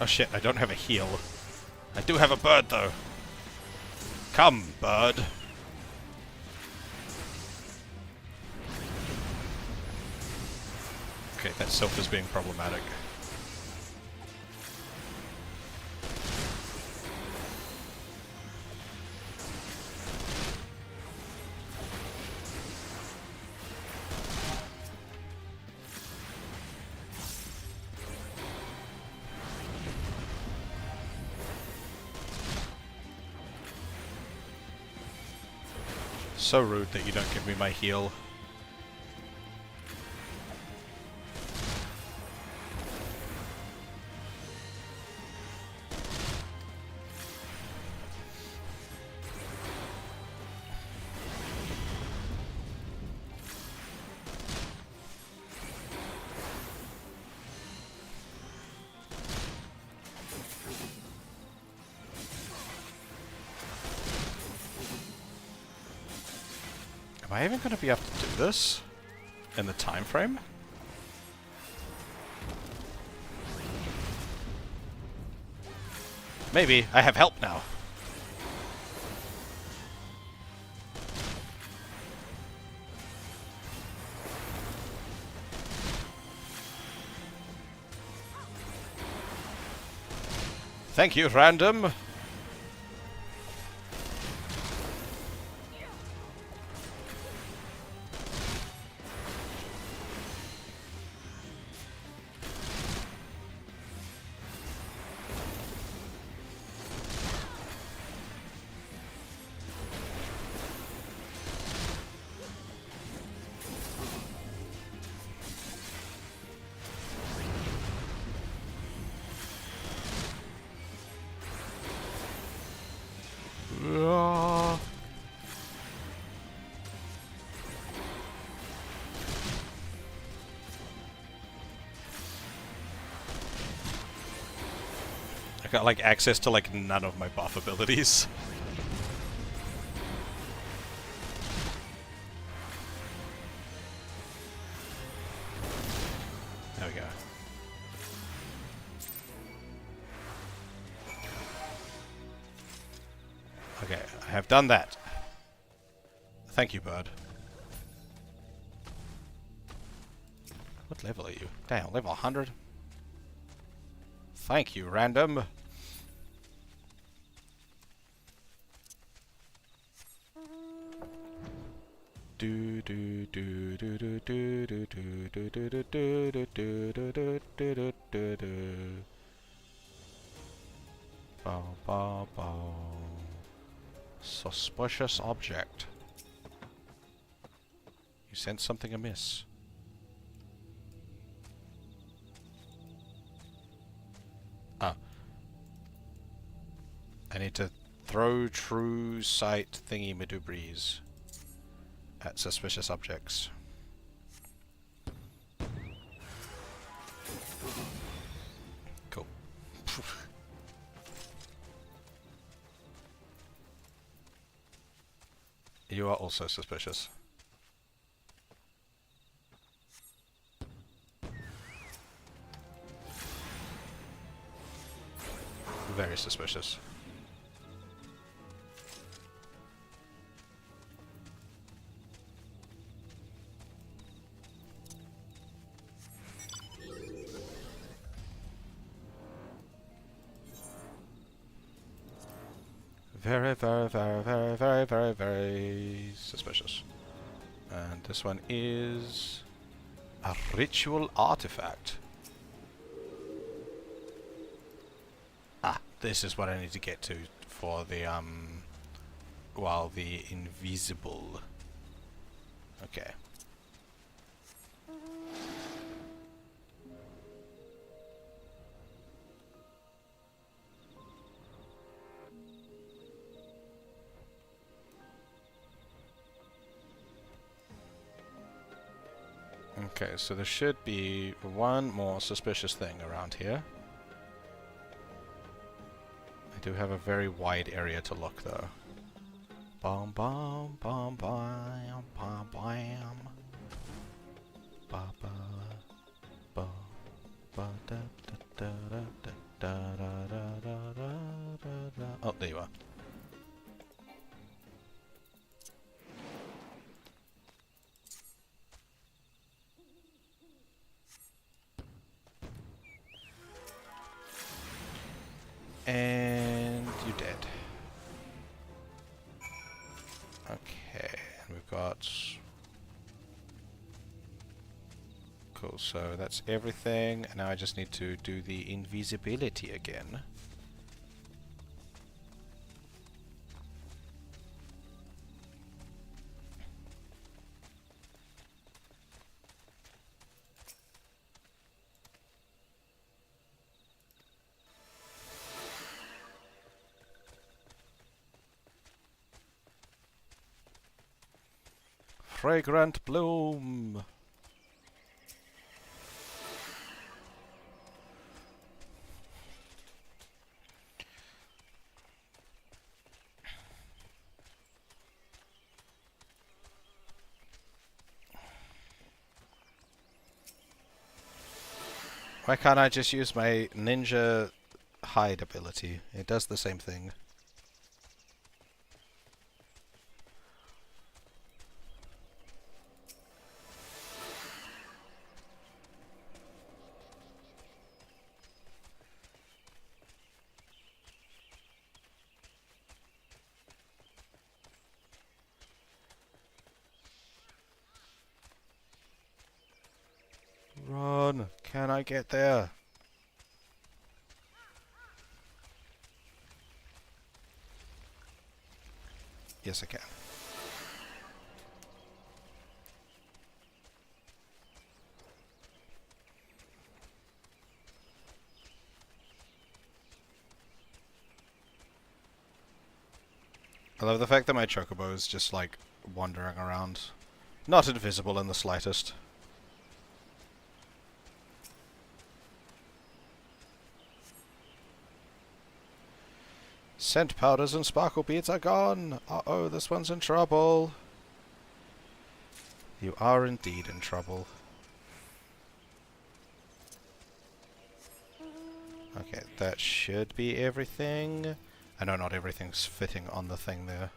Oh shit, I don't have a heal. I do have a bird, though. Come, bird. Okay, that Sylph is being problematic. So rude that you don't give me my heal. Am I even going to be able to do this in the time frame? Maybe. I have help now. Thank you, random. I got like access to like none of my buff abilities. There we go. Okay, I have done that. Thank you, bird. What level are you? Damn, level 100? Thank you, random. Do do do do do do do do do do do do do do do do do do. Bow bow bow. Suspicious object. You sense something amiss. Ah. I need to throw true sight thingy madubries at suspicious objects. Cool. You are also suspicious. Very suspicious. Very, very, very, very, very, very, very suspicious. And this one is a ritual artifact. Ah, this is what I need to get to for the well, the invisible. Okay. Okay, so there should be one more suspicious thing around here. I do have a very wide area to look, though. Bam bam bam bam bam bam. Ba ba ba ba da da da da da da da da da da. Oh, there you are. And you're dead. Okay, and we've got... Cool, so that's everything. And now I just need to do the invisibility again. Fragrant bloom. Why can't I just use my ninja hide ability? It does the same thing. Run! Can I get there? Yes, I can. I love the fact that my chocobo is just like wandering around. Not invisible in the slightest. Scent powders and sparkle beads are gone! Uh-oh, this one's in trouble. You are indeed in trouble. Okay, that should be everything. I know not everything's fitting on the thing there.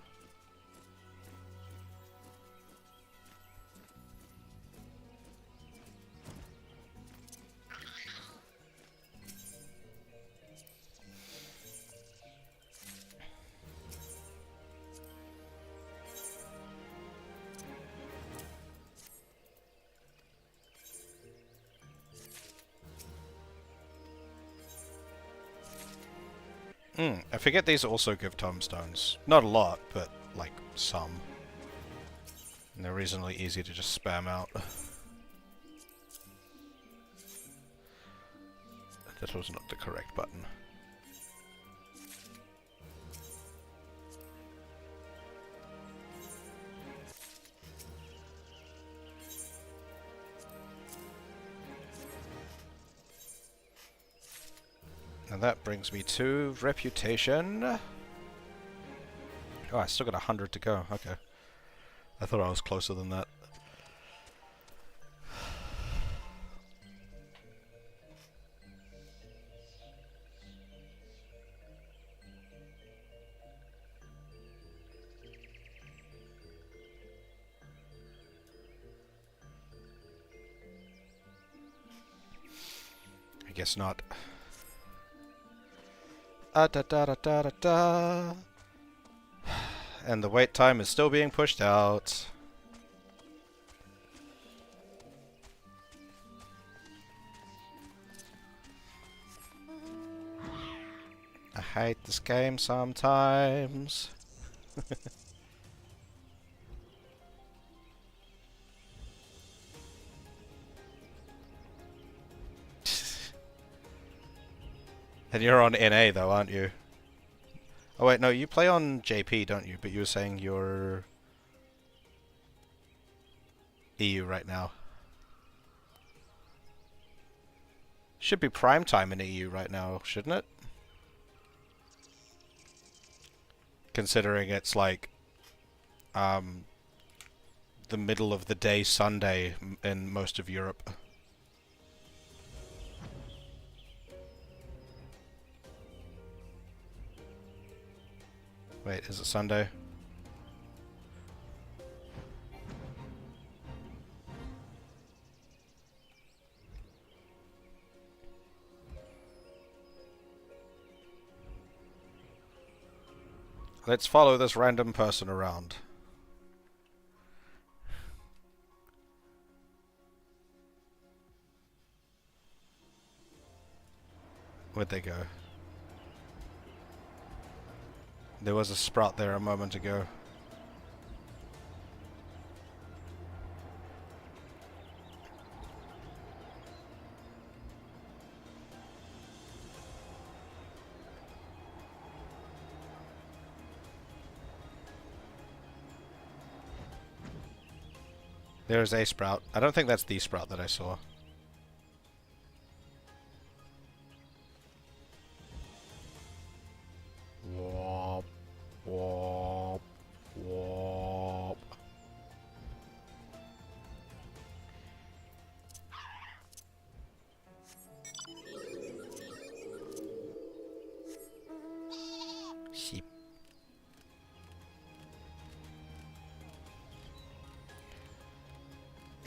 I forget these also give tomestones. Not a lot, but like some. And they're reasonably easy to just spam out. That was not the correct button. And that brings me to reputation. Oh, I still got 100 to go. Okay. I thought I was closer than that. I guess not. Da da da da da da. And the wait time is still being pushed out. I hate this game sometimes. And you're on NA though, aren't you? Oh wait, no, you play on JP, don't you? But you were saying you're EU right now. Should be prime time in EU right now, shouldn't it? Considering it's like the middle of the day Sunday in most of Europe. Wait, is it Sunday? Let's follow this random person around. Where'd they go? There was a sprout there a moment ago. There's a sprout. I don't think that's the sprout that I saw. Wop, wop, wop.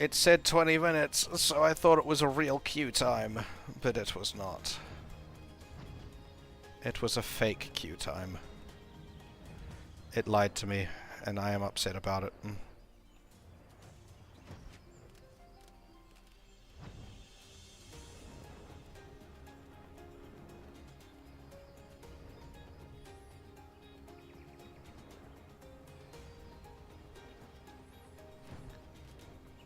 It said 20 minutes, so I thought it was a real queue time, but it was not. It was a fake queue time. It lied to me, and I am upset about it.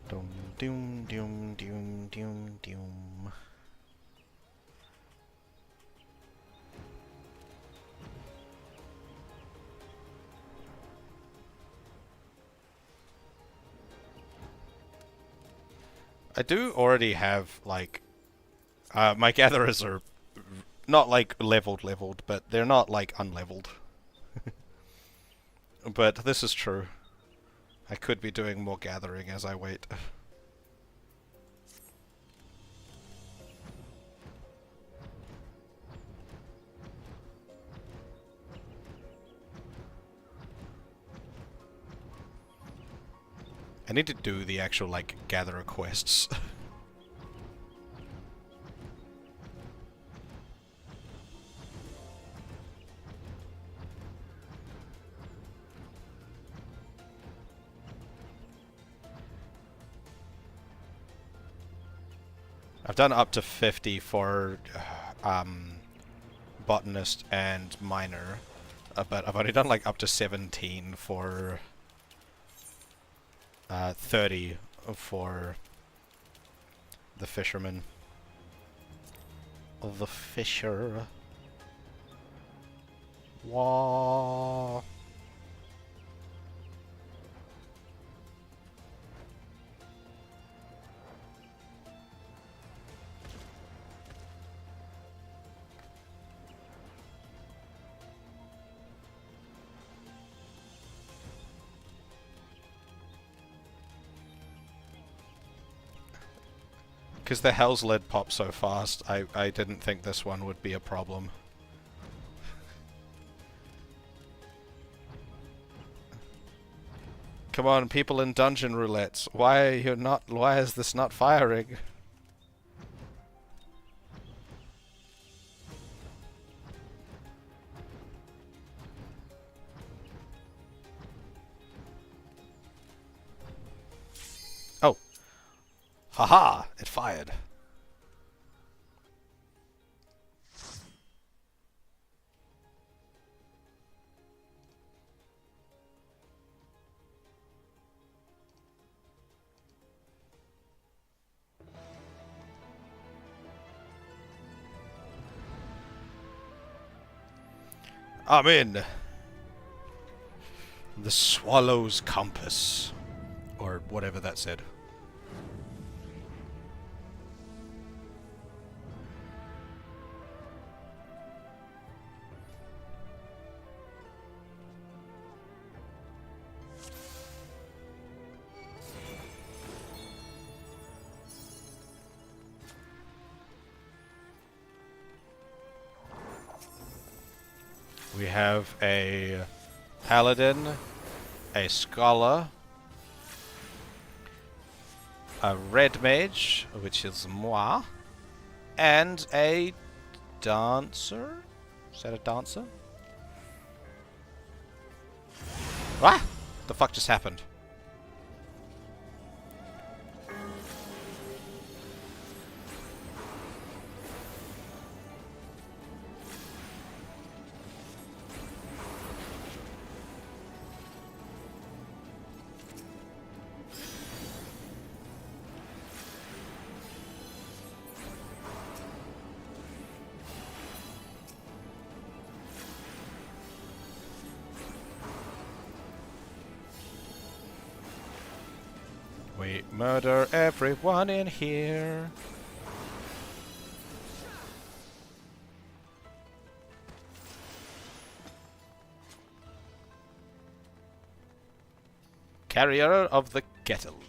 Doom, doom, doom, doom, doom, doom. I do already have, like, my gatherers are not, like, leveled, but they're not, like, unleveled. But this is true. I could be doing more gathering as I wait. I need to do the actual, like, gatherer quests. I've done up to 50 for botanist and miner, but I've only done like up to 17 for 30 for the fisherman. The fisher. Wah. Because the Hell's Lid popped so fast, I didn't think this one would be a problem. Come on, people in dungeon roulettes. Why is this not firing? Oh. Haha! It fired. I'm in. The Swallow's Compass. Or whatever that said. We have a paladin, a scholar, a red mage, which is moi, and a dancer? Is that a dancer? Ah! The fuck just happened? We murder everyone in here. Carrier of the kettle.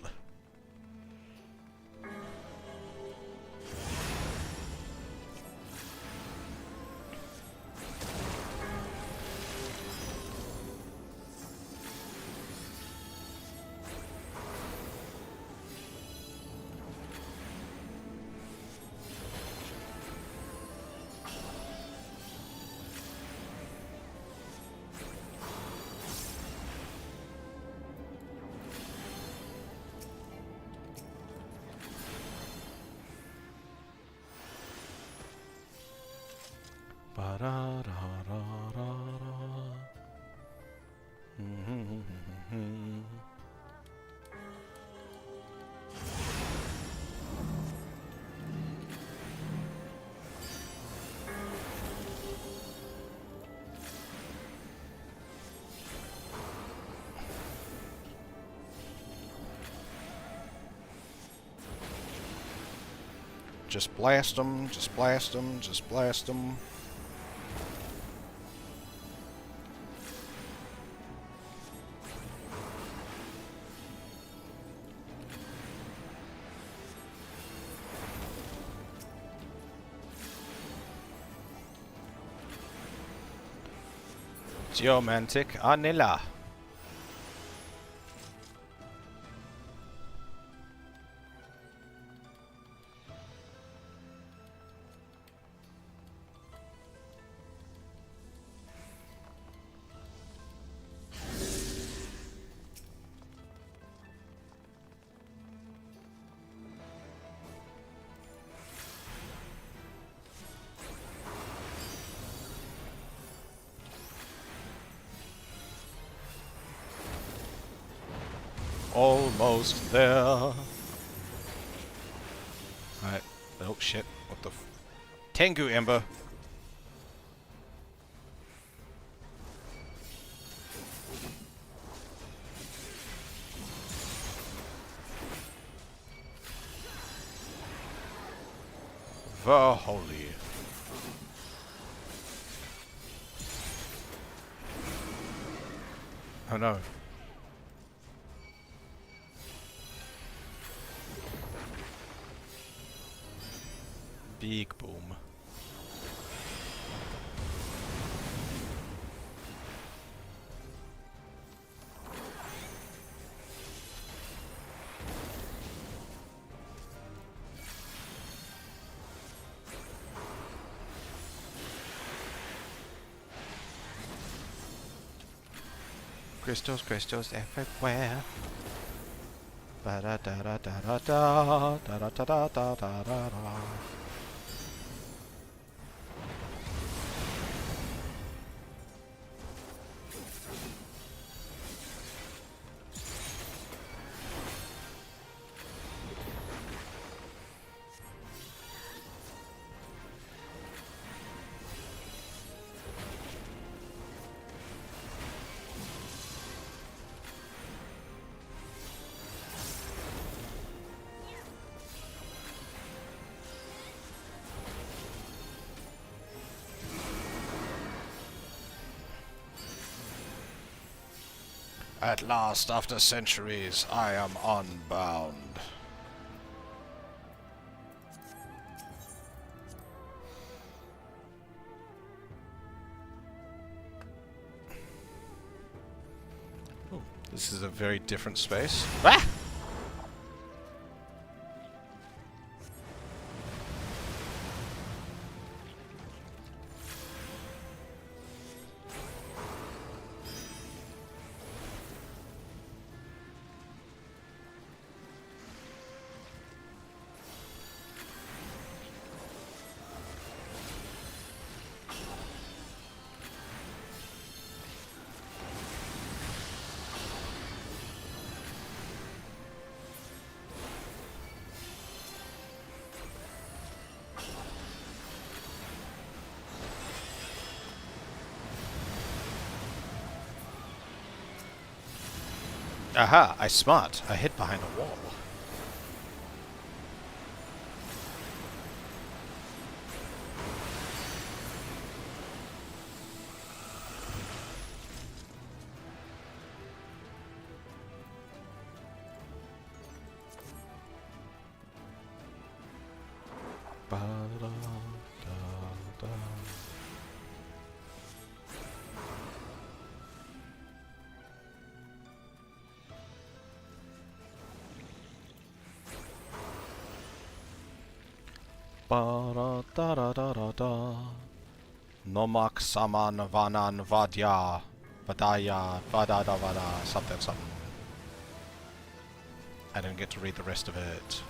Just blast them, just blast them, just blast them. Geomantic Anilla. Almost there. Alright. Oh shit. What the f... Tengu Ember. The holy. Oh no. Big boom. Crystals, crystals everywhere. Ba da da da da da da da da da da da da da. At last, after centuries, I am unbound. Oh, this is a very different space. Ah! Aha, I smart. I hid behind a wall. Ba-da-da-da. Ba-da-da-da-da-da. Nomak Saman Vanan Vadya Vadaya Vadada Vada something something. I didn't get to read the rest of it.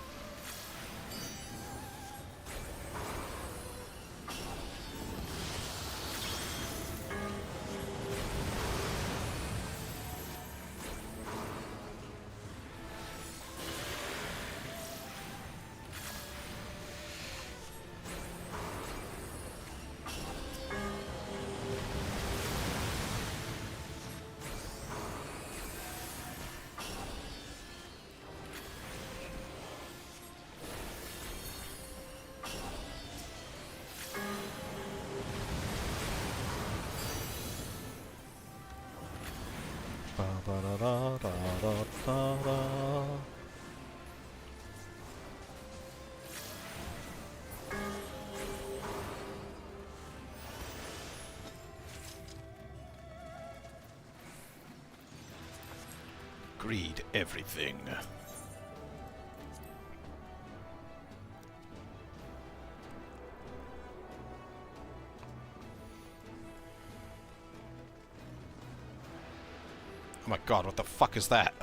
Da-da-da-da. Greed everything. Oh my god, what the fuck is that?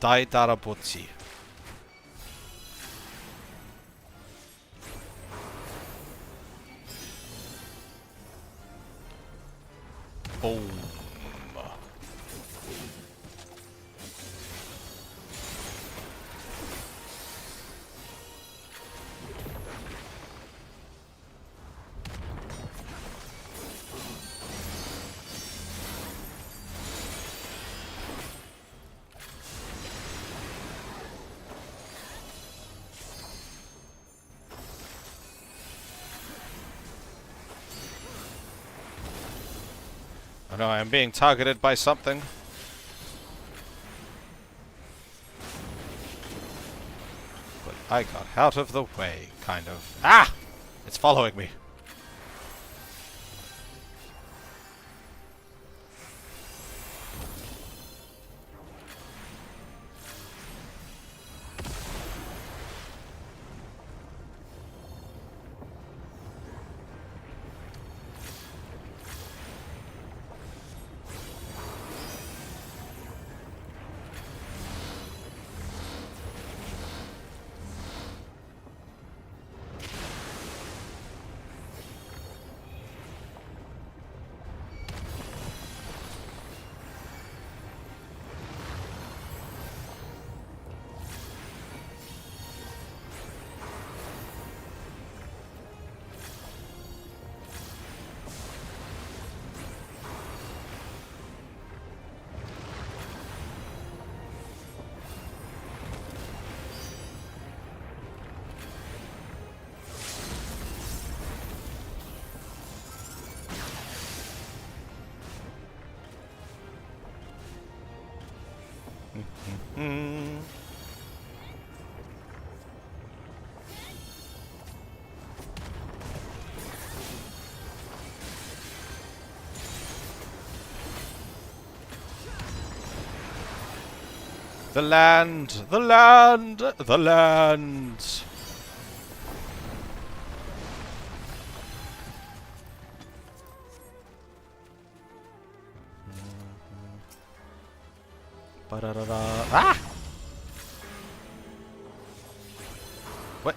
Dai Darabotsi. Boom. Oh no, I'm being targeted by something. But I got out of the way, kind of. Ah! It's following me. Mm. The land! The land! The land! Ba-da-da-da. Ah! What?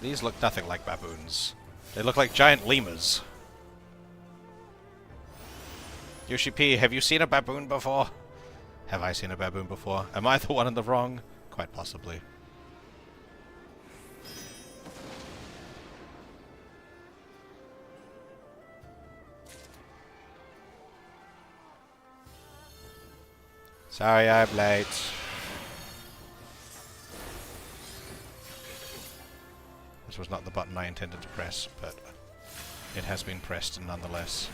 These look nothing like baboons. They look like giant lemurs. Yoshi P, have you seen a baboon before? Have I seen a baboon before? Am I the one in the wrong? Quite possibly. Sorry I'm late. This was not the button I intended to press, but it has been pressed nonetheless.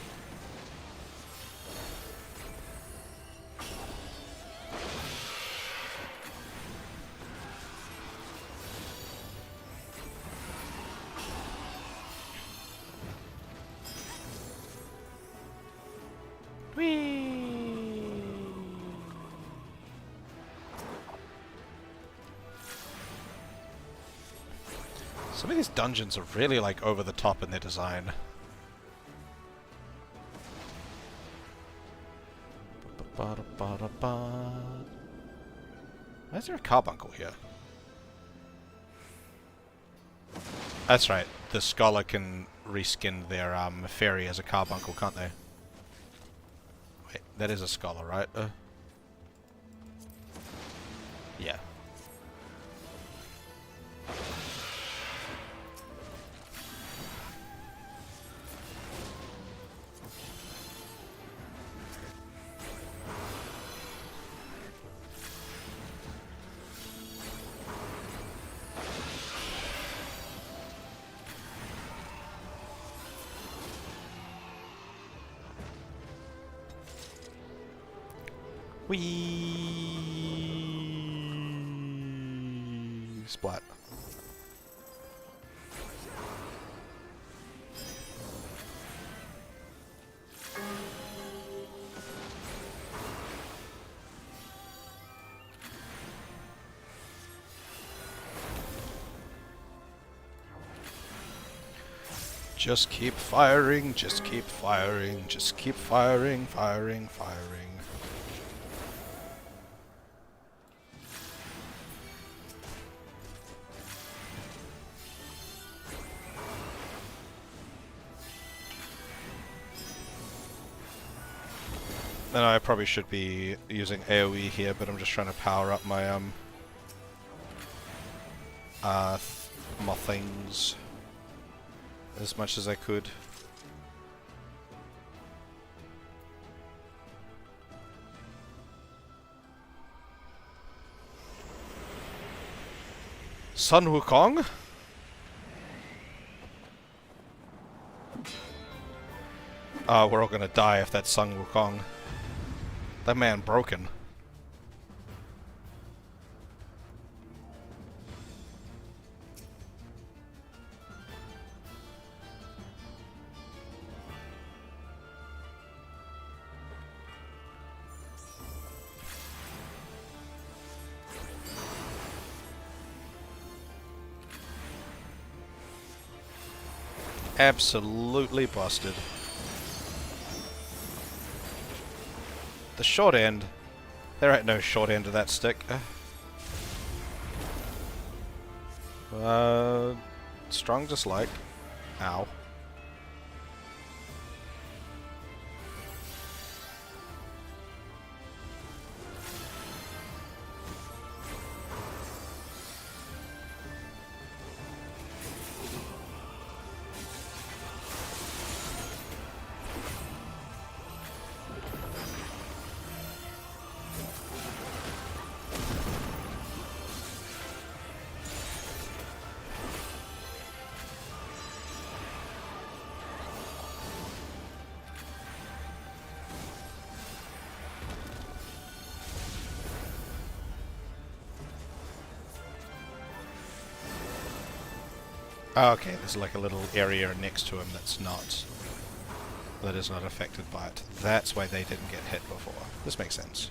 Some of these dungeons are really, like, over the top in their design. Why is there a carbuncle here? That's right. The scholar can reskin their fairy as a carbuncle, can't they? Wait, that is a scholar, right? Yeah. Whee! Splat. Just keep firing, just keep firing, just keep firing, firing, firing. And I probably should be using AoE here, but I'm just trying to power up my my things as much as I could. Sun Wukong? We're all gonna die if that's Sun Wukong. That man broken. Absolutely busted. The short end. There ain't no short end of that stick. Strong dislike. Ow. Oh, okay, there's like a little area next to him that is not affected by it. That's why they didn't get hit before. This makes sense.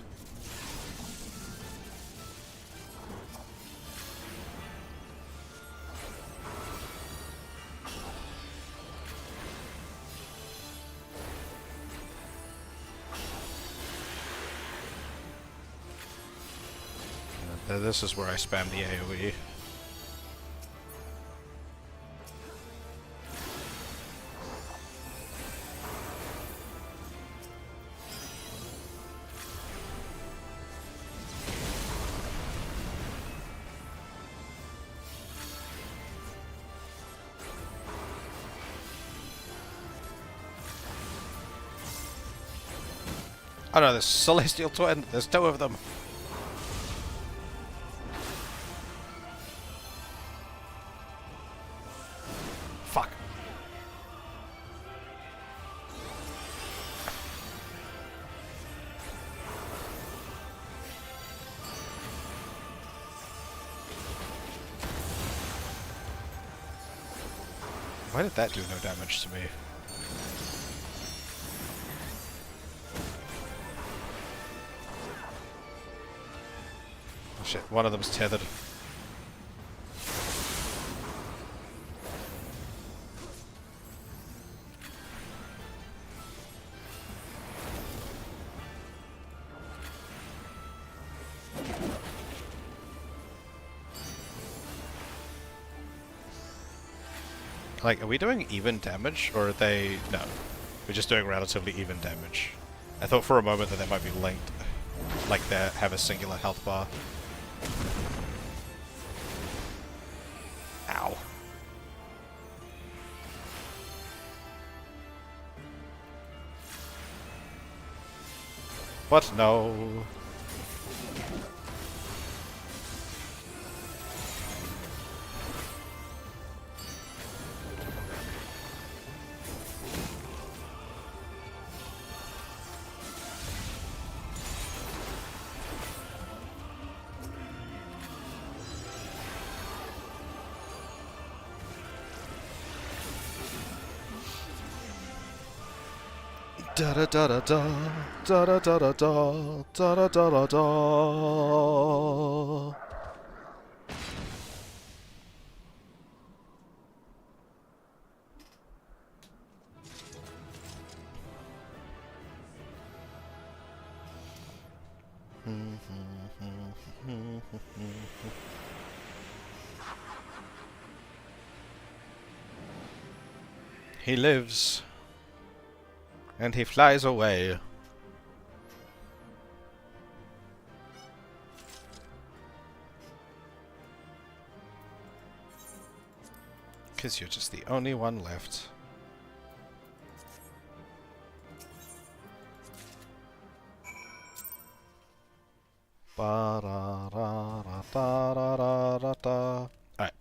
This is where I spam the AoE. Oh no, there's Celestial Twin! There's two of them! Fuck. Why did that do no damage to me? Shit, one of them's tethered. Like, are we doing even damage, or are they... No. We're just doing relatively even damage. I thought for a moment that they might be linked. Like they have a singular health bar. Ow. What? No. Da da da da da da da da da da da da da da. He lives, and he flies away. Because you're just the only one left. Alright.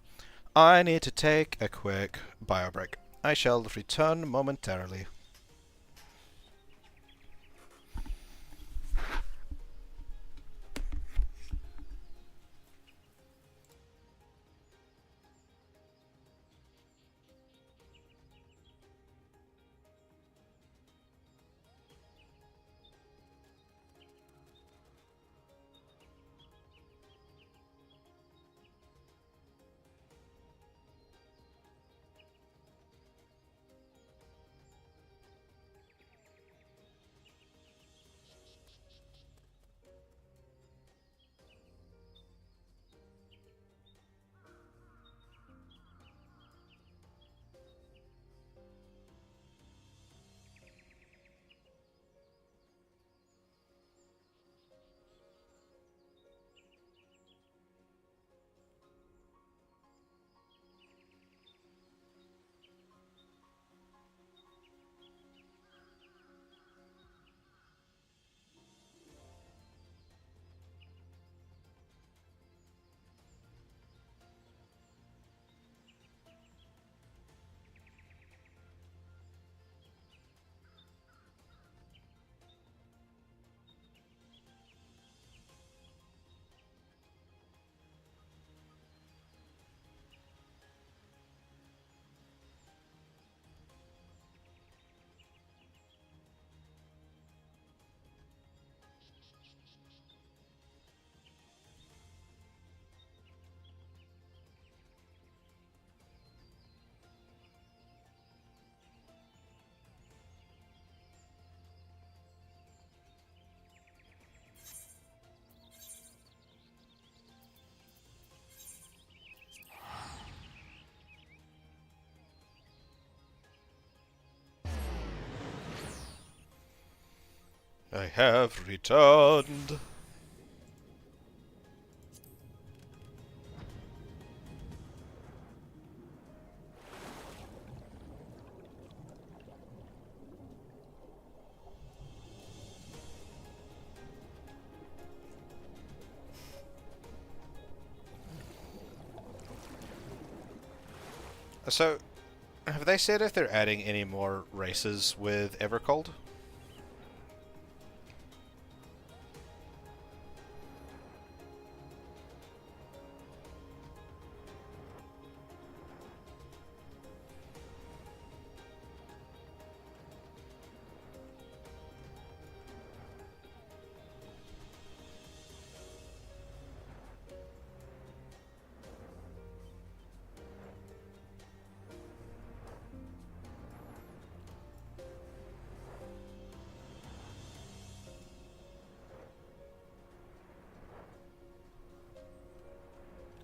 I need to take a quick bio break. I shall return momentarily. I have returned. So, have they said if they're adding any more races with Evercold?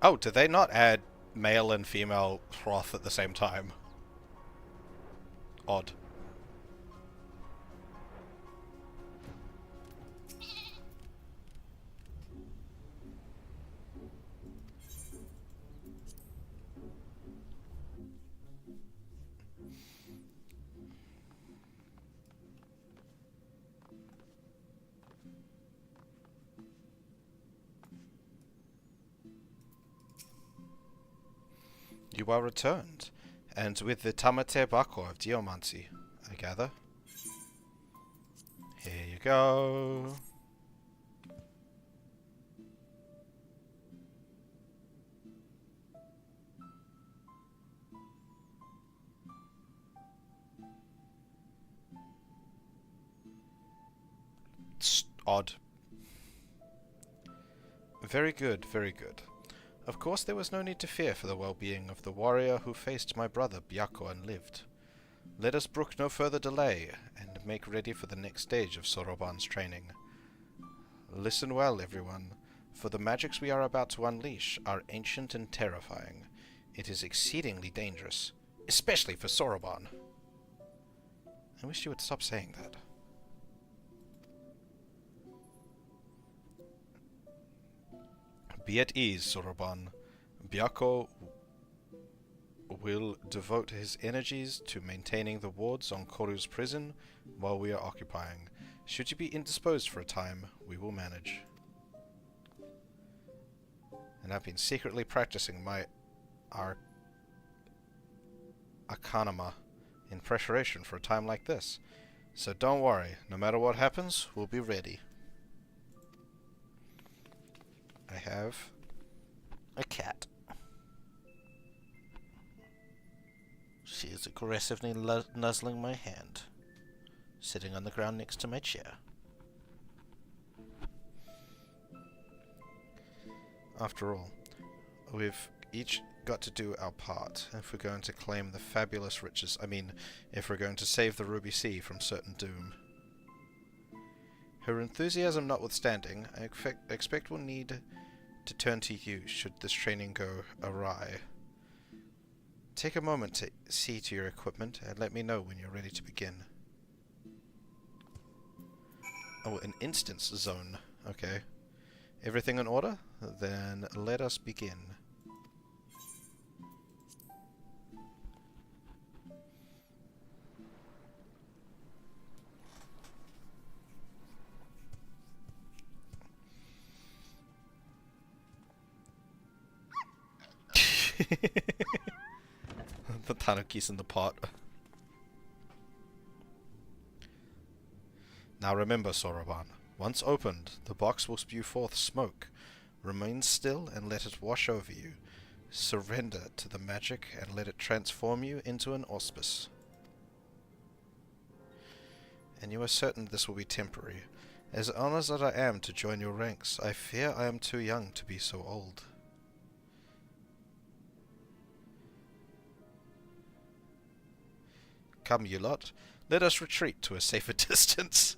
Oh, did they not add male and female Hroth at the same time? Odd. You are returned, and with the Tamate Bako of Geomancy, I gather. Here you go. odd. Very good, very good. Of course there was no need to fear for the well-being of the warrior who faced my brother Byakko and lived. Let us brook no further delay, and make ready for the next stage of Soroban's training. Listen well, everyone, for the magics we are about to unleash are ancient and terrifying. It is exceedingly dangerous, especially for Soroban. I wish you would stop saying that. Be at ease, Soroban. Byakko will devote his energies to maintaining the wards on Koru's prison while we are occupying. Should you be indisposed for a time, we will manage. And I've been secretly practicing my Arcanima in preparation for a time like this. So don't worry, no matter what happens, we'll be ready. I have a cat. She is aggressively nuzzling my hand, sitting on the ground next to my chair. After all, we've each got to do our part if we're going to claim the fabulous riches. I mean, if we're going to save the Ruby Sea from certain doom. Her enthusiasm notwithstanding, I expect we'll need to turn to you should this training go awry. Take a moment to see to your equipment and let me know when you're ready to begin. Oh, an instance zone. Okay. Everything in order? Then let us begin. The tanuki's in the pot. Now remember, Soroban, once opened, the box will spew forth smoke. Remain still and let it wash over you. Surrender to the magic and let it transform you into an auspice. And you are certain this will be temporary. As honored as I am to join your ranks, I fear I am too young to be so old. Come, you lot. Let us retreat to a safer distance.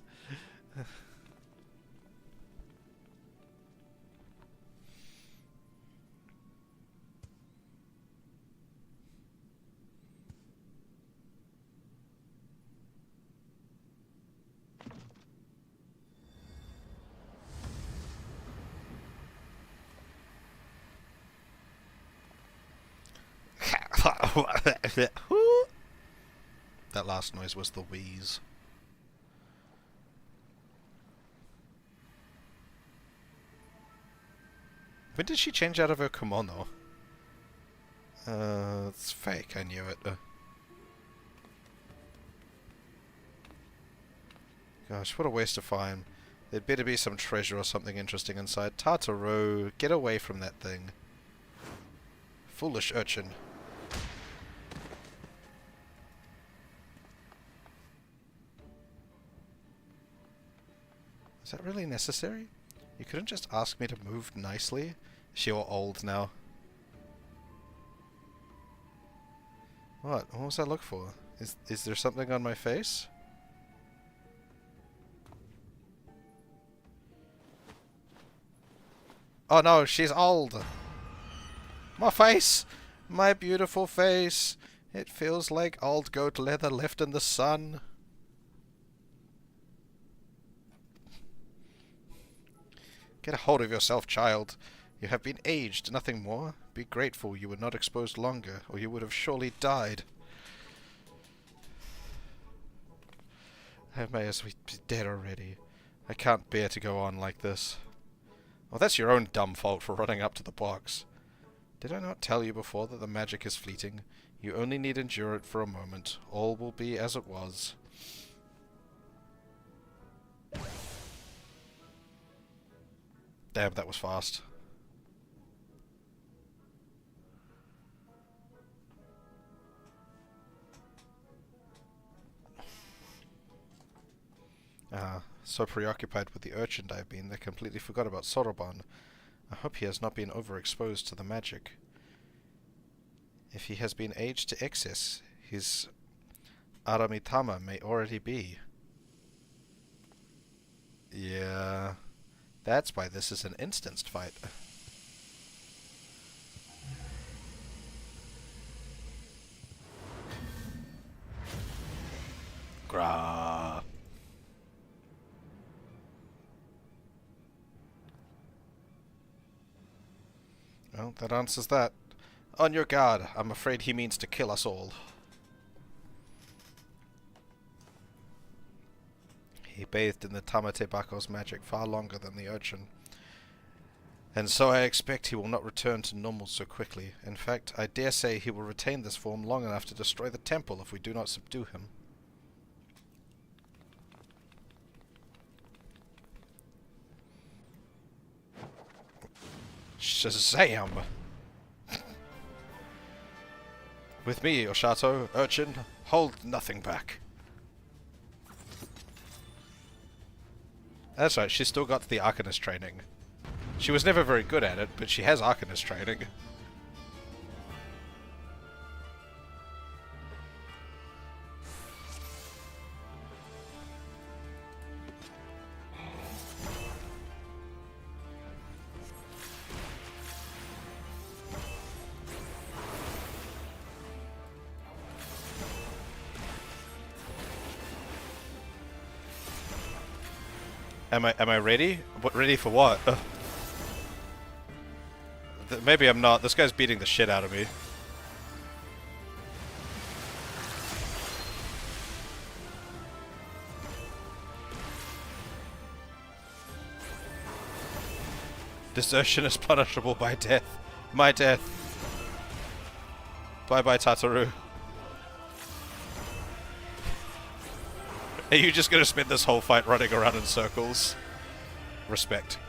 That last noise was the wheeze. When did she change out of her kimono? It's fake, I knew it. Gosh, what a waste of time. There'd better be some treasure or something interesting inside. Tartaro, get away from that thing. Foolish urchin. Is that really necessary? You couldn't just ask me to move nicely? Is she all old now? What? What was that look for? Is there something on my face? Oh no, she's old! My face! My beautiful face! It feels like old goat leather left in the sun. Get a hold of yourself, child. You have been aged, nothing more. Be grateful you were not exposed longer, or you would have surely died. I may as well be dead already. I can't bear to go on like this. Well, that's your own dumb fault for running up to the box. Did I not tell you before that the magic is fleeting? You only need endure it for a moment. All will be as it was. Damn, that was fast. So preoccupied with the urchin I've been, they completely forgot about Soroban. I hope he has not been overexposed to the magic. If he has been aged to excess, his Aramitama may already be. Yeah, that's why this is an instanced fight. Grah. Well, that answers that. On your guard. I'm afraid he means to kill us all. He bathed in the Tamatebako's magic far longer than the urchin. And so I expect he will not return to normal so quickly. In fact, I dare say he will retain this form long enough to destroy the temple if we do not subdue him. Shazam! With me, Oshato, urchin, hold nothing back. That's right, she's still got the Arcanist training. She was never very good at it, but she has Arcanist training. Am I ready? What, ready for what? Maybe I'm not. This guy's beating the shit out of me. Desertion is punishable by death. My death. Bye-bye, Tataru. Are you just gonna spend this whole fight running around in circles? Respect.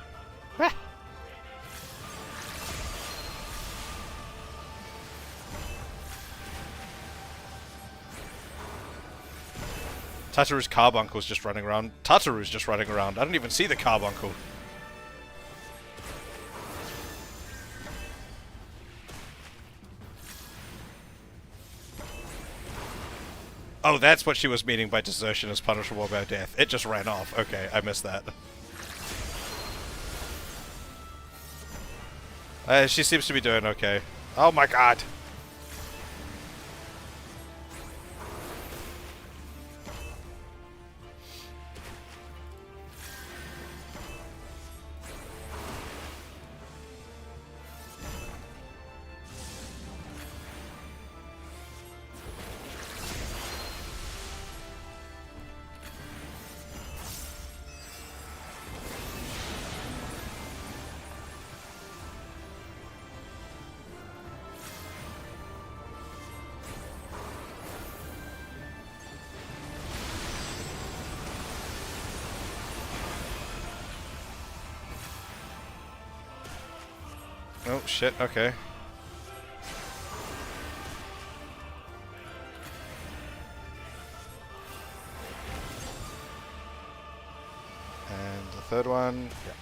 Tataru's carbuncle's just running around. Tataru's just running around. I don't even see the carbuncle. Oh, that's what she was meaning by desertion is punishable by death. It just ran off. Okay, I missed that. She seems to be doing okay. Oh my god! Oh shit, okay. And the third one, yeah.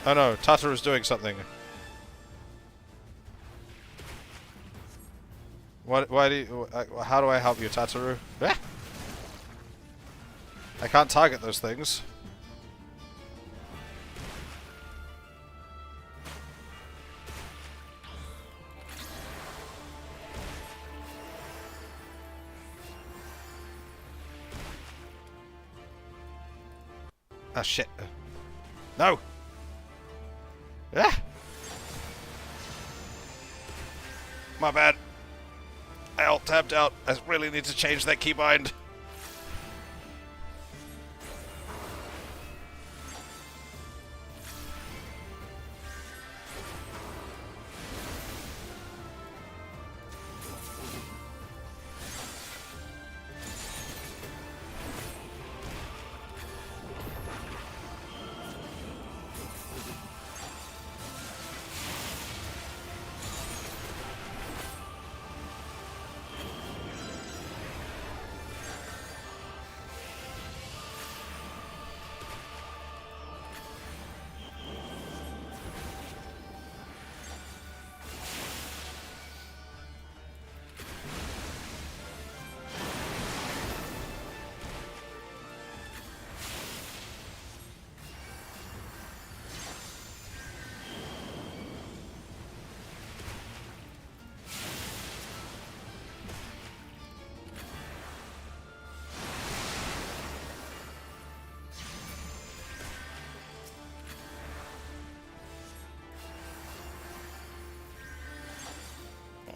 Oh no, Tataru's doing something. Why do you, how do I help you, Tataru? Ah! I can't target those things. Ah, shit. No! Ah! My bad. I alt-tabbed out. I really need to change that keybind.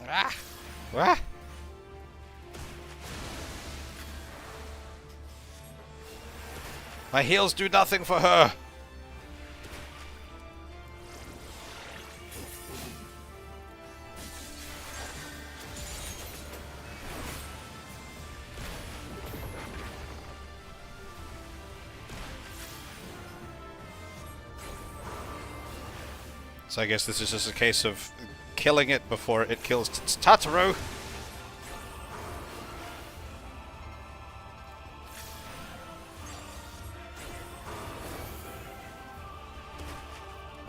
Ah! Ah! My heals do nothing for her! So I guess this is just a case of killing it before it kills Tataru.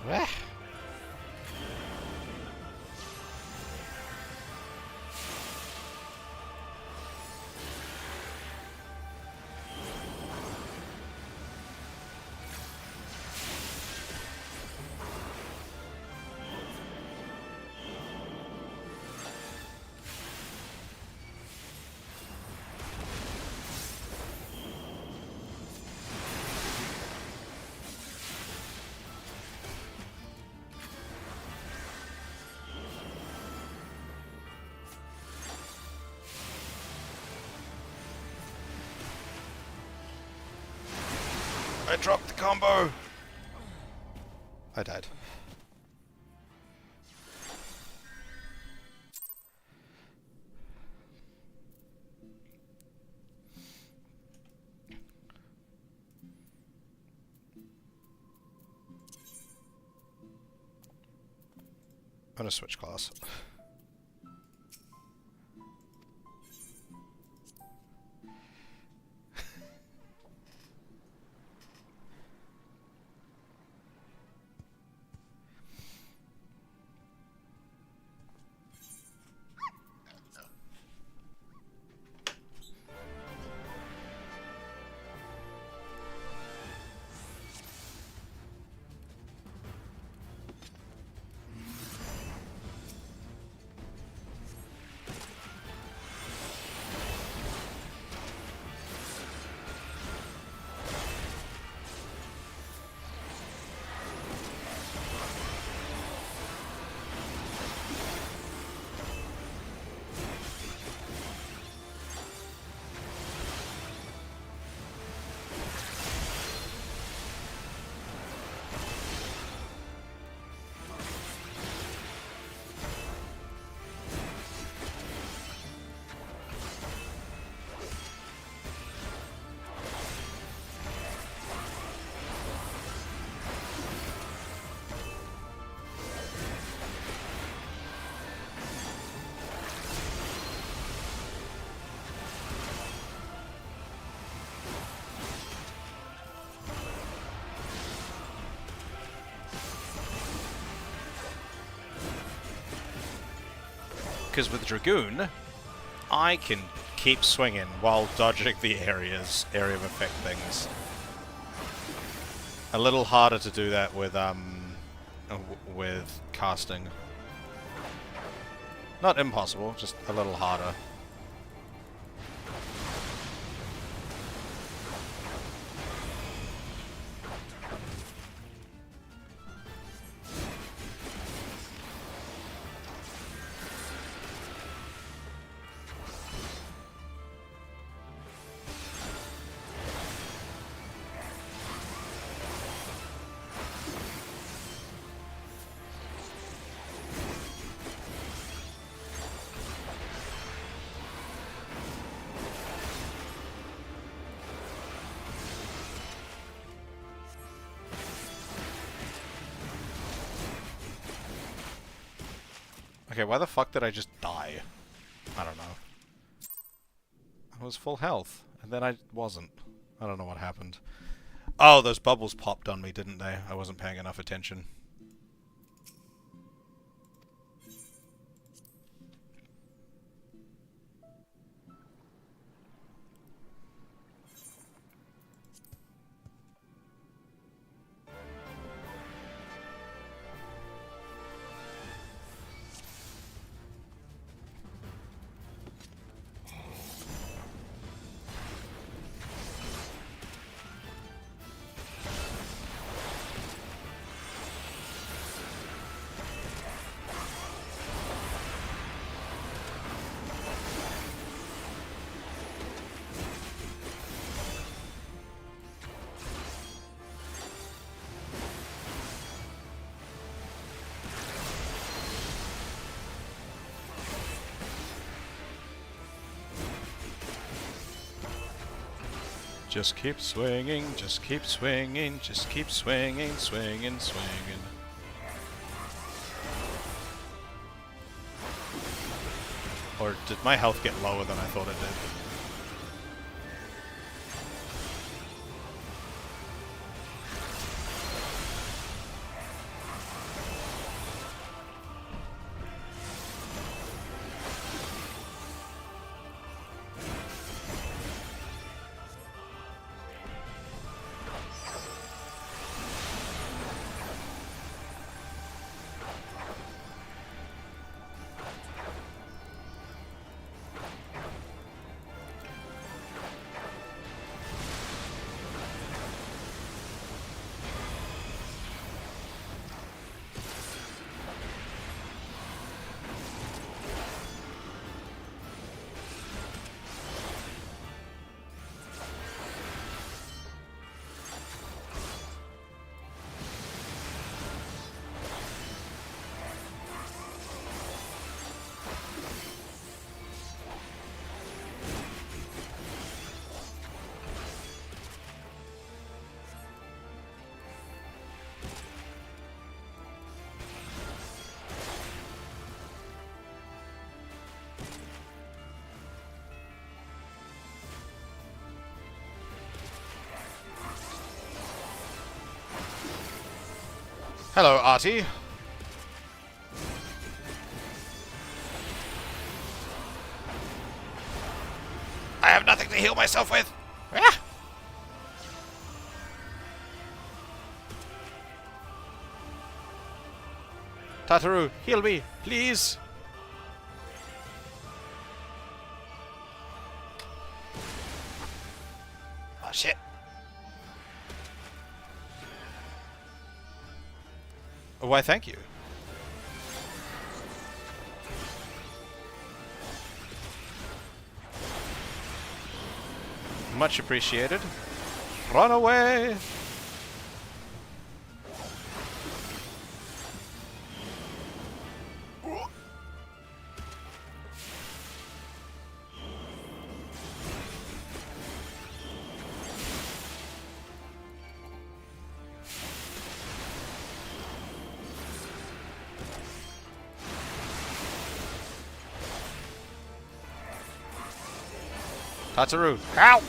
Ah. I dropped the combo! I died. I'm gonna switch class. Because with Dragoon, I can keep swinging while dodging the area of effect things. A little harder to do that with casting. Not impossible, just a little harder. Okay, why the fuck did I just die? I don't know. I was full health, and then I wasn't. I don't know what happened. Oh, those bubbles popped on me, didn't they? I wasn't paying enough attention. Just keep swinging, just keep swinging, just keep swinging, swinging, swinging. Or did my health get lower than I thought it did? Hello, Artie. I have nothing to heal myself with. Ah! Tataru, heal me, please. Oh shit. Why, thank you. Much appreciated. Run away! Tataru, help!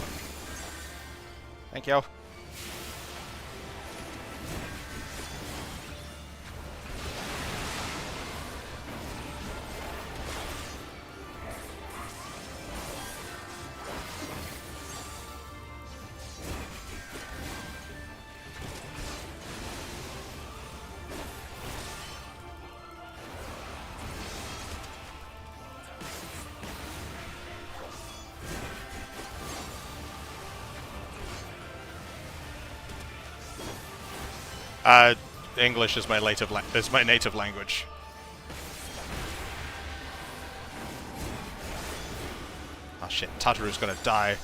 Thank you. English is my native language. Oh shit, Tataru's gonna die.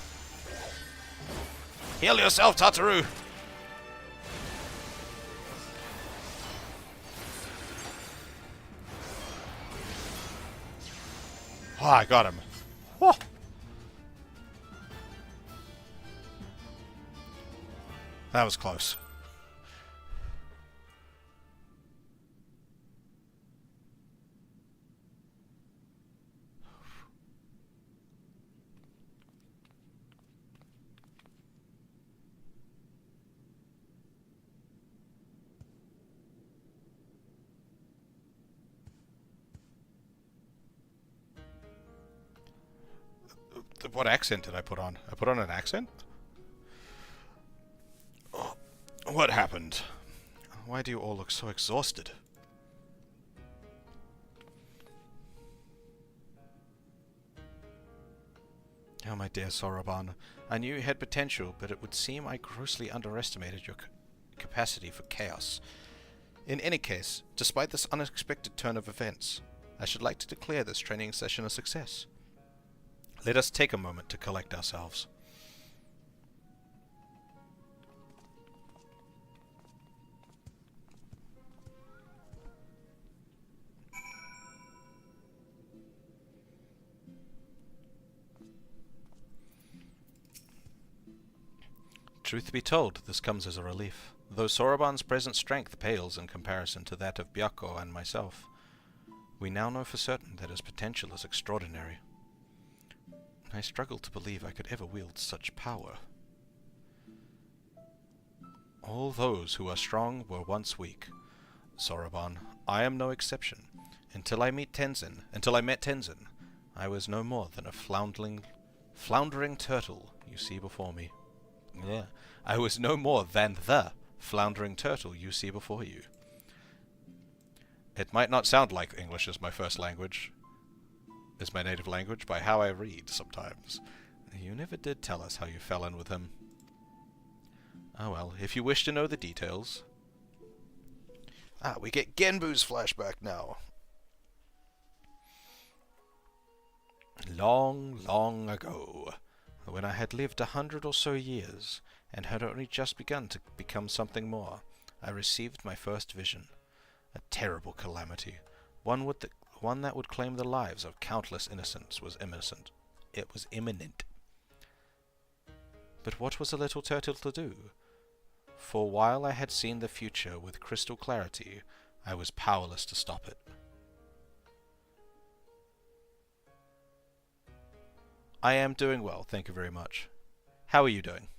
Heal yourself, Tataru! Oh, I got him. Whoa. That was close. What accent did I put on? I put on an accent? Oh, what happened? Why do you all look so exhausted? Oh, my dear Soroban, I knew you had potential, but it would seem I grossly underestimated your capacity for chaos. In any case, despite this unexpected turn of events, I should like to declare this training session a success. Let us take a moment to collect ourselves. Truth be told, this comes as a relief, though Soroban's present strength pales in comparison to that of Byakko and myself. We now know for certain that his potential is extraordinary. I struggle to believe I could ever wield such power. All those who are strong were once weak. Soroban, I am no exception. Until I met Tenzin, I was no more than a floundering turtle you see before me. Yeah, I was no more than the floundering turtle you see before you. It might not sound like English is my first language, is my native language, by how I read sometimes. You never did tell us how you fell in with him. Oh well, if you wish to know the details... we get Genbu's flashback now. Long, long ago, when I had lived 100 or so years, and had only just begun to become something more, I received my first vision. A terrible calamity, one that would claim the lives of countless innocents was imminent. It was imminent. But what was a little turtle to do? For while I had seen the future with crystal clarity, I was powerless to stop it. I am doing well, thank you very much. How are you doing?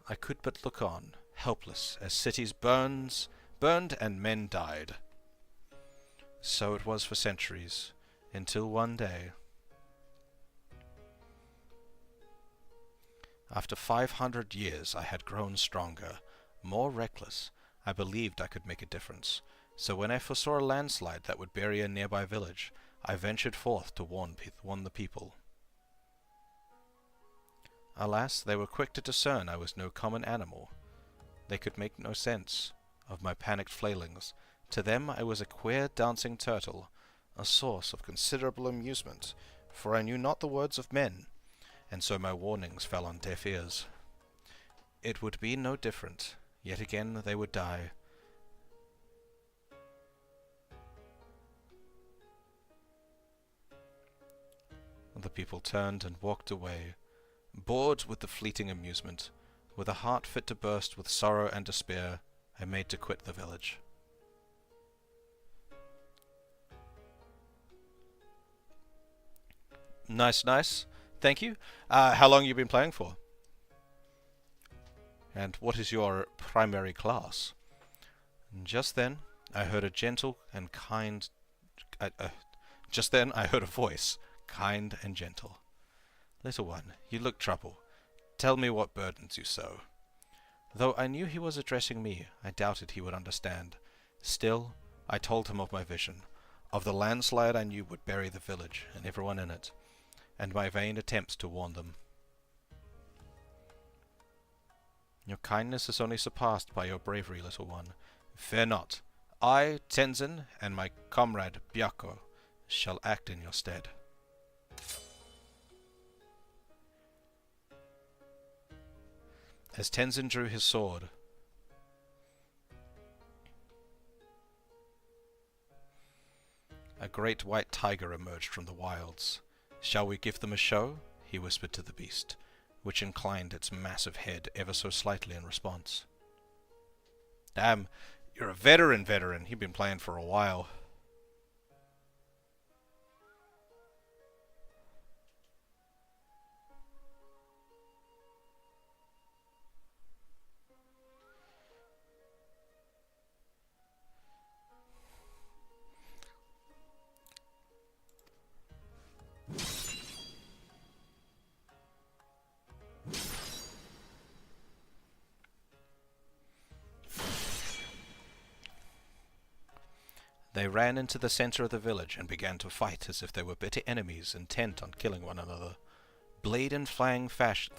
I could but look on, helpless, as cities burned and men died. So it was for centuries, until one day, after 500 years, I had grown stronger, more reckless. I believed I could make a difference. So when I foresaw a landslide that would bury a nearby village, I ventured forth to warn the people. Alas, they were quick to discern I was no common animal. They could make no sense of my panicked flailings. To them I was a queer dancing turtle, a source of considerable amusement, for I knew not the words of men, and so my warnings fell on deaf ears. It would be no different. Yet again they would die. The people turned and walked away, bored with the fleeting amusement. With a heart fit to burst with sorrow and despair, I made to quit the village. Nice, nice. Thank you. How long have you been playing for? And what is your primary class? And just then, I heard a gentle and kind... just then, I heard a voice, kind and gentle. Little one, you look troubled. Tell me what burdens you so. Though I knew he was addressing me, I doubted he would understand. Still, I told him of my vision, of the landslide I knew would bury the village and everyone in it, and my vain attempts to warn them. Your kindness is only surpassed by your bravery, little one. Fear not. I, Tenzin, and my comrade Byakko shall act in your stead. As Tenzin drew his sword, a great white tiger emerged from the wilds. Shall we give them a show? He whispered to the beast, which inclined its massive head ever so slightly in response. Damn, you're a veteran. You've been playing for a while. They ran into the center of the village and began to fight as if they were bitter enemies intent on killing one another. Blade and fang flashing,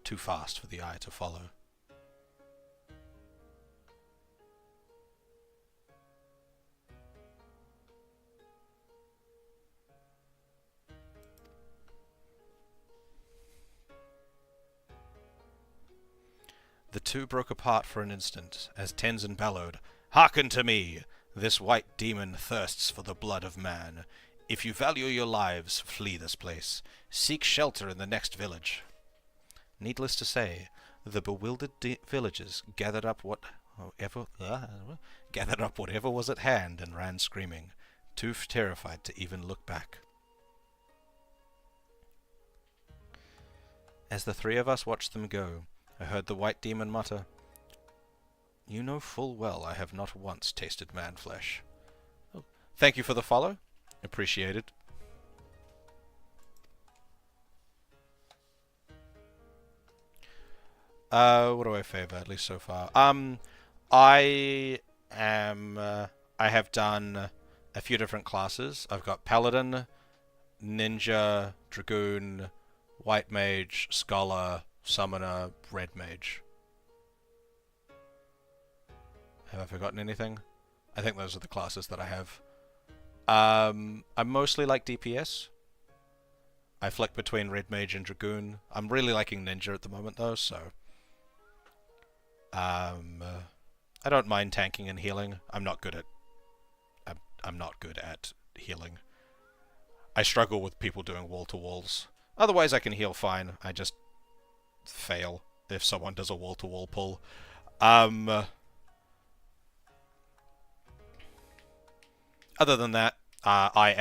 too fast for the eye to follow. The two broke apart for an instant as Tenzin bellowed, "Hearken to me! This white demon thirsts for the blood of man. If you value your lives, flee this place. Seek shelter in the next village." Needless to say, the bewildered villagers gathered up whatever was at hand and ran screaming, too terrified to even look back. As the three of us watched them go, I heard the white demon mutter, "You know full well I have not once tasted man-flesh." Oh, thank you for the follow. Appreciated. What do I fare badly so far? I have done a few different classes. I've got Paladin, Ninja, Dragoon, White Mage, Scholar, Summoner, Red Mage. Have I forgotten anything? I think those are the classes that I have. I'm mostly like DPS. I flick between Red Mage and Dragoon. I'm really liking Ninja at the moment though, so... I don't mind tanking and healing. I'm not good at healing. I struggle with people doing wall-to-walls. Otherwise I can heal fine. I just fail if someone does a wall-to-wall pull. Other than that, I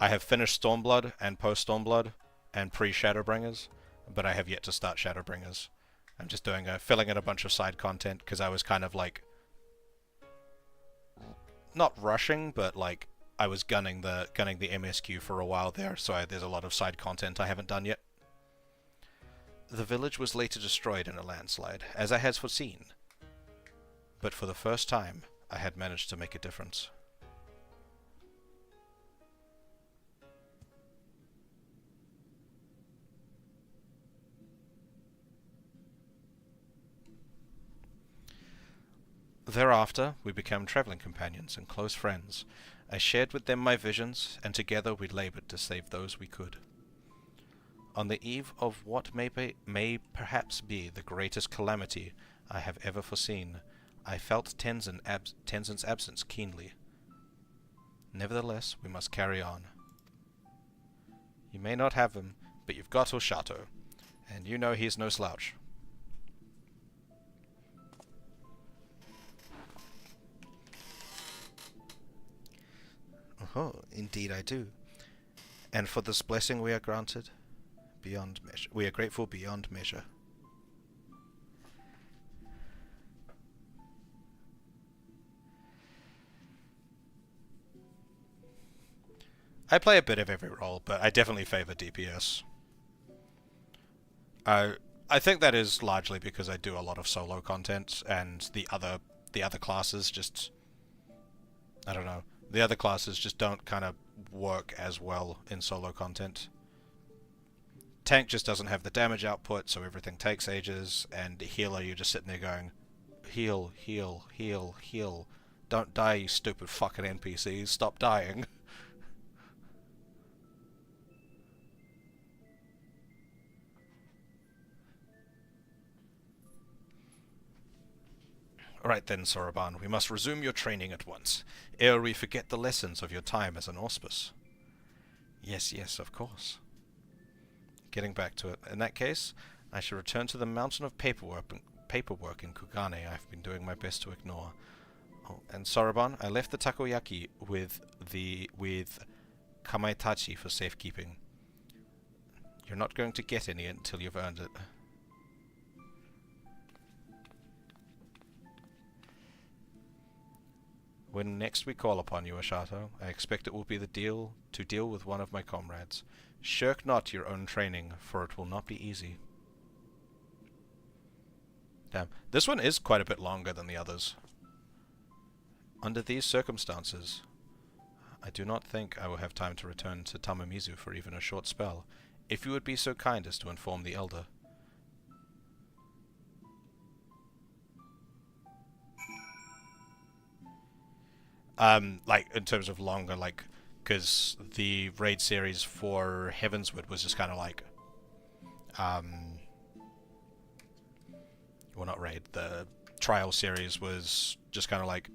have finished Stormblood and Post Stormblood and pre-Shadowbringers, but I have yet to start Shadowbringers. I'm just filling in a bunch of side content because I was kind of like not rushing, but like I was gunning the MSQ for a while there, so there's a lot of side content I haven't done yet. The village was later destroyed in a landslide, as I had foreseen, but for the first time I had managed to make a difference. Thereafter, we became travelling companions and close friends. I shared with them my visions, and together we laboured to save those we could. On the eve of what may perhaps be the greatest calamity I have ever foreseen, I felt Tenzin's absence keenly. Nevertheless, we must carry on. You may not have him, but you've got Oshato, and you know he's no slouch. Oh, indeed I do. And for this blessing we are granted, beyond measure. We are grateful beyond measure. I play a bit of every role, but I definitely favor DPS. I think that is largely because I do a lot of solo content, and the other classes just... I don't know. The other classes just don't kind of work as well in solo content. Tank just doesn't have the damage output, so everything takes ages, and healer, you're just sitting there going, heal, heal, heal, heal. Don't die, you stupid fucking NPCs. Stop dying. Right then, Soroban, we must resume your training at once, ere we forget the lessons of your time as an auspice. Yes, yes, of course. Getting back to it. In that case, I shall return to the mountain of paperwork in Kugane I've been doing my best to ignore. Oh, and Soroban, I left the takoyaki with Kamaitachi for safekeeping. You're not going to get any until you've earned it. When next we call upon you, Ashato, I expect it will be to deal with one of my comrades. Shirk not your own training, for it will not be easy. Damn, this one is quite a bit longer than the others. Under these circumstances, I do not think I will have time to return to Tamamizu for even a short spell. If you would be so kind as to inform the Elder. Like, in terms of longer, like, because the raid series for Heavensward was just kind of like, well, not raid, the trial series was just kind of like,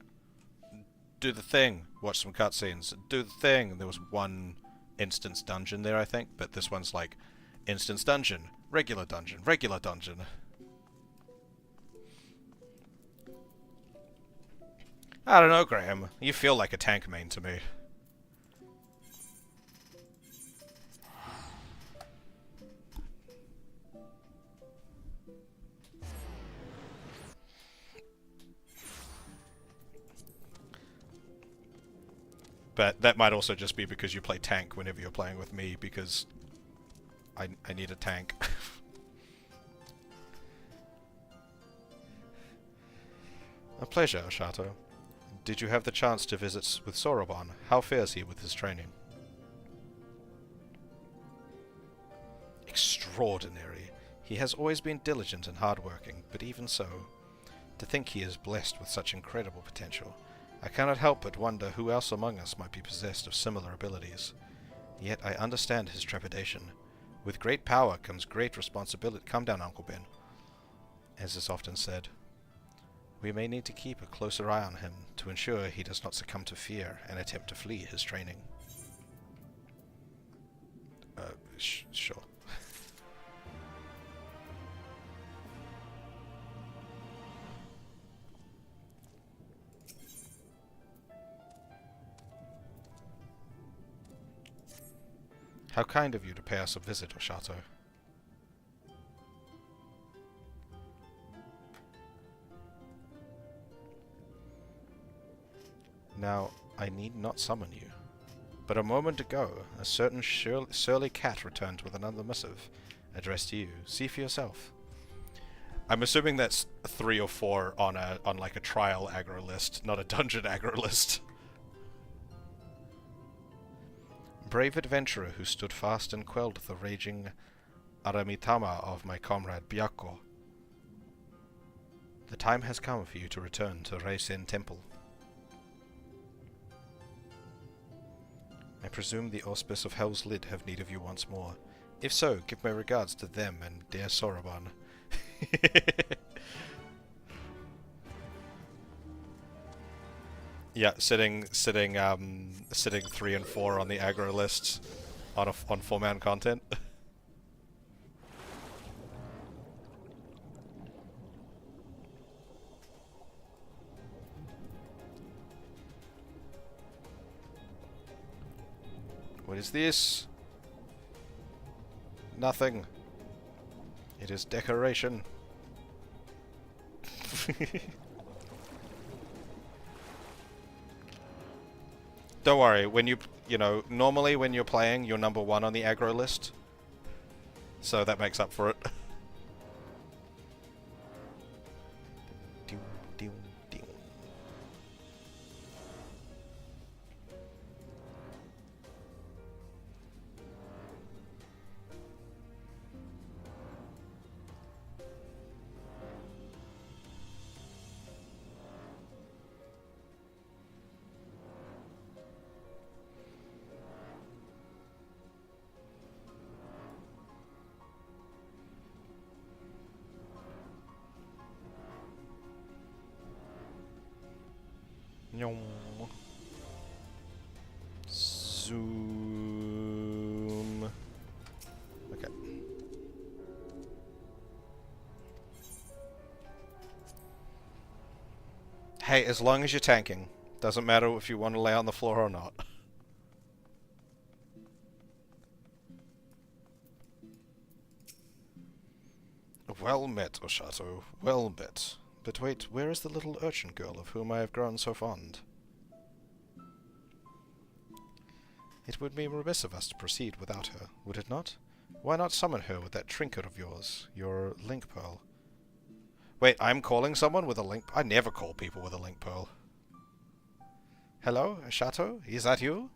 do the thing, watch some cutscenes, do the thing. There was one instance dungeon there, I think, but this one's like, instance dungeon, Regular dungeon, regular dungeon. I don't know, Graham. You feel like a tank main to me. But that might also just be because you play tank whenever you're playing with me, because I need a tank. A pleasure, Shato. Did you have the chance to visit with Soroban? How fares he with his training? Extraordinary. He has always been diligent and hardworking, but even so, to think he is blessed with such incredible potential. I cannot help but wonder who else among us might be possessed of similar abilities. Yet I understand his trepidation. With great power comes great responsibility. Calm down, Uncle Ben. As is often said, we may need to keep a closer eye on him to ensure he does not succumb to fear and attempt to flee his training. Sure. How kind of you to pay us a visit, Oshato. Now, I need not summon you. But a moment ago, a certain surly cat returned with another missive, addressed to you. See for yourself. I'm assuming that's 3 or 4 on like a trial aggro list, not a dungeon aggro list. Brave adventurer who stood fast and quelled the raging Aramitama of my comrade Byakko. The time has come for you to return to Reisen Temple. I presume the auspice of Hell's Lid have need of you once more. If so, give my regards to them and dear Soroban. Yeah, sitting 3 and 4 on the aggro list on 4-man content. What is this? Nothing. It is decoration. Don't worry, when you know, normally when you're playing, you're number 1 on the aggro list. So that makes up for it. Zoom. Okay. Hey, as long as you're tanking, doesn't matter if you want to lay on the floor or not. Well met, Oshato. Well met. But wait, where is the little urchin girl of whom I have grown so fond? It would be remiss of us to proceed without her, would it not? Why not summon her with that trinket of yours, your link pearl? Wait, I'm calling someone with a link... I never call people with a link pearl. Hello, Shato? Is that you?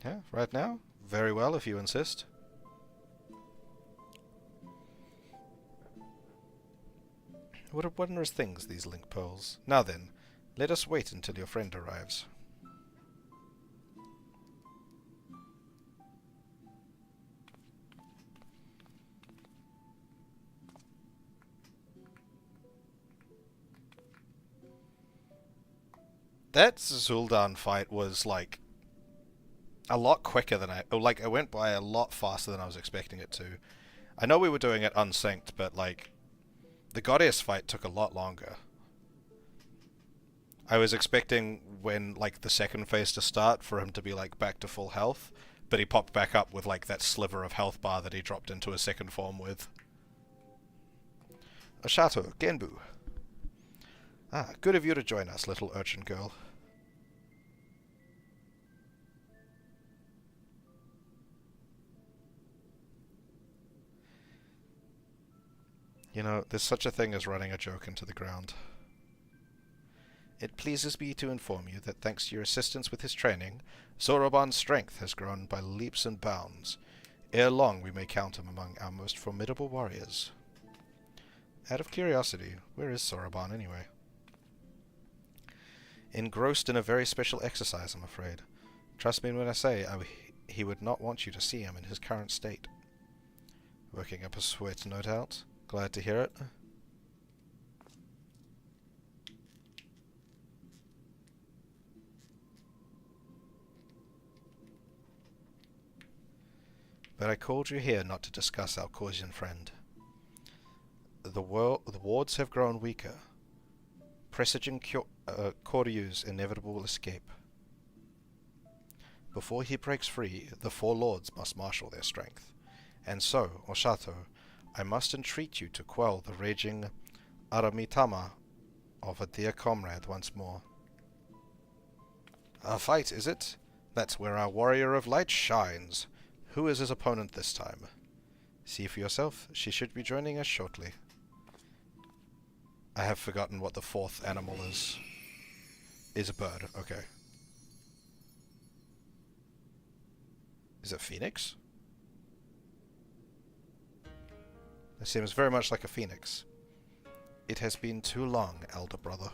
Yeah, right now? Very well, if you insist. What wondrous things, these link pearls. Now then, let us wait until your friend arrives. That Zul'Dan fight was, like, a lot quicker than it went by a lot faster than I was expecting it to. I know we were doing it unsynced, but like, the goddess fight took a lot longer. I was expecting when, like, the second phase to start for him to be, like, back to full health, but he popped back up with, like, that sliver of health bar that he dropped into his second form with. Ashato, Genbu. Ah, good of you to join us, little urchin girl. You know, there's such a thing as running a joke into the ground. It pleases me to inform you that thanks to your assistance with his training, Zoroban's strength has grown by leaps and bounds. Ere long we may count him among our most formidable warriors. Out of curiosity, where is Zoroban anyway? Engrossed in a very special exercise, I'm afraid. Trust me when I say he would not want you to see him in his current state. Working up a sweat, no doubt. Glad to hear it. But I called you here not to discuss our Korsian friend. The wards have grown weaker, presaging Koryu's inevitable escape. Before he breaks free, the four lords must marshal their strength. And so, Oshato, I must entreat you to quell the raging Aramitama of a dear comrade once more. A fight, is it? That's where our warrior of light shines. Who is his opponent this time? See for yourself, she should be joining us shortly. I have forgotten what the fourth animal is. Is a bird, okay. Is it phoenix? It seems very much like a phoenix. It has been too long, elder brother.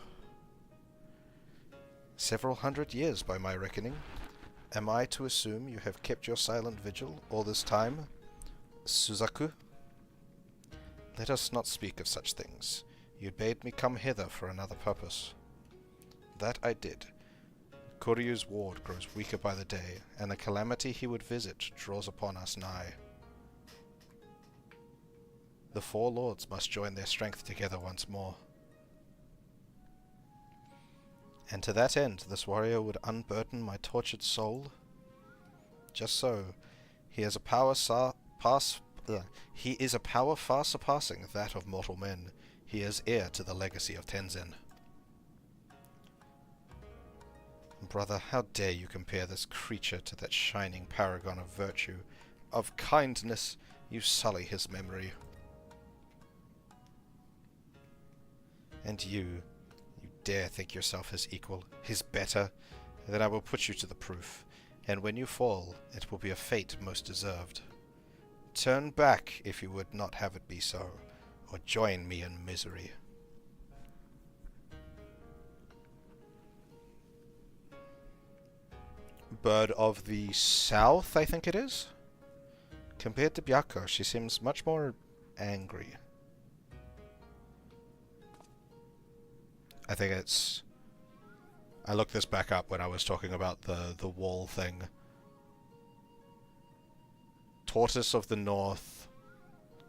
Several hundred years by my reckoning. Am I to assume you have kept your silent vigil all this time, Suzaku? Let us not speak of such things. You bade me come hither for another purpose. That I did. Koryu's ward grows weaker by the day, and the calamity he would visit draws upon us nigh. The four lords must join their strength together once more. And to that end, this warrior would unburden my tortured soul? Just so, he is a power far surpassing that of mortal men. He is heir to the legacy of Tenzin. Brother, how dare you compare this creature to that shining paragon of virtue, of kindness? You sully his memory. And you dare think yourself his equal, his better? Then I will put you to the proof, and when you fall, it will be a fate most deserved. Turn back if you would not have it be so, or join me in misery. Bird of the South, I think it is? Compared to Byako, she seems much more angry. I think it's... I looked this back up when I was talking about the wall thing. Tortoise of the North,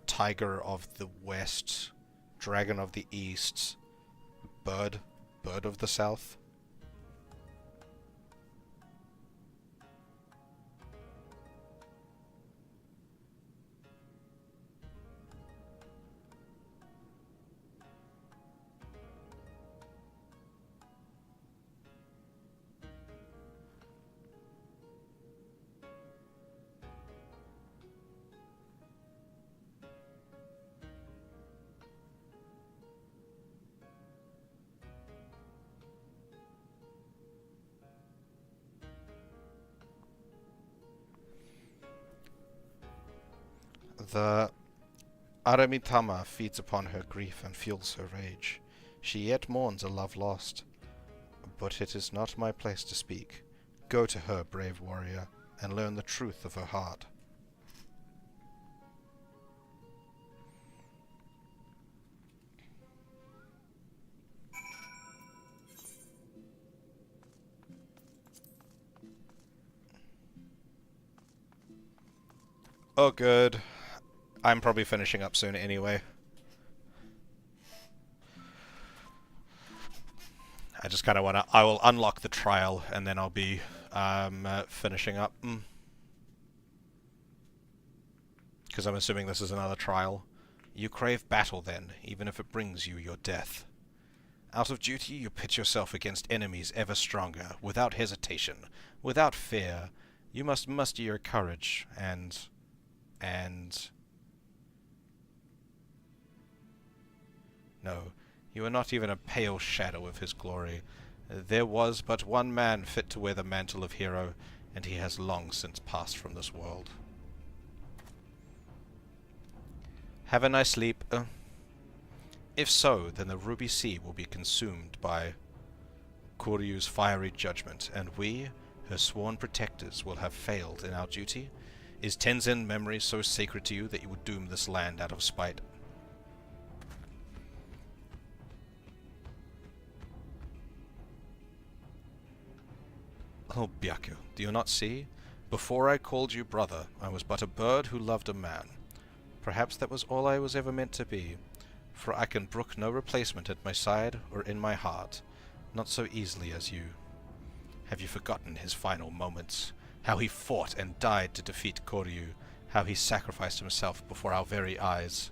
Tiger of the West, Dragon of the East, Bird of the South. The Aramitama feeds upon her grief and fuels her rage. She yet mourns a love lost. But it is not my place to speak. Go to her, brave warrior, and learn the truth of her heart. Oh, good. I'm probably finishing up soon anyway. I just kind of want to... I will unlock the trial, and then I'll be finishing up. Because I'm assuming this is another trial. You crave battle, then, even if it brings you your death. Out of duty, you pit yourself against enemies ever stronger, without hesitation, without fear. You must muster your courage, and... No, you are not even a pale shadow of his glory. There was but one man fit to wear the mantle of hero, and he has long since passed from this world. Have a nice sleep. If so, then the Ruby Sea will be consumed by Koryu's fiery judgment, and we, her sworn protectors, will have failed in our duty. Is Tenzin memory so sacred to you that you would doom this land out of spite? Oh, Byaku, do you not see? Before I called you brother, I was but a bird who loved a man. Perhaps that was all I was ever meant to be, for I can brook no replacement at my side or in my heart, not so easily as you. Have you forgotten his final moments? How he fought and died to defeat Koryu, how he sacrificed himself before our very eyes?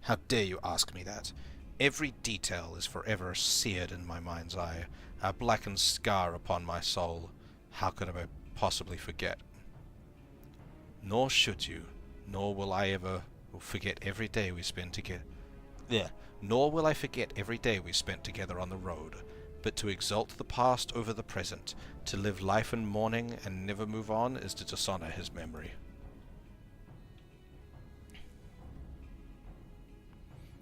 How dare you ask me that? Every detail is forever seared in my mind's eye, a blackened scar upon my soul. How could I possibly forget? Nor should you, nor will I ever forget every day we spend together. Nor will I forget every day we spent together on the road, but to exalt the past over the present, to live life in mourning and never move on, is to dishonor his memory.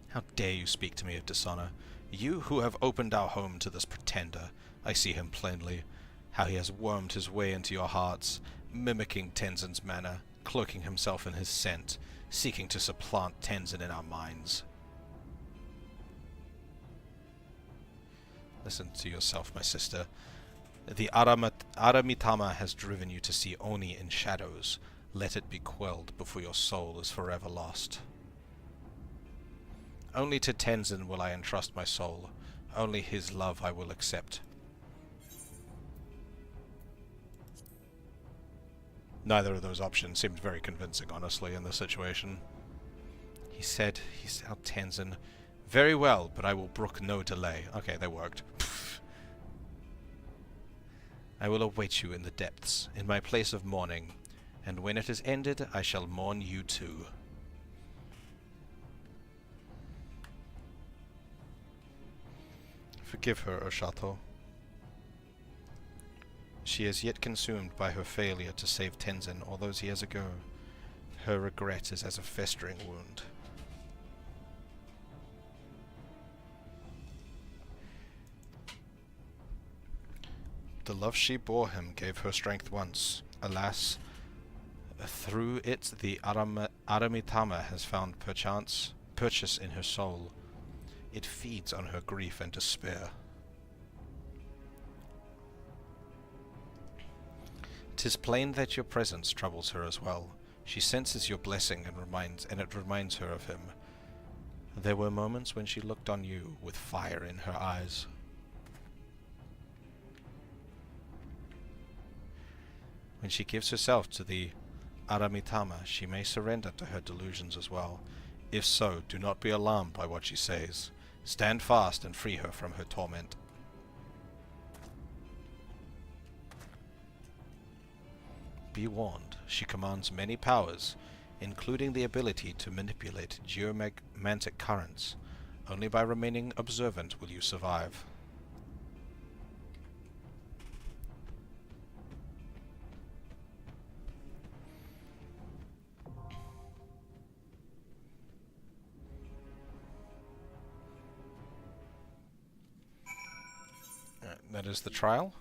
How dare you speak to me of dishonor? You who have opened our home to this pretender. I see him plainly, how he has wormed his way into your hearts, mimicking Tenzin's manner, cloaking himself in his scent, seeking to supplant Tenzin in our minds. Listen to yourself, my sister. The Aramitama has driven you to see Oni in shadows. Let it be quelled before your soul is forever lost. Only to Tenzin will I entrust my soul. Only his love I will accept. Neither of those options seemed very convincing, honestly, in this situation. He said, Tenzin, very well, but I will brook no delay. Okay, they worked. I will await you in the depths, in my place of mourning, and when it is ended, I shall mourn you too. Forgive her, Oshato. She is yet consumed by her failure to save Tenzin all those years ago. Her regret is as a festering wound. The love she bore him gave her strength once. Alas, through it the Aramitama has found purchase in her soul. It feeds on her grief and despair. 'Tis plain that your presence troubles her as well. She senses your blessing and it reminds her of him. There were moments when she looked on you with fire in her eyes. When she gives herself to the Aramitama, she may surrender to her delusions as well. If so, do not be alarmed by what she says. Stand fast and free her from her torment. Be warned, she commands many powers, including the ability to manipulate geomantic currents. Only by remaining observant will you survive. That is the trial.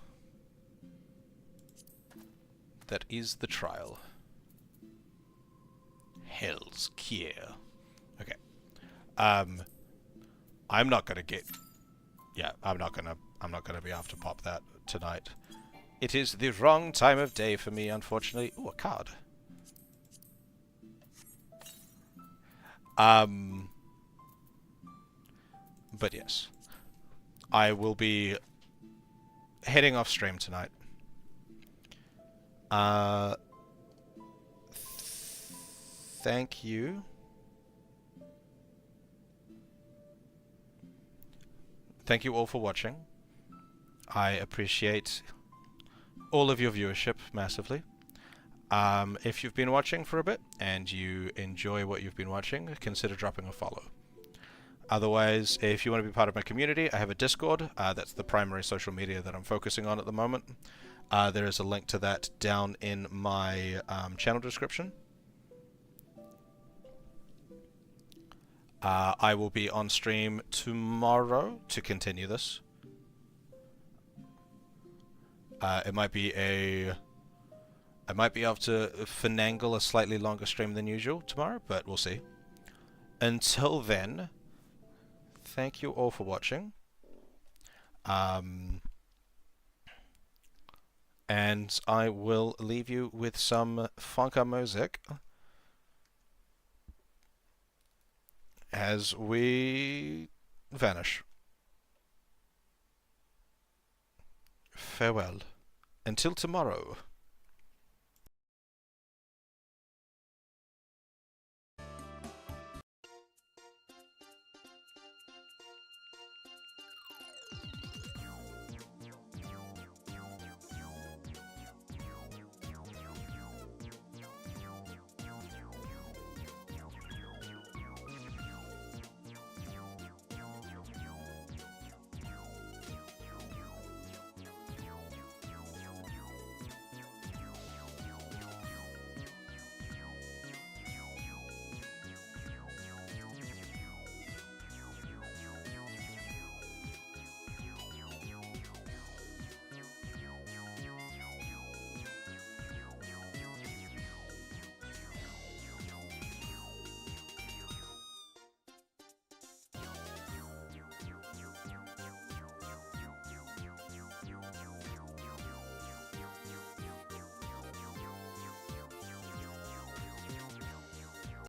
That is the trial. Hell's Kier. Okay. I'm not gonna get... Yeah, I'm not gonna be able to pop that tonight. It is the wrong time of day for me, unfortunately. Ooh, a card. But yes, I will be heading off stream tonight. Thank you. Thank you all for watching. I appreciate all of your viewership massively. If you've been watching for a bit and you enjoy what you've been watching, consider dropping a follow. Otherwise, if you want to be part of my community, I have a Discord. That's the primary social media that I'm focusing on at the moment. There is a link to that down in my channel description. I will be on stream tomorrow to continue this. I might be able to finagle a slightly longer stream than usual tomorrow, but we'll see. Until then, thank you all for watching. And I will leave you with some funka music as we vanish. Farewell. Until tomorrow.